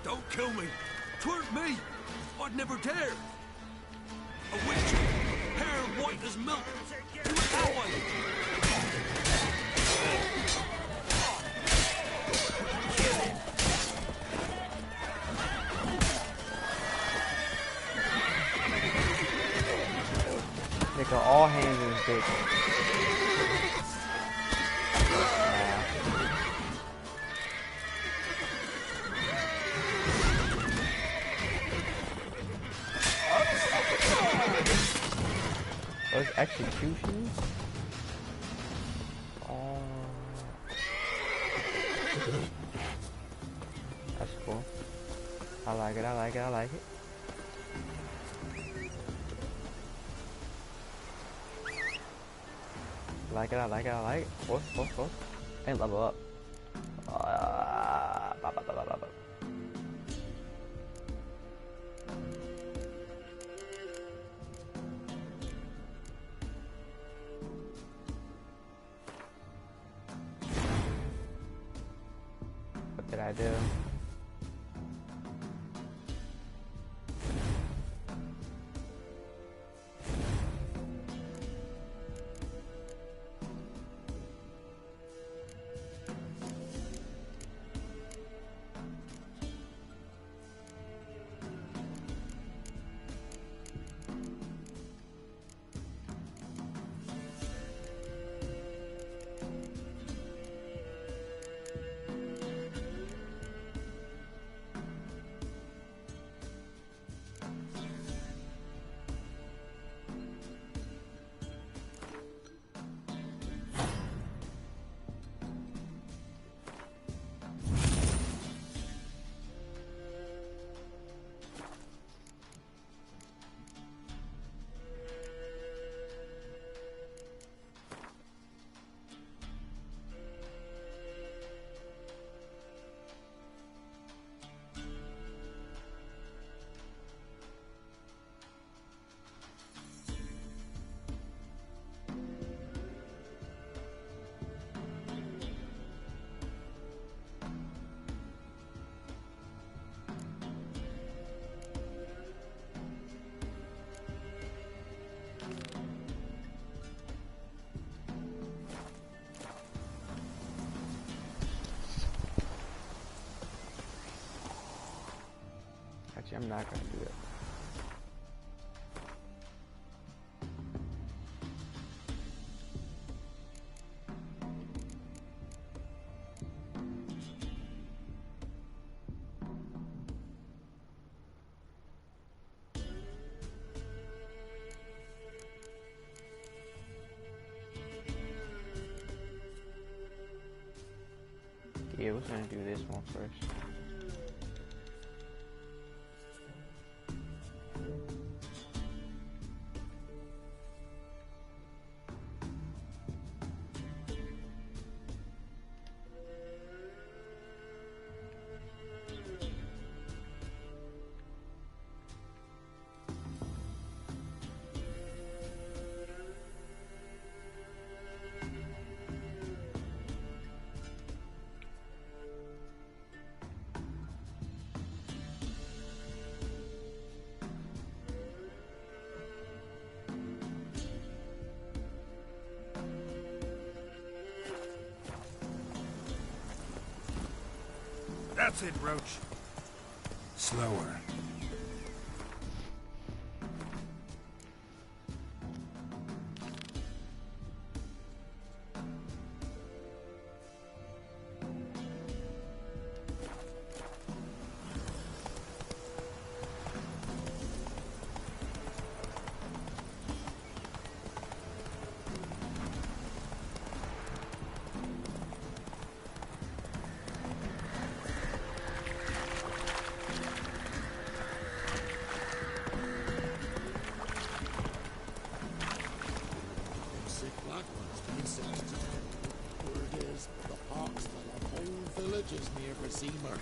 Don't kill me! 'Tweren't me! I'd never dare! A witch! Hair white as milk! Do it that way! Nigga, all hands in his dick. Those executions? Oh. That's cool. I like it, I like it, I like it. I like it, I like it, I like it. Force. And level up. What did I do? Actually, I'm not gonna do it. Yeah, we're gonna do this one first. That's it, Roach. Slower.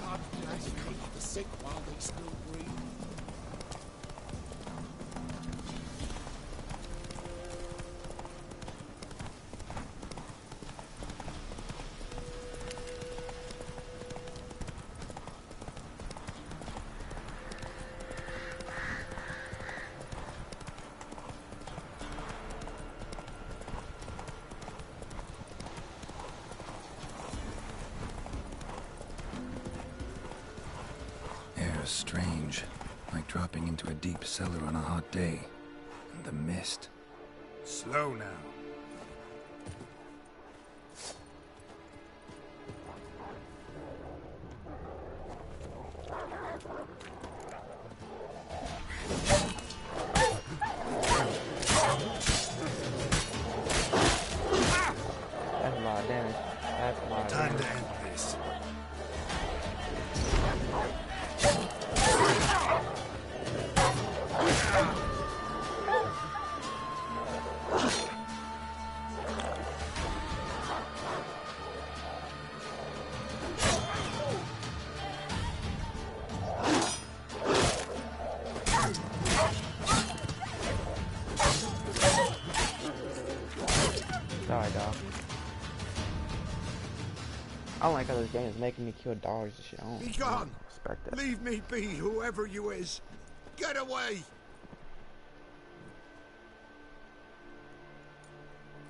God bless the sick while they still breathe. Strange, like dropping into a deep cellar on a hot day. And the mist. Slow now. That's a lot of damage. That's a lot of Time damage. to end this. Sorry, dog. I don't like how this game is making me kill dogs and shit. I don't Be gone! respect that. Leave me be, whoever you is. Get away!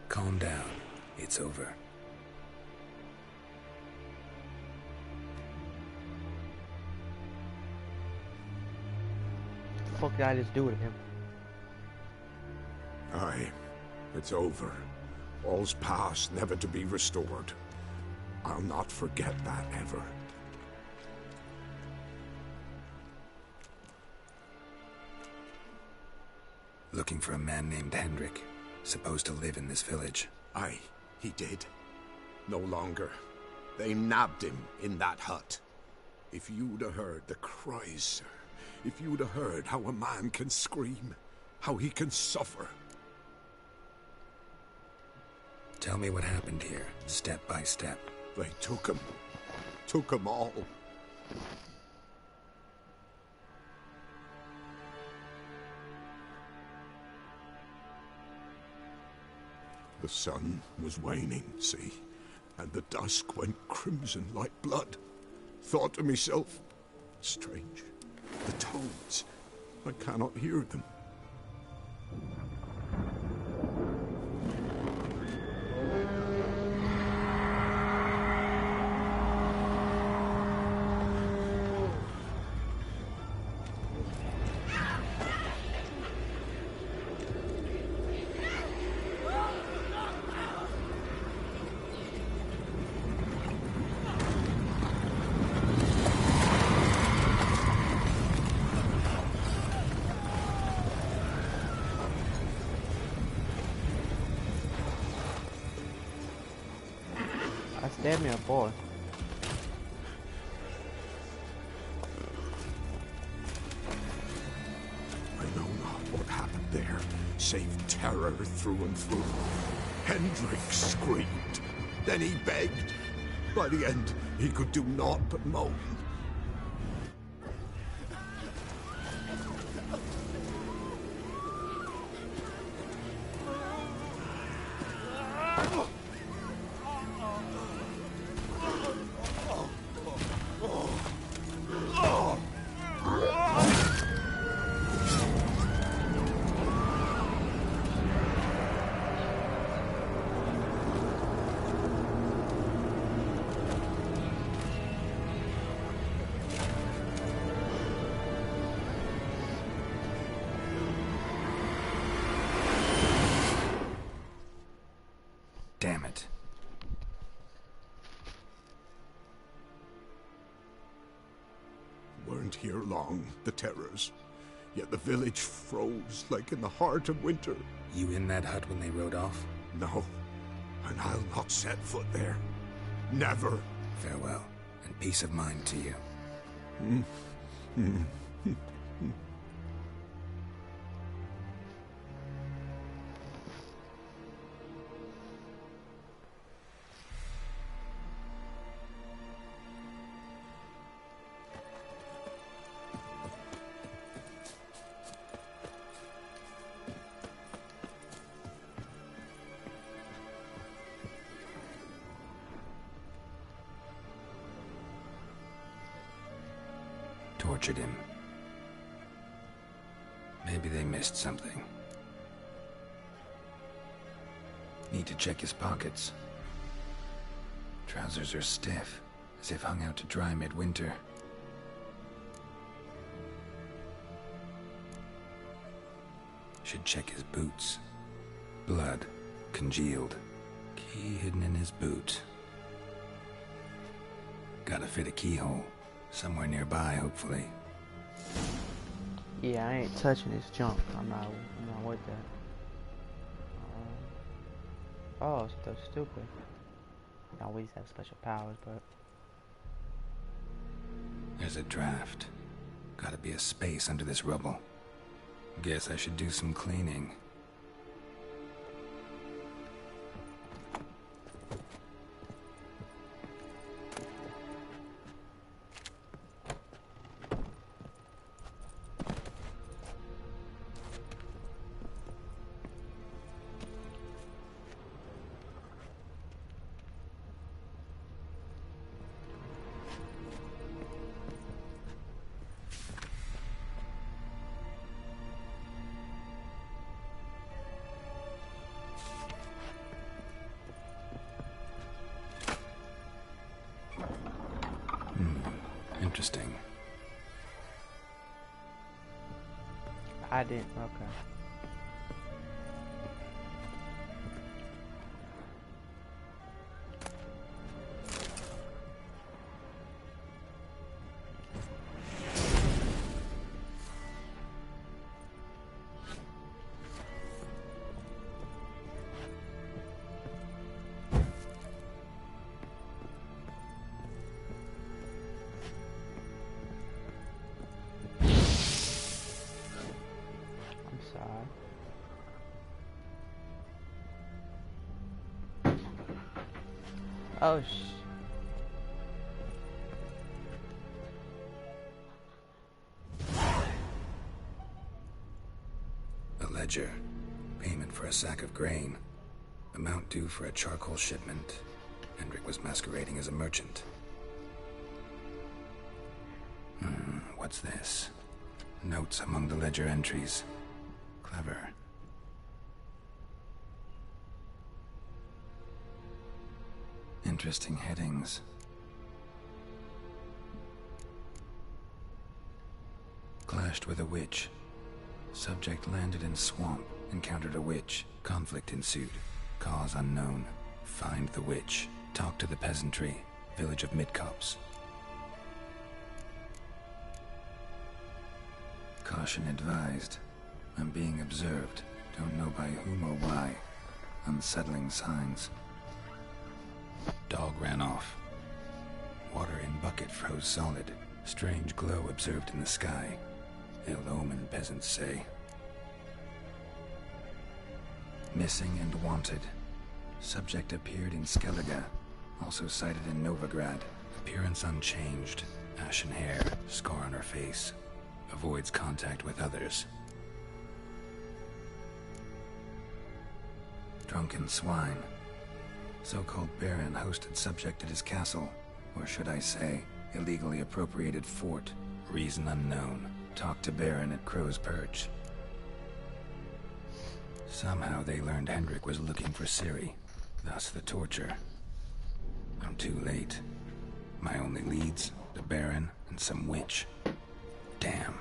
Calm down. It's over. What the fuck did I just do to him? Aye, it's over. All's past, never to be restored. I'll not forget that ever. Looking for a man named Hendrik, supposed to live in this village. Aye, he did. No longer. They nabbed him in that hut. If you'd have heard the cries, sir. If you'd have heard how a man can scream, how he can suffer. Tell me what happened here, step by step. They took him. Took him all. The sun was waning, see, and the dusk went crimson like blood. Thought to myself, strange, the toads, I cannot hear them. Stab me a boy. I know not what happened there, save terror through and through. Hendrik screamed. Then he begged. By the end, he could do naught but moan. year long, the terrors. Yet the village froze like in the heart of winter. You in that hut when they rode off? No, and I'll not set foot there. Never. Farewell, and peace of mind to you. Tortured him. Maybe they missed something. Need to check his pockets. Trousers are stiff, as if hung out to dry midwinter. Should check his boots. Blood, congealed. Key hidden in his boot. Gotta fit a keyhole. Somewhere nearby, hopefully. Yeah, I ain't touching this junk. I'm not with that. Oh, so that's stupid. I always have special powers, but... There's a draft. Gotta be a space under this rubble. Guess I should do some cleaning. Interesting. I didn't, okay. Oh, A ledger. Payment for a sack of grain. Amount due for a charcoal shipment. Hendrik was masquerading as a merchant. What's this? Notes among the ledger entries. Clever. Interesting headings. Clashed with a witch. Subject landed in swamp, encountered a witch. Conflict ensued. Cause unknown. Find the witch. Talk to the peasantry. Village of Midcopse. Caution advised. I'm being observed. Don't know by whom or why. Unsettling signs. Dog ran off. Water in bucket froze solid. Strange glow observed in the sky. Ill omen, peasants say. Missing and wanted. Subject appeared in Skellige. Also sighted in Novigrad. Appearance unchanged. Ashen hair. Scar on her face. Avoids contact with others. Drunken swine. So-called Baron hosted subject at his castle. Or should I say, illegally appropriated fort. Reason unknown. Talked to Baron at Crow's Perch. Somehow they learned Hendrik was looking for Ciri. Thus the torture. I'm too late. My only leads, the Baron and some witch. Damn.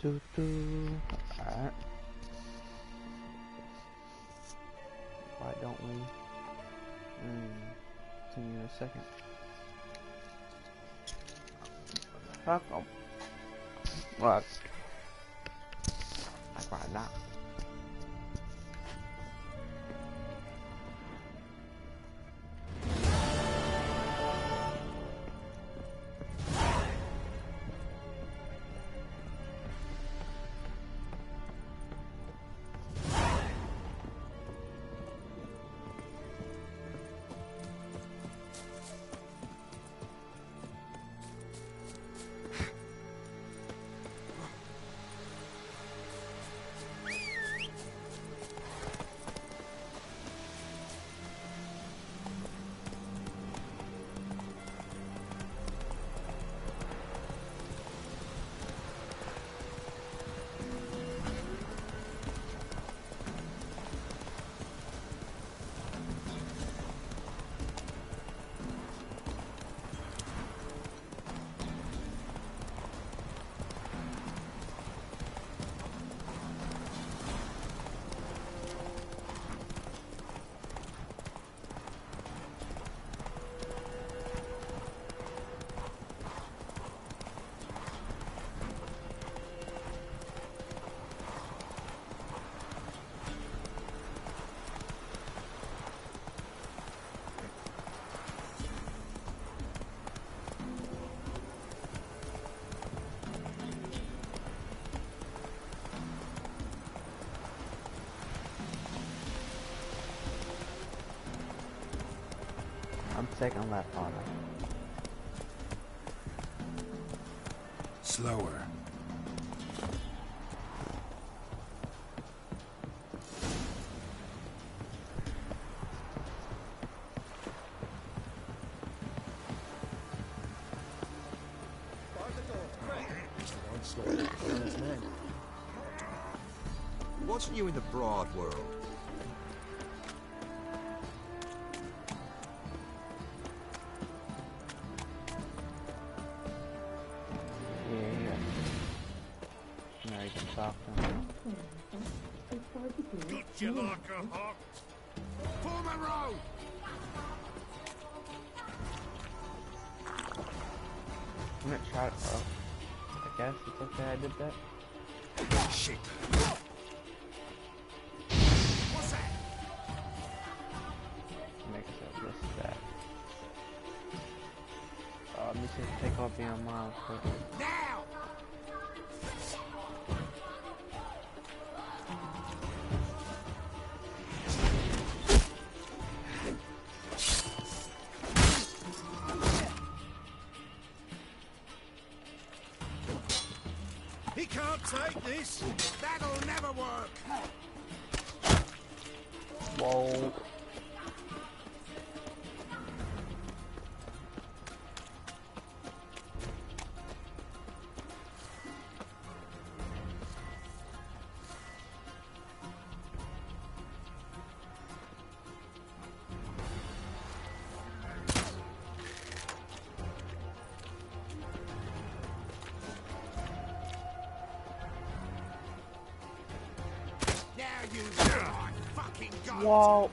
Alright. Why don't we continue in a second? Fuck 'em. What? Like right now. I'm second left on it. Slower. What's new in the broad world? Now you can talk to him. Got you like a hawk. Form a row! I'm gonna try to. Oh, I guess it's okay I did that. Shit. What's that? Make sure this is that. Let me see if take off the amount quick. Now! He can't take this. That'll never work. Whoa. Whoa.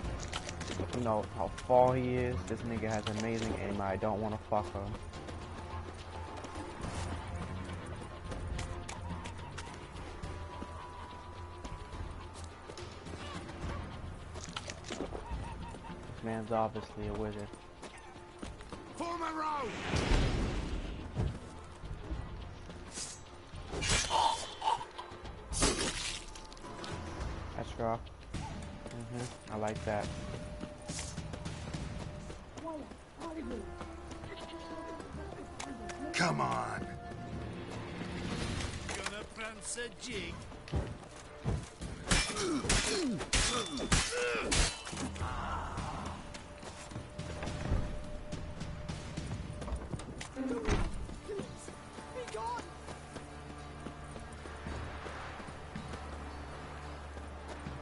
You know how far he is. This nigga has amazing aim. I don't want to fuck him. This man's obviously a wizard. Form a row! That's rough. I like that. Come on. Gonna prance a jig?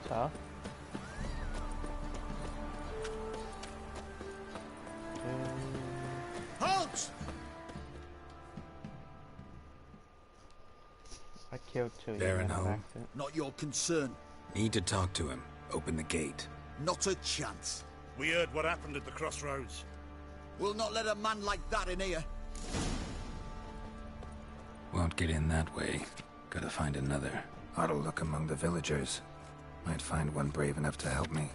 Tough. Halt! I killed too. Baron home? Not your concern. Need to talk to him. Open the gate. Not a chance. We heard what happened at the crossroads. We'll not let a man like that in here. Won't get in that way. Gotta find another. Ought to look among the villagers. Might find one brave enough to help me.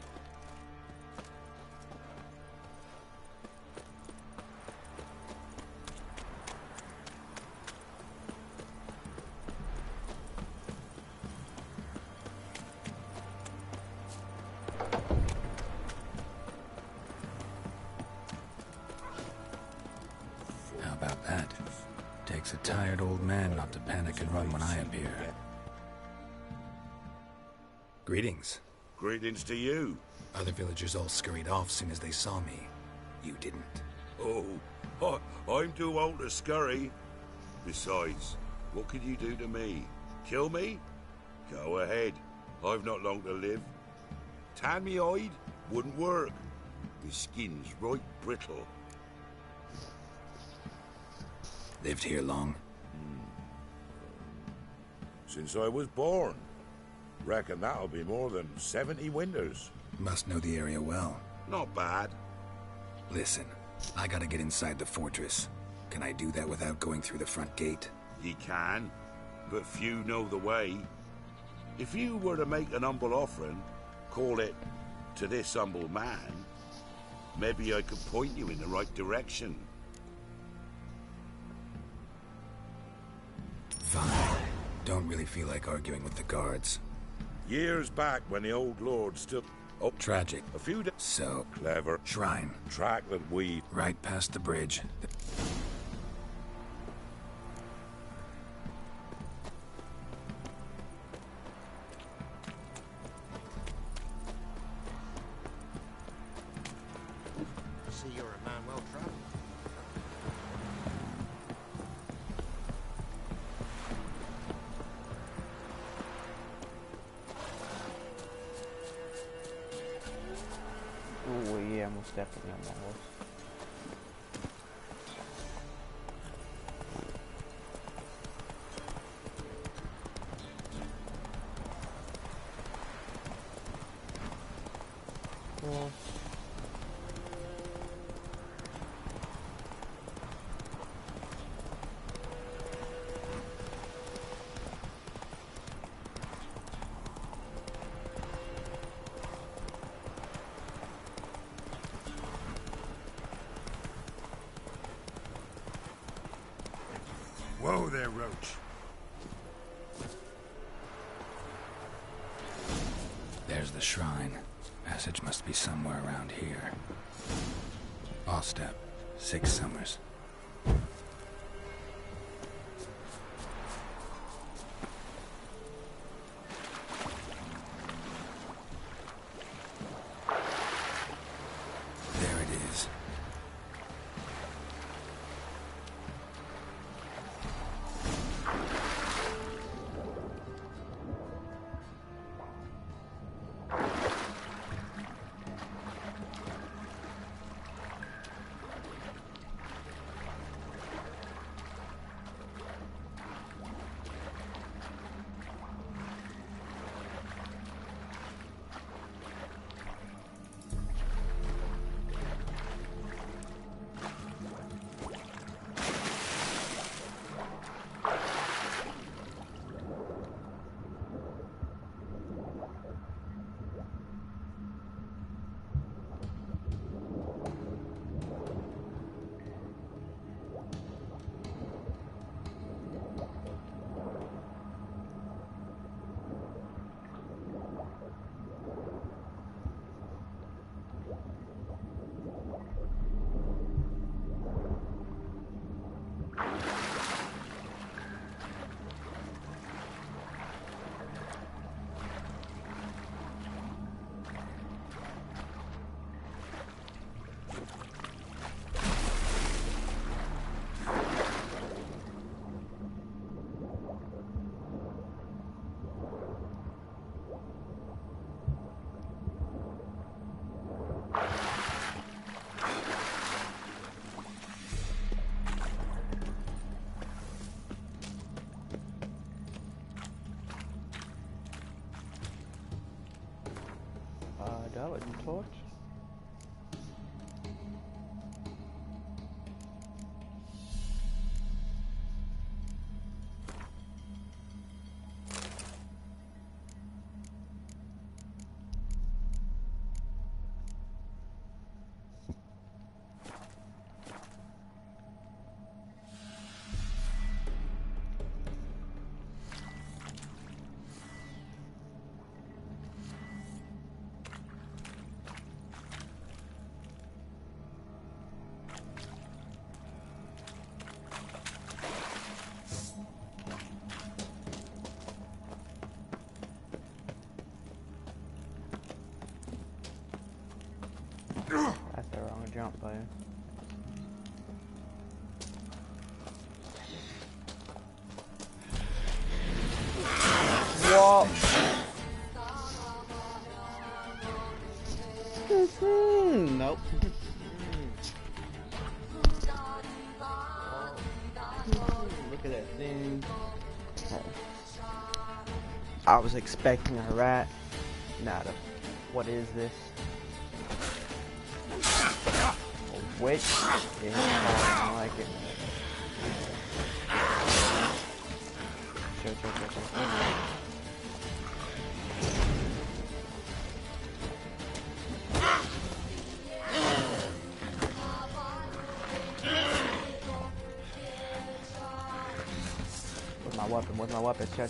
How about that? Takes a tired old man not to panic and run when I appear. Greetings. Greetings to you. Other villagers all scurried off soon as they saw me. You didn't. Oh, I'm too old to scurry. Besides, what could you do to me? Kill me? Go ahead. I've not long to live. Tan me hide? Wouldn't work. My skin's right brittle. Lived here long? Since I was born. Reckon that'll be more than 70 winters. Must know the area well. Not bad. Listen, I gotta get inside the fortress. Can I do that without going through the front gate? Ye can, but few know the way. If you were to make an humble offering, call it, to this humble man, maybe I could point you in the right direction. Fine. Don't really feel like arguing with the guards. Years back when the old lord still... Oh, tragic. A few days... So... Clever. Shrine. Track that we... Right past the bridge. See, you're a man well traveled. Oh yeah, most definitely on my horse. Cool. Whoa there, Roach. There's the shrine. Passage must be somewhere around here. I'll step. 6 summers. There it is. skeleton torch. That's the wrong jump button. What? Nope. Look at that thing. I was expecting a rat. Not a. What is this? A witch? Yeah, I don't like it. Chill. Where's my weapon? Chill.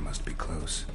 Must be close.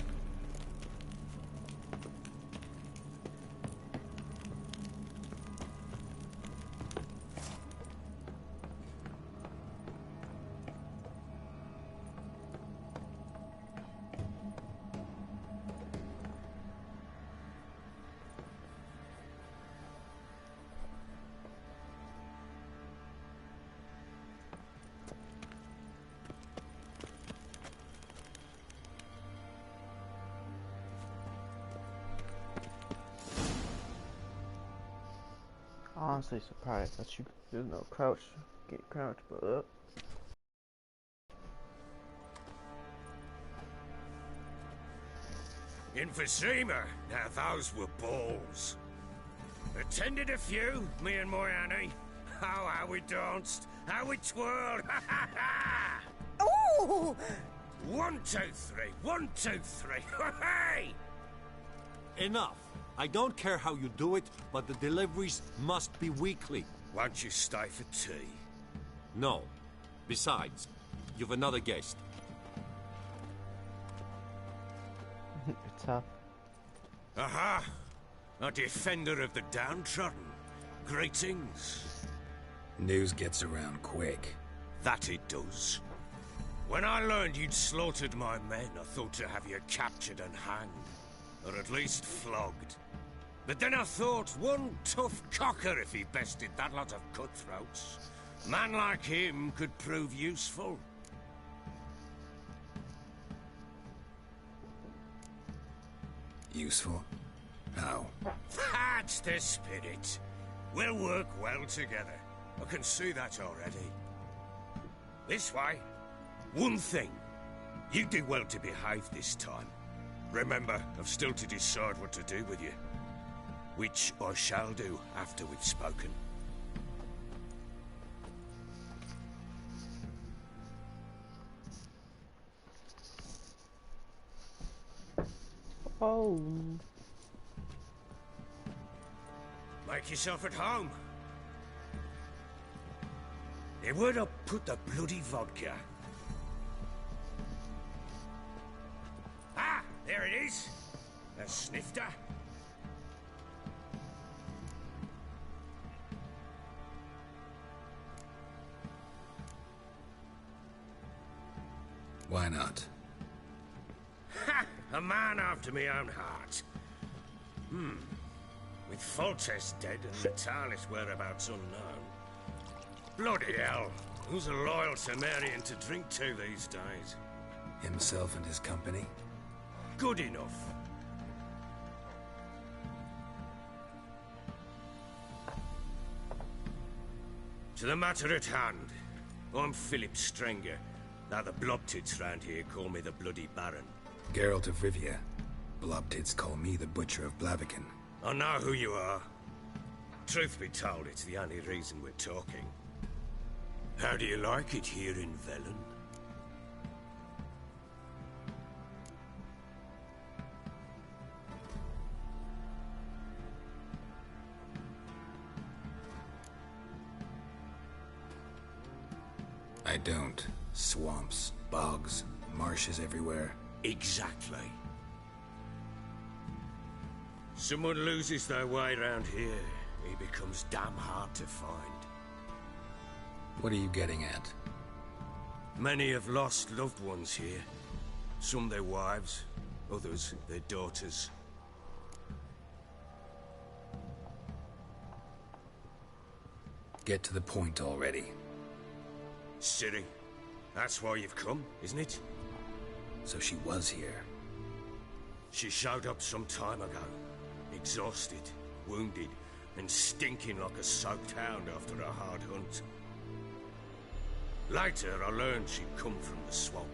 Honestly surprised that there's no crouch. Get crouch, but up. Emphysema. Now those were balls. Attended a few, me and my Annie. Oh, how we danced, how we twirled. Ooh! 1, 2, 3. 1, 2, 3. Hey! Enough. I don't care how you do it, but the deliveries must be weekly. Won't you stay for tea? No. Besides, you've another guest. Tough. Aha! A defender of the downtrodden. Greetings. News gets around quick. That it does. When I learned you'd slaughtered my men, I thought to have you captured and hanged. Or at least flogged. But then I thought, one tough cocker if he bested that lot of cutthroats. Man like him could prove useful. Useful? How? That's the spirit. We'll work well together. I can see that already. This way. One thing. You do well to behave this time. Remember, I've still to decide what to do with you. Which I shall do after we've spoken. Oh. Make yourself at home. Hey, where'd I put the bloody vodka? Ah, there it is. A snifter. Why not? Ha! A man after me own heart. With Foltest dead and Natalis whereabouts unknown. Bloody hell. Who's a loyal Cimmerian to drink to these days? Himself and his company? Good enough. To the matter at hand. I'm Philip Strenger. Now the Blobtits round here call me the Bloody Baron. Geralt of Rivia. Blobtits call me the Butcher of Blaviken. I know who you are. Truth be told, it's the only reason we're talking. How do you like it here in Velen? I don't. Swamps, bogs, marshes everywhere. Exactly. Someone loses their way around here, he becomes damn hard to find. What are you getting at? Many have lost loved ones here. Some their wives, others their daughters. Get to the point already. Ciri, that's why you've come, isn't it? So she was here. She showed up some time ago. Exhausted, wounded, and stinking like a soaked hound after a hard hunt. Later, I learned she'd come from the swamp.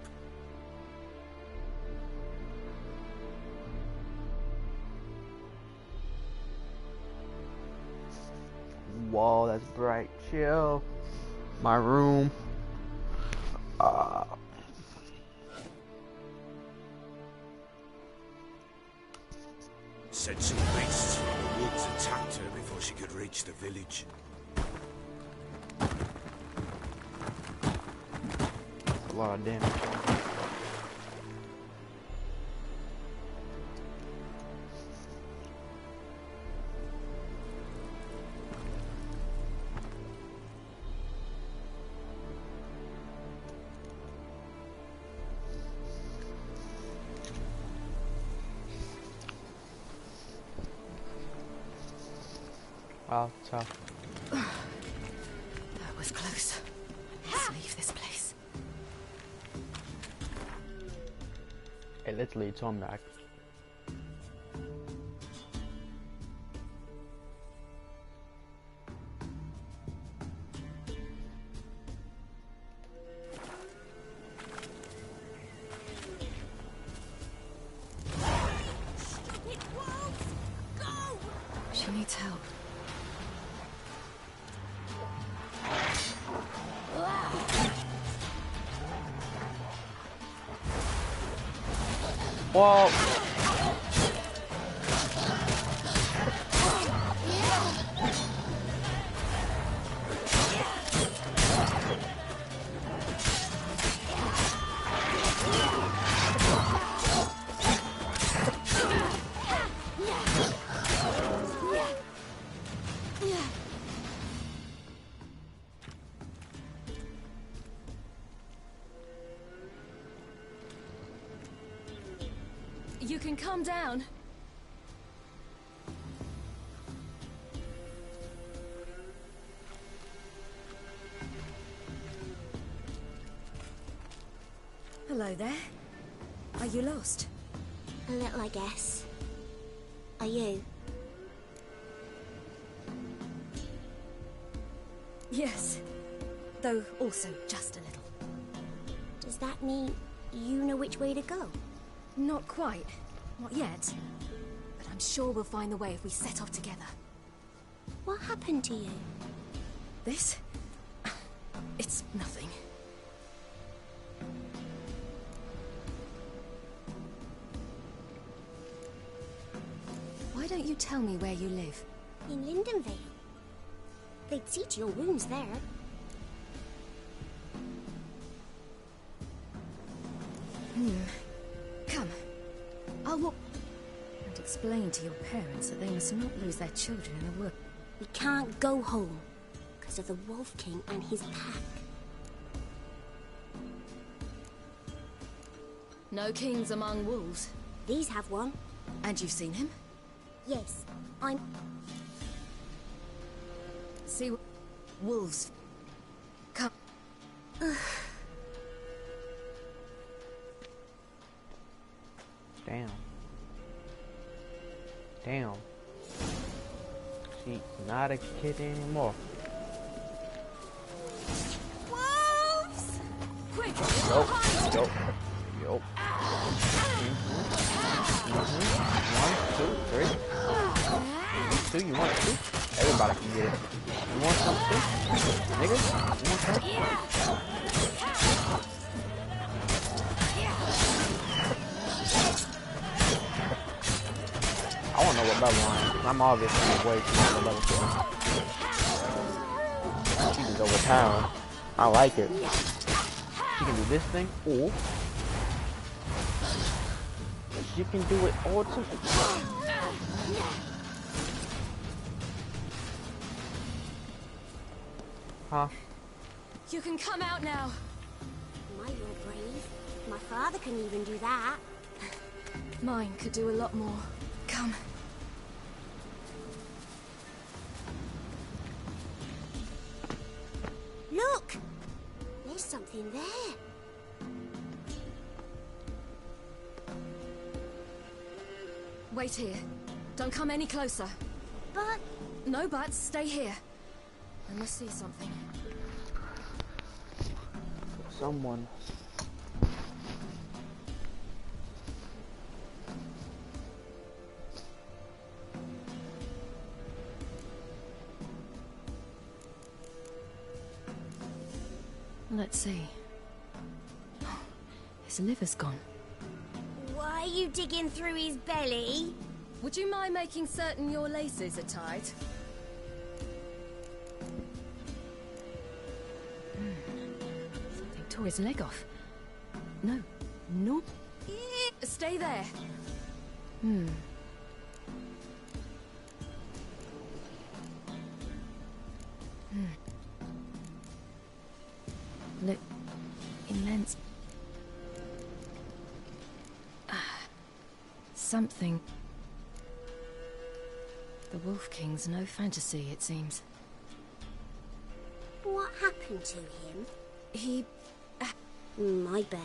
Whoa, that's bright. Chill. My room. Said some beasts from the woods attacked her before she could reach the village. A lot of damage. Wow, tough. That was close. Let's leave this place. Hey, let's leave Tom back. She needs help. Whoa. You can calm down. Hello there. Are you lost? A little, I guess. Are you? Yes. Though also just a little. Does that mean you know which way to go? Not quite. Not yet. But I'm sure we'll find the way if we set off together. What happened to you? This? It's nothing. Why don't you tell me where you live? In Lindenvale. They'd see to your wounds there. Come. I'll walk... And explain to your parents that they must not lose their children in the wood. We can't go home because of the Wolf King and his pack. No kings among wolves. These have one. And you've seen him? Yes, I'm... See... wolves. Come. Damn. Damn. She's not a kid anymore. Wolves! Quick! Yo. Yo. 1, 2, 3. You 2, you want 2? Everybody can get it. You want some too? Nigga? You want some? I wanna know what level I am. I'm obviously way too much of a level 2. She is overpowered. I like it. She can do this thing, or she can do it all too. Huh? You can come out now. My, you're brave. My father couldn't even do that. Mine could do a lot more. Come. Look! There's something there. Wait here. Don't come any closer. But... No buts. Stay here. I must see something. Someone. Let's see. His liver's gone. Why are you digging through his belly? Would you mind making certain your laces are tied? Something tore his leg off. No. No. Stay there. Look. Immense. Something. The Wolf King's no fantasy, it seems. What happened to him? He... I bet.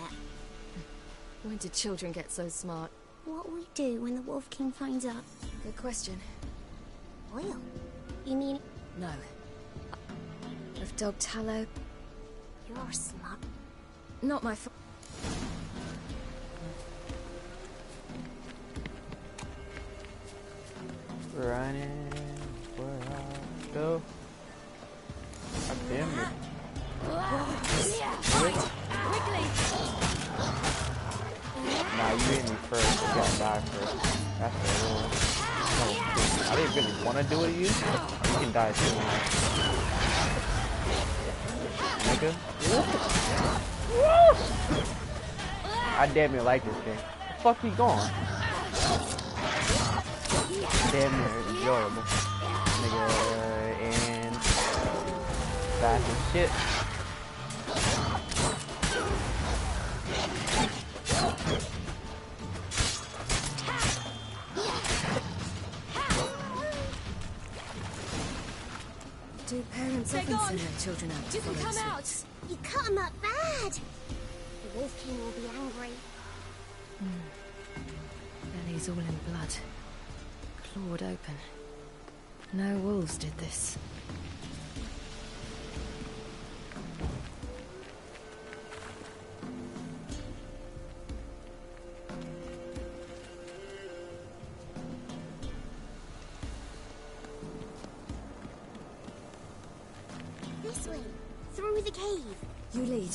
When did children get so smart? What will we do when the Wolf King finds out? Good question. Oil? You mean... No. Of dog tallow? You're smart. Not my fault. Running where I go. God damn it. Quickly! Nah, you hit me first. You gotta die first. That's the rule. No, I didn't really want to do it to you. You can die too. Nigga. I damn near like this game. The fuck he gone? Damn near enjoyable. Nigga, and fast as shit. Do parents often send their children out to You can follow come suit? out! You cut him up bad! The Wolf King will be angry. Belly's all in blood. Clawed open. No wolves did this. Through the cave. You lead.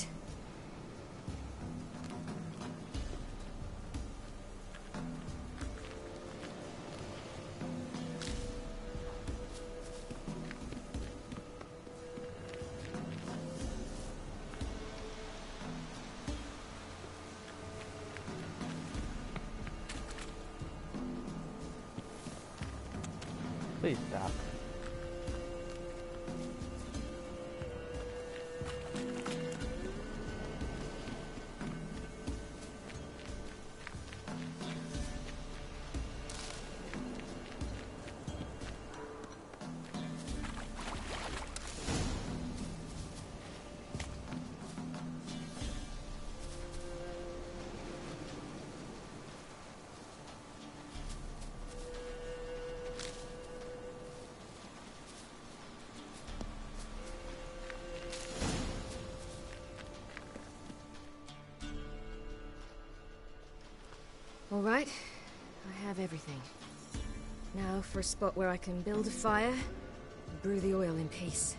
Please stop. All right, I have everything. Now for a spot where I can build a fire and brew the oil in peace.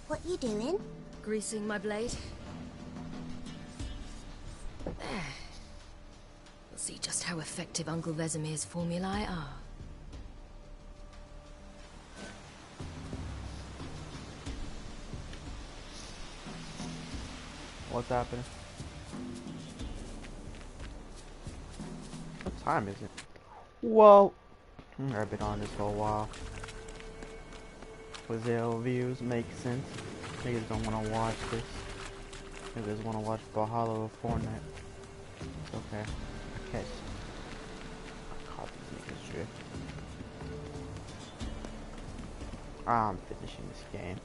What you doing? Greasing my blade. There. We'll see just how effective Uncle Vesemir's formulae are. What's happening? What time is it? Whoa! I've been on this for a while. Brazil views make sense. Niggas don't want to watch this. Niggas want to watch Valhalla or Fortnite. It's okay. I caught these niggas drift. I'm finishing this game.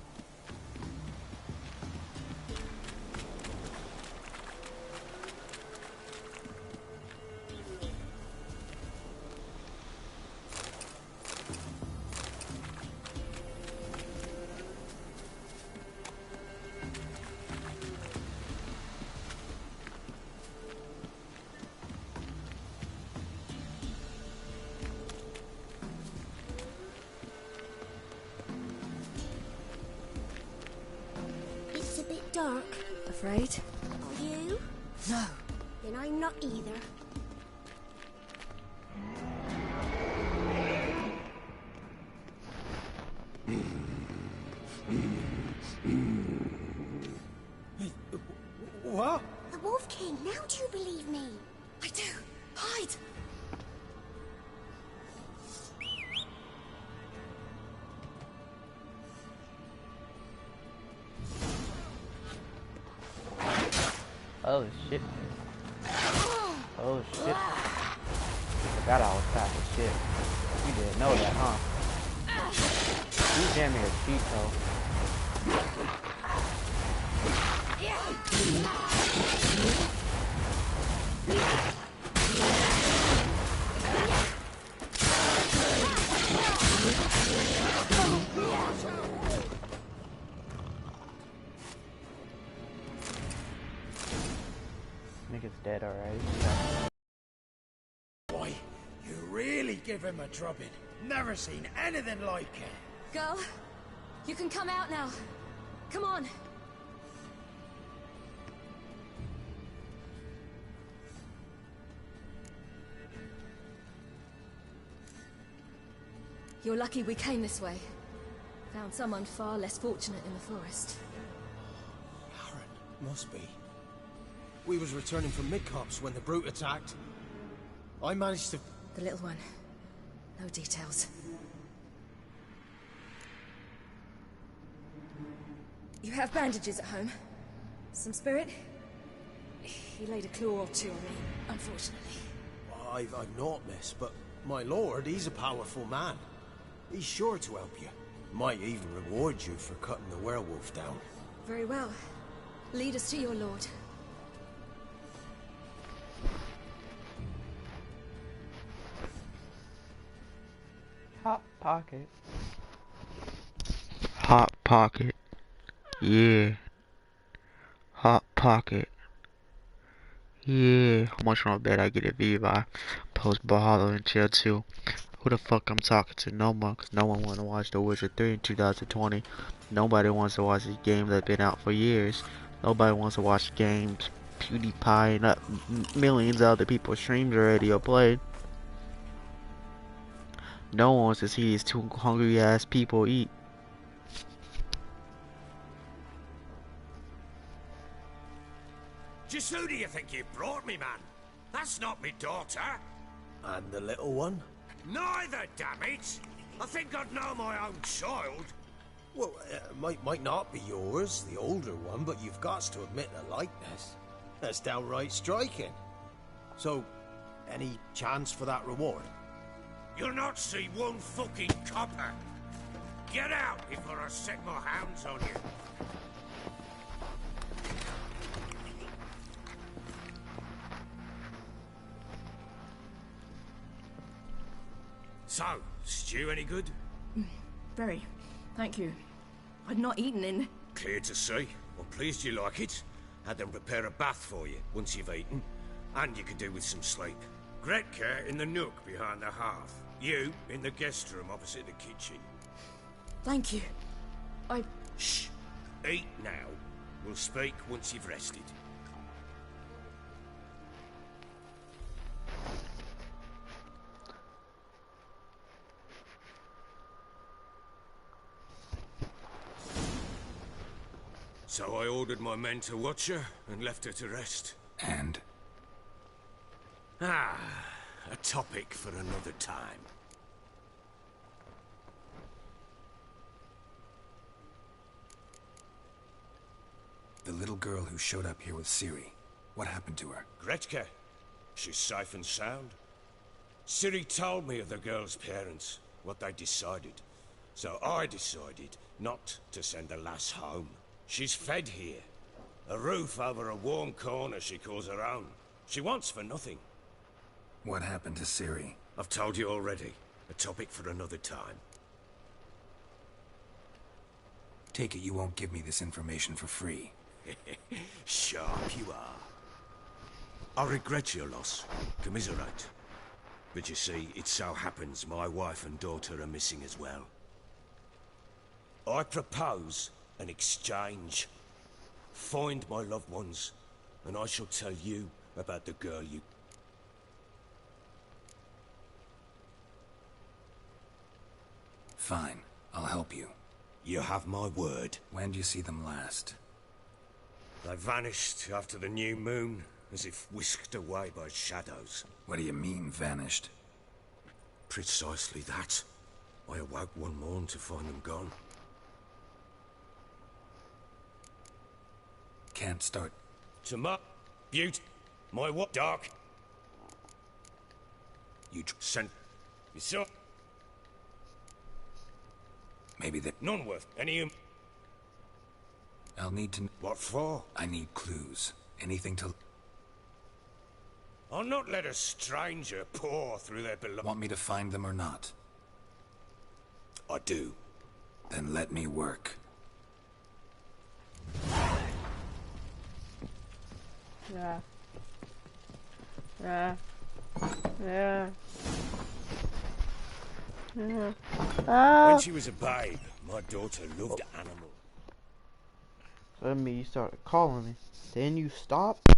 It's a bit dark. Afraid? Are you? No. Then I'm not either. What? The Wolf King, now do you believe me? I do. Hide! Oh shit. Oh shit. Forgot I was fast as shit. You didn't know that, huh? You damn near cheat though. Nigga's dead already. Boy, you really give him a drubbing. Never seen anything like it. Girl, you can come out now. Come on. You're lucky we came this way. Found someone far less fortunate in the forest. Must be. We was returning from Midcops when the brute attacked. I managed to... The little one. No details. You have bandages at home? Some spirit? He laid a claw or two on me, unfortunately. I've not, miss, but my lord, he's a powerful man. He's sure to help you. Might even reward you for cutting the werewolf down. Very well. Lead us to your lord. Hot pocket. Hot pocket. Yeah. Hot pocket. Yeah, how much on bet I get a Vivi post Bahala and chill too. Who the fuck I'm talking to? No one, cause no one wanna watch The Witcher 3 in 2020. Nobody wants to watch these games that been out for years. Nobody wants to watch games PewDiePie and millions of other people's streams already or played. No one wants to see these two hungry ass people eat. Just who do you think you brought me, man? That's not me daughter. And the little one? Neither, damn it! I think I'd know my own child. Well, might not be yours, the older one, but you've got to admit the likeness. That's downright striking. So, any chance for that reward? You'll not see one fucking copper. Get out before I set my hounds on you. So, stew any good? Very. Thank you. I'd not eaten in... Clear to see. I'm pleased you like it. Had them prepare a bath for you once you've eaten. And you could do with some sleep. Gretka in the nook behind the hearth. You in the guest room opposite the kitchen. Thank you. Shh. Eat now. We'll speak once you've rested. So I ordered my men to watch her and left her to rest. And? A topic for another time. The little girl who showed up here with Ciri. What happened to her? Gretka. She's safe and sound. Ciri told me of the girl's parents, what they decided. So I decided not to send the lass home. She's fed here. A roof over a warm corner she calls her own. She wants for nothing. What happened to Ciri? I've told you already. A topic for another time. Take it you won't give me this information for free. Sharp you are. I regret your loss. Commiserate. But you see, it so happens my wife and daughter are missing as well. I propose an exchange. Find my loved ones, and I shall tell you about the girl you... Fine. I'll help you. You have my word. When do you see them last? They vanished after the new moon, as if whisked away by shadows. What do you mean, vanished? Precisely that. I awoke one morn to find them gone. Can't start. Tomorrow, Butte, my what, Dark? You sent... You saw... Maybe that... None worth any... I'll need to... What for? I need clues. Anything to... I'll not let a stranger pour through their belongings. Want me to find them or not? I do. Then let me work. Yeah. Yeah. Yeah. Yeah. When she was a babe, my daughter loved animals. So that means you started calling me. Then you stopped.